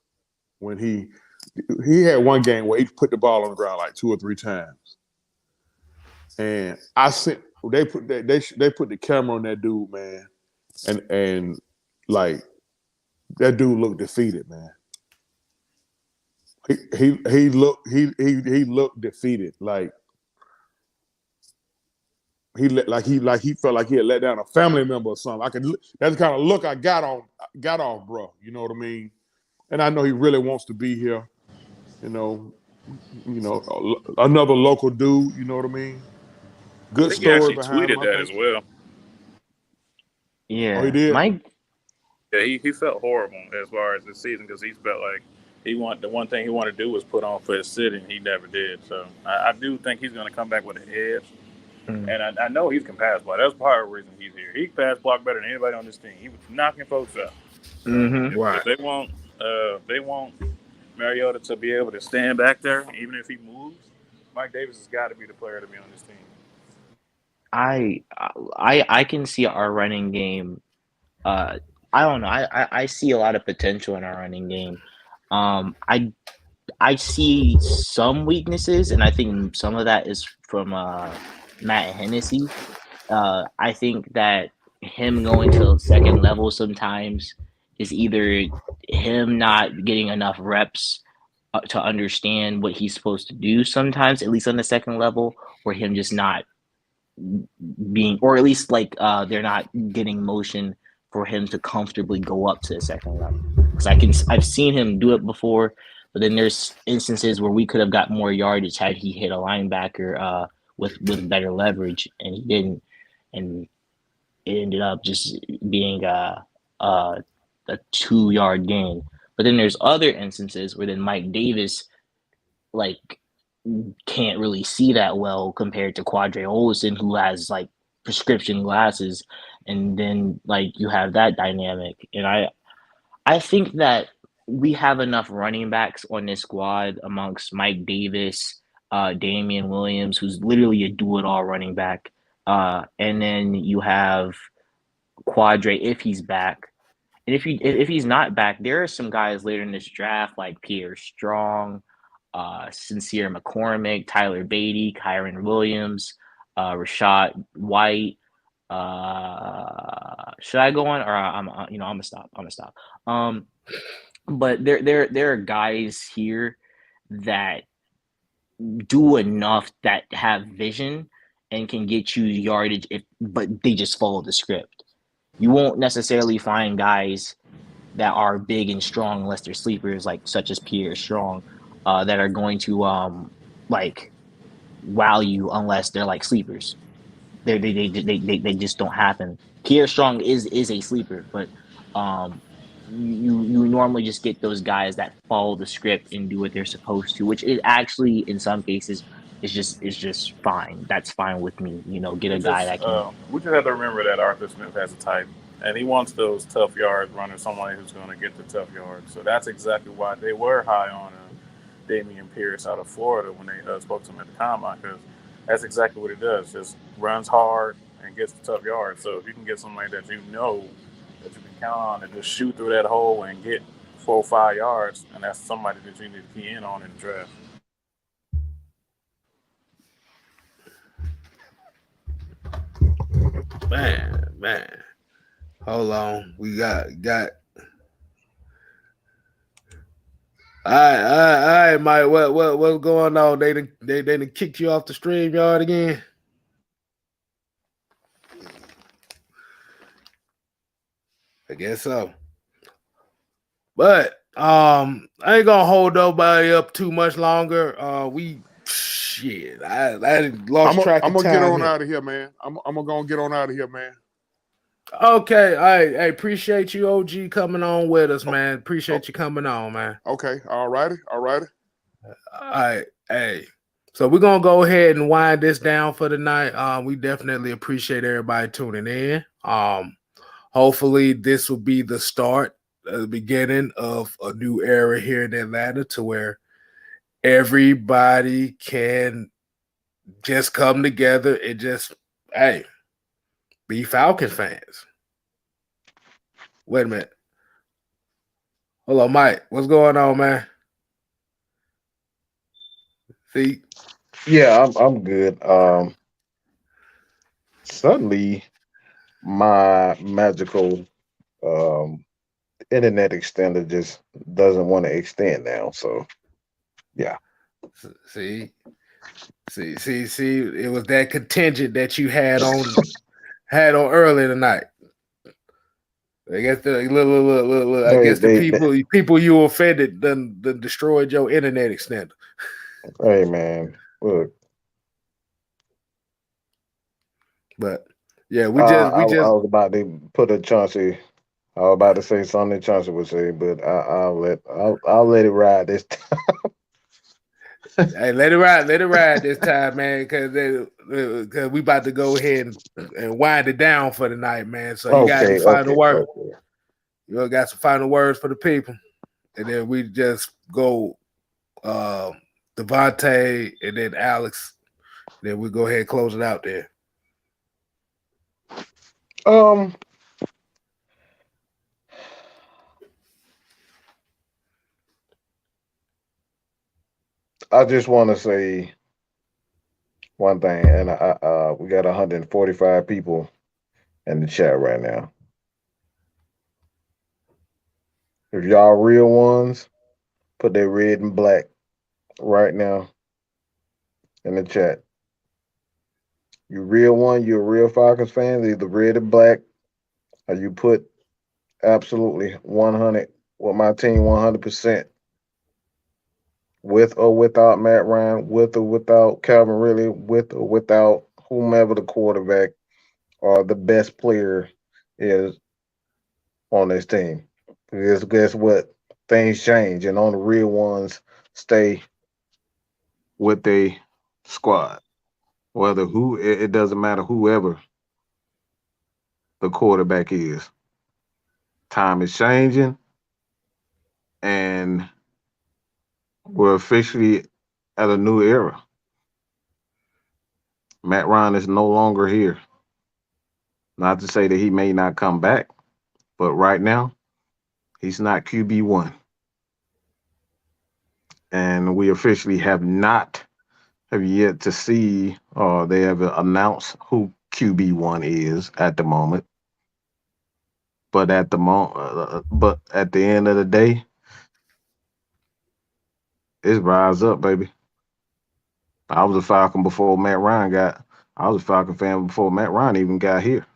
when he had one game where he put the ball on the ground like 2 or 3 times, and they put the camera on that dude, man, and like that dude looked defeated, man. He looked defeated, like he felt like he had let down a family member or something. That's the kind of look I got off, bro. You know what I mean? And I know he really wants to be here. Another local dude. You know what I mean? Good story behind him. He tweeted that as well. Yeah, he did. Yeah, he felt horrible as far as the season because he felt like the one thing he wanted to do was put on for his city, and he never did. So I do think he's going to come back with an edge, and I know he can pass block. That's part of the reason he's here. He can pass block better than anybody on this team. He was knocking folks out. So if they want Mariota to be able to stand back there, even if he moves, Mike Davis has got to be the player to be on this team. I can see our running game. I don't know. I see a lot of potential in our running game. I see some weaknesses, and I think some of that is from Matt Hennessy. I think that him going to second level sometimes is either him not getting enough reps to understand what he's supposed to do sometimes, at least on the second level, or him just not being, or at least like they're not getting motion for him to comfortably go up to the second level. Because I've seen him do it before, but then there's instances where we could have got more yardage had he hit a linebacker with better leverage, and he didn't, and it ended up just being a 2-yard gain. But then there's other instances where then Mike Davis like can't really see that well compared to Quadre Olson, who has like prescription glasses, and then like you have that dynamic. And I think that we have enough running backs on this squad amongst Mike Davis, Damian Williams, who's literally a do-it-all running back, and then you have Quadre if he's back. And if he's not back, there are some guys later in this draft like Pierre Strong, Sincere McCormick, Tyler Beatty, Kyron Williams, Rashad White. Should I go on, or I'm gonna stop. But there are guys here that do enough, that have vision and can get you yardage but they just follow the script. You won't necessarily find guys that are big and strong unless they're sleepers, like such as Pierre Strong, that are going to like wow you unless they're like sleepers. They just don't happen. Pierre Strong is a sleeper, but you normally just get those guys that follow the script and do what they're supposed to, which is actually in some cases is just fine. That's fine with me. Get a guy that can. We just have to remember that Arthur Smith has a type, and he wants those tough yard runners, somebody who's going to get the tough yards. So that's exactly why they were high on Damian Pierce out of Florida when they spoke to him at the combine, because that's exactly what he does. Just runs hard and gets the tough yards. So if you can get somebody that you know that you can count on and just shoot through that hole and get 4 or 5 yards, and that's somebody that you need to key in on in the draft. Man. Hold on. We got. All right, Mike. What's going on? They done kicked you off the StreamYard again? I guess so. But I ain't gonna hold nobody up too much longer. I lost track of time. I'm gonna get on out of here, man. I'm gonna get on out of here, man. Okay, I appreciate you, OG, coming on with us, man. Appreciate you coming on, man. Okay, all righty. All right, hey. So we're gonna go ahead and wind this down for the night. We definitely appreciate everybody tuning in. Hopefully this will be the start, the beginning of a new era here in Atlanta, to where everybody can just come together and just, be Falcon fans. Wait a minute. Hello, Mike. What's going on, man? See? Yeah, I'm good. Suddenly my magical internet extender just doesn't want to extend now. So yeah. See, it was that contingent that you had on early tonight. I guess the people you offended done destroyed your internet extender. Hey man, look. But yeah, I was about to put a Chauncey I was about to say something that Chauncey would say, but I'll let it ride this time. Hey, let it ride this time, man, because we about to go ahead and wind it down for the night, man. So you got any final words? Okay. You got some final words for the people, and then we just go Devontae and then Alex. Then we go ahead and close it out there. I just want to say one thing, and we got 145 people in the chat right now. If y'all real ones, put their red and black right now in the chat. You real one, you're a real Falcons fan, either red or black, or you put absolutely 100 with my team 100%. With or without Matt Ryan, with or without Calvin Ridley, with or without whomever the quarterback or the best player is on this team. Because guess what? Things change, and only real ones stay with a squad. Whether it doesn't matter whoever the quarterback is. Time is changing, and we're officially at a new era. Matt Ryan is no longer here. Not to say that he may not come back, but right now, he's not QB1. And we officially have yet to see, or they have announced who QB1 is at the moment. But at the end of the day, it's rise up, baby. I was a Falcon before Matt Ryan I was a Falcon fan before Matt Ryan even got here.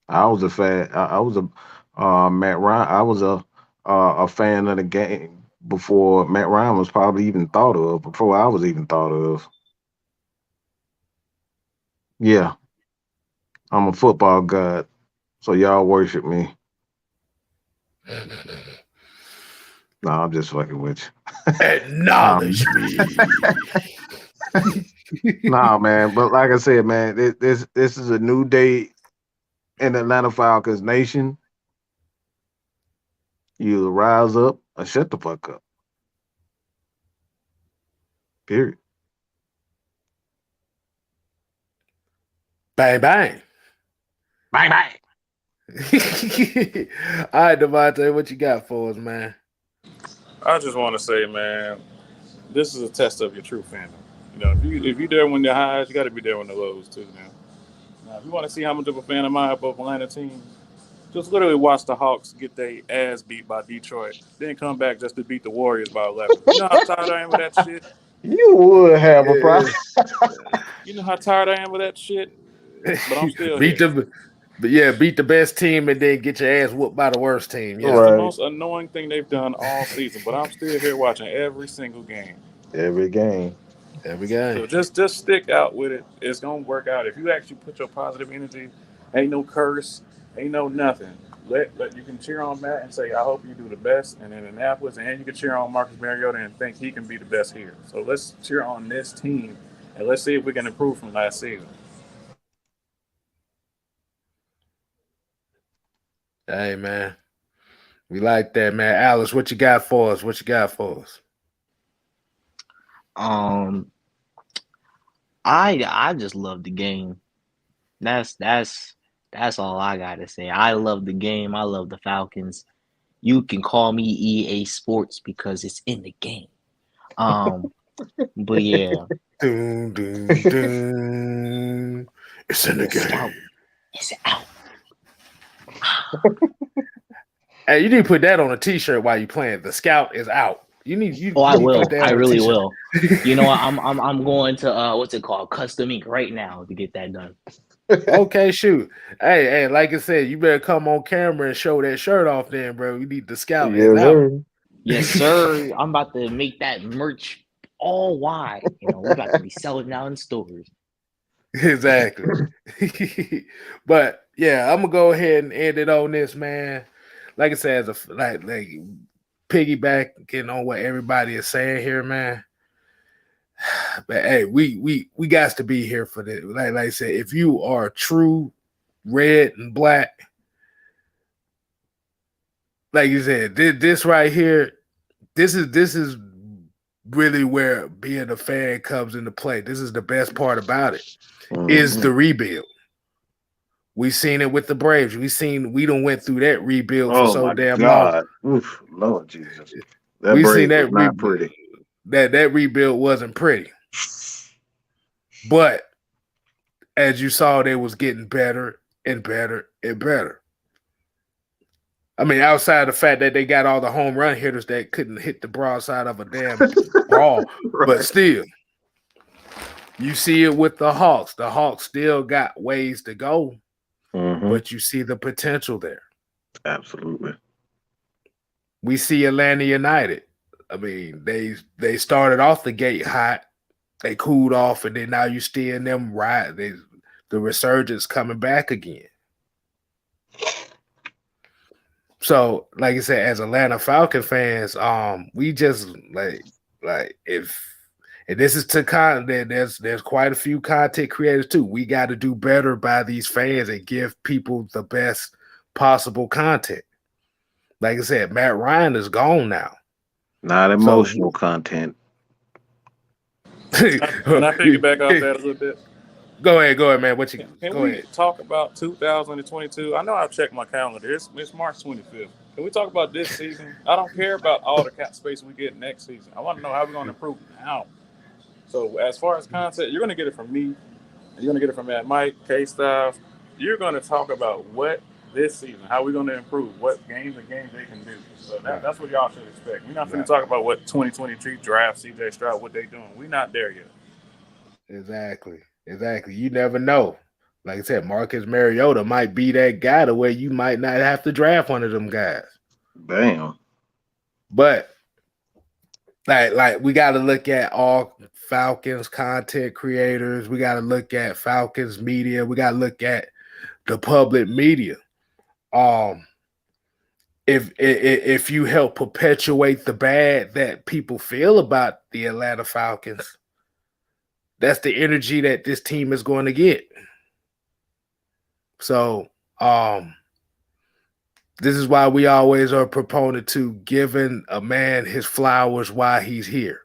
I was a fan. Matt Ryan. I was a fan of the game before Matt Ryan was probably even thought of. Before I was even thought of. Yeah, I'm a football god, so y'all worship me. No, I'm just fucking with you. Acknowledge me. Nah, man. But like I said, man, this is a new day in Atlanta Falcons nation. You either rise up or shut the fuck up. Period. Bang, bang. Bang, bang. All right, Devontae, what you got for us, man? I just want to say, man, this is a test of your true fandom. You know, if you're there when they're highs, you got to be there when the lows too. Now, if you want to see how much of a fan am I of both Atlanta teams, just literally watch the Hawks get their ass beat by Detroit, then come back just to beat the Warriors by 11. You know how tired I am of that shit? You would have a problem. You know how tired I am of that shit? But I'm still beat the best team and then get your ass whooped by the worst team. Yeah. It's the most annoying thing they've done all season, but I'm still here watching every single game. Every game. So just stick out with it. It's gonna work out. If you actually put your positive energy, ain't no curse, ain't no nothing. Let you can cheer on Matt and say, I hope you do the best in Indianapolis, and you can cheer on Marcus Mariota and think he can be the best here. So let's cheer on this team and let's see if we can improve from last season. Hey, man. We like that, man. Alice, what you got for us? I just love the game. That's all I gotta say. I love the game. I love the Falcons. You can call me EA Sports because it's in the game. But yeah. Doom, doom, doom. It's in the game. It's out. Hey, you need to put that on a t-shirt while you playing. The scout is out. I will. I really will. You know what? I'm going to what's it called? Custom ink right now to get that done. Okay, shoot. Hey, like I said, you better come on camera and show that shirt off then, bro. We need the scout is out. Yes, sir. I'm about to make that merch all wide. You know, we're about to be selling out in stores. Exactly. But yeah, I'm gonna go ahead and end it on this, man. Like I said, as a like piggybacking on what everybody is saying here, man. But hey, we got to be here for this. Like I said, if you are true red and black, like you said, this right here, this is really where being a fan comes into play. This is the best part about it. Is the rebuild. We seen it with the Braves. We done went through that rebuild for so damn long. Oof, Lord Jesus. We seen that was not pretty. That rebuild wasn't pretty. But as you saw, they was getting better and better and better. I mean, outside the fact that they got all the home run hitters that couldn't hit the broadside of a damn ball, Right. but still, you see it with the Hawks. The Hawks still got ways to go, but you see the potential there. Absolutely. We see Atlanta United. I mean, they started off the gate hot, they cooled off, and then now you seeing them ride. The resurgence coming back again. So, like I said, as Atlanta Falcon fans, we just like if and this is to there's quite a few content creators too. We got to do better by these fans and give people the best possible content. Like I said, Matt Ryan is gone now. Not emotional content. Can I piggyback off that a little bit? Go ahead, man. Can we talk about 2022? I know I've checked my calendar. It's March 25th. Can we talk about this season? I don't care about all the cap space we get next season. I want to know how we're going to improve now. So as far as content, you're going to get it from me. You're going to get it from Mike, K-Styles. You're going to talk about what this season, how we're going to improve, what games they can do. So that's what y'all should expect. We're not going to talk about what 2023 draft, CJ Stroud, what they're doing. We're not there yet. Exactly. You never know. Like I said, Marcus Mariota might be that guy to where you might not have to draft one of them guys. Bam. But like we got to look at all Falcons content creators. We got to look at Falcons media. We got to look at the public media. If you help perpetuate the bad that people feel about the Atlanta Falcons, that's the energy that this team is going to get. So, this is why we always are a proponent to giving a man his flowers while he's here.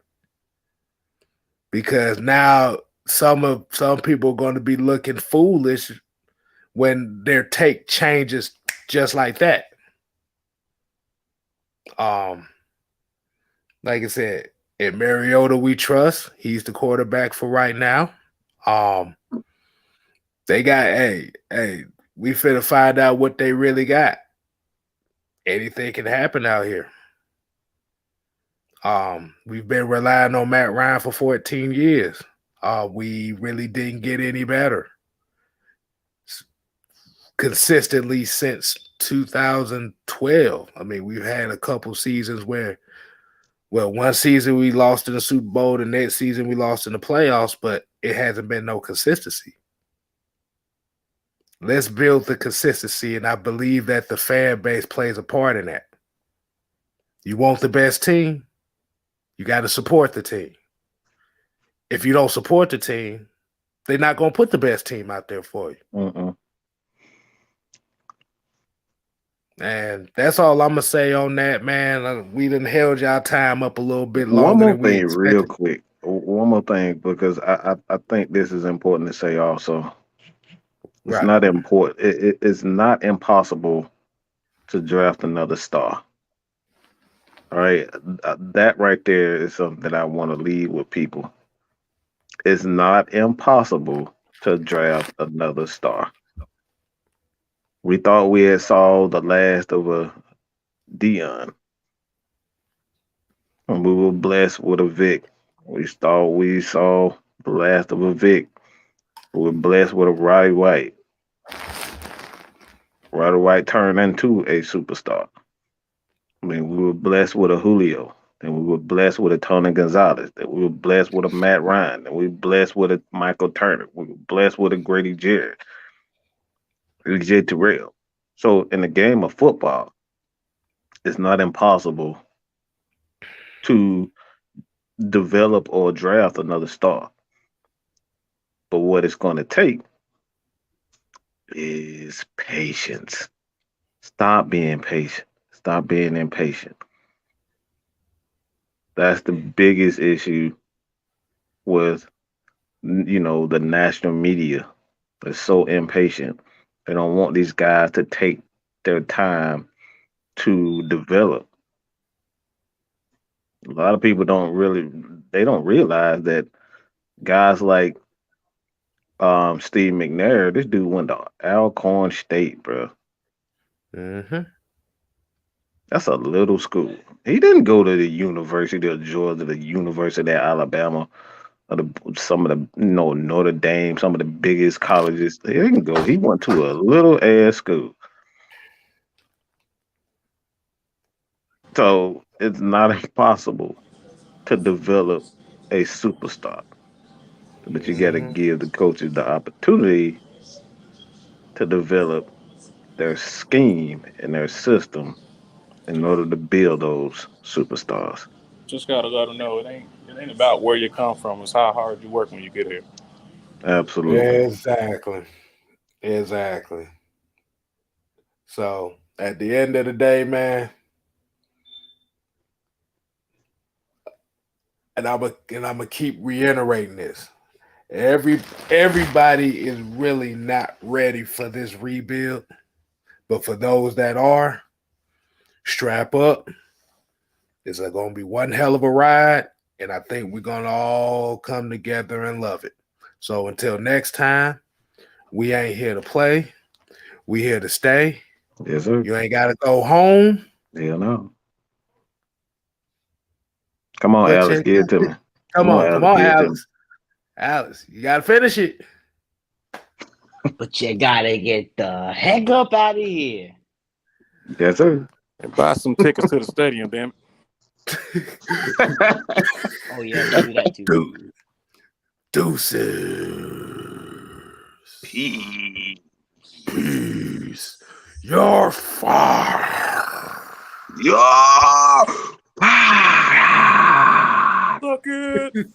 Because now some people are going to be looking foolish when their take changes just like that. Like I said, in Mariota we trust. He's the quarterback for right now. They got we finna find out what they really got. Anything can happen out here. We've been relying on Matt Ryan for 14 years. We really didn't get any better consistently since 2012. I mean, we've had a couple seasons where, one season we lost in the Super Bowl, the next season we lost in the playoffs, but it hasn't been no consistency. Let's build the consistency, and I believe that the fan base plays a part in that. You want the best team, you got to support the team. If you don't support the team, they're not going to put the best team out there for you. And that's all I'm going to say on that, man. We done held y'all time up a little bit longer. One more than we thing, expected. real quick. One more thing, because I think this is important to say also. It's not important. It's not impossible to draft another star. All right. That right there is something that I want to leave with people. It's not impossible to draft another star. We thought we had saw the last of a Dion. And we were blessed with a Vic. We thought we saw the last of a Vic. We were blessed with a Roddy White. Roddy White turned into a superstar. I mean, we were blessed with a Julio. Then we were blessed with a Tony Gonzalez. Then we were blessed with a Matt Ryan. Then we were blessed with a Michael Turner. We were blessed with a Grady Jarrett, AJ Terrell. So in the game of football, it's not impossible to develop or draft another star. But what it's going to take is patience. Stop being patient. Stop being impatient. That's the biggest issue with, the national media. They're so impatient. They don't want these guys to take their time to develop. A lot of people don't realize that guys like Steve McNair, this dude went to Alcorn State, bro. Mm-hmm. That's a little school. He didn't go to the University of Georgia, the University of Alabama, or some of the Notre Dame, some of the biggest colleges. He didn't go. He went to a little ass school. So it's not impossible to develop a superstar. But you got to give the coaches the opportunity to develop their scheme and their system in order to build those superstars. Just gotta let them know it ain't about where you come from. It's how hard you work when you get here. Absolutely. Exactly. So at the end of the day, man, and I'm gonna keep reiterating this. Everybody is really not ready for this rebuild, but for those that are, strap up. It's going to be one hell of a ride, and I think we're going to all come together and love it. So until next time, we ain't here to play. We here to stay. Yes, sir. You ain't got to go home. Hell no. Come on, Alex, give it to me. Come on, Alex. Alex, you got to finish it. But you got to get the heck up out of here. Yes, sir. And buy some tickets to the stadium, damn it. Oh, yeah, do that too. Deuces. Peace. You're fired. You're fired. Suck it.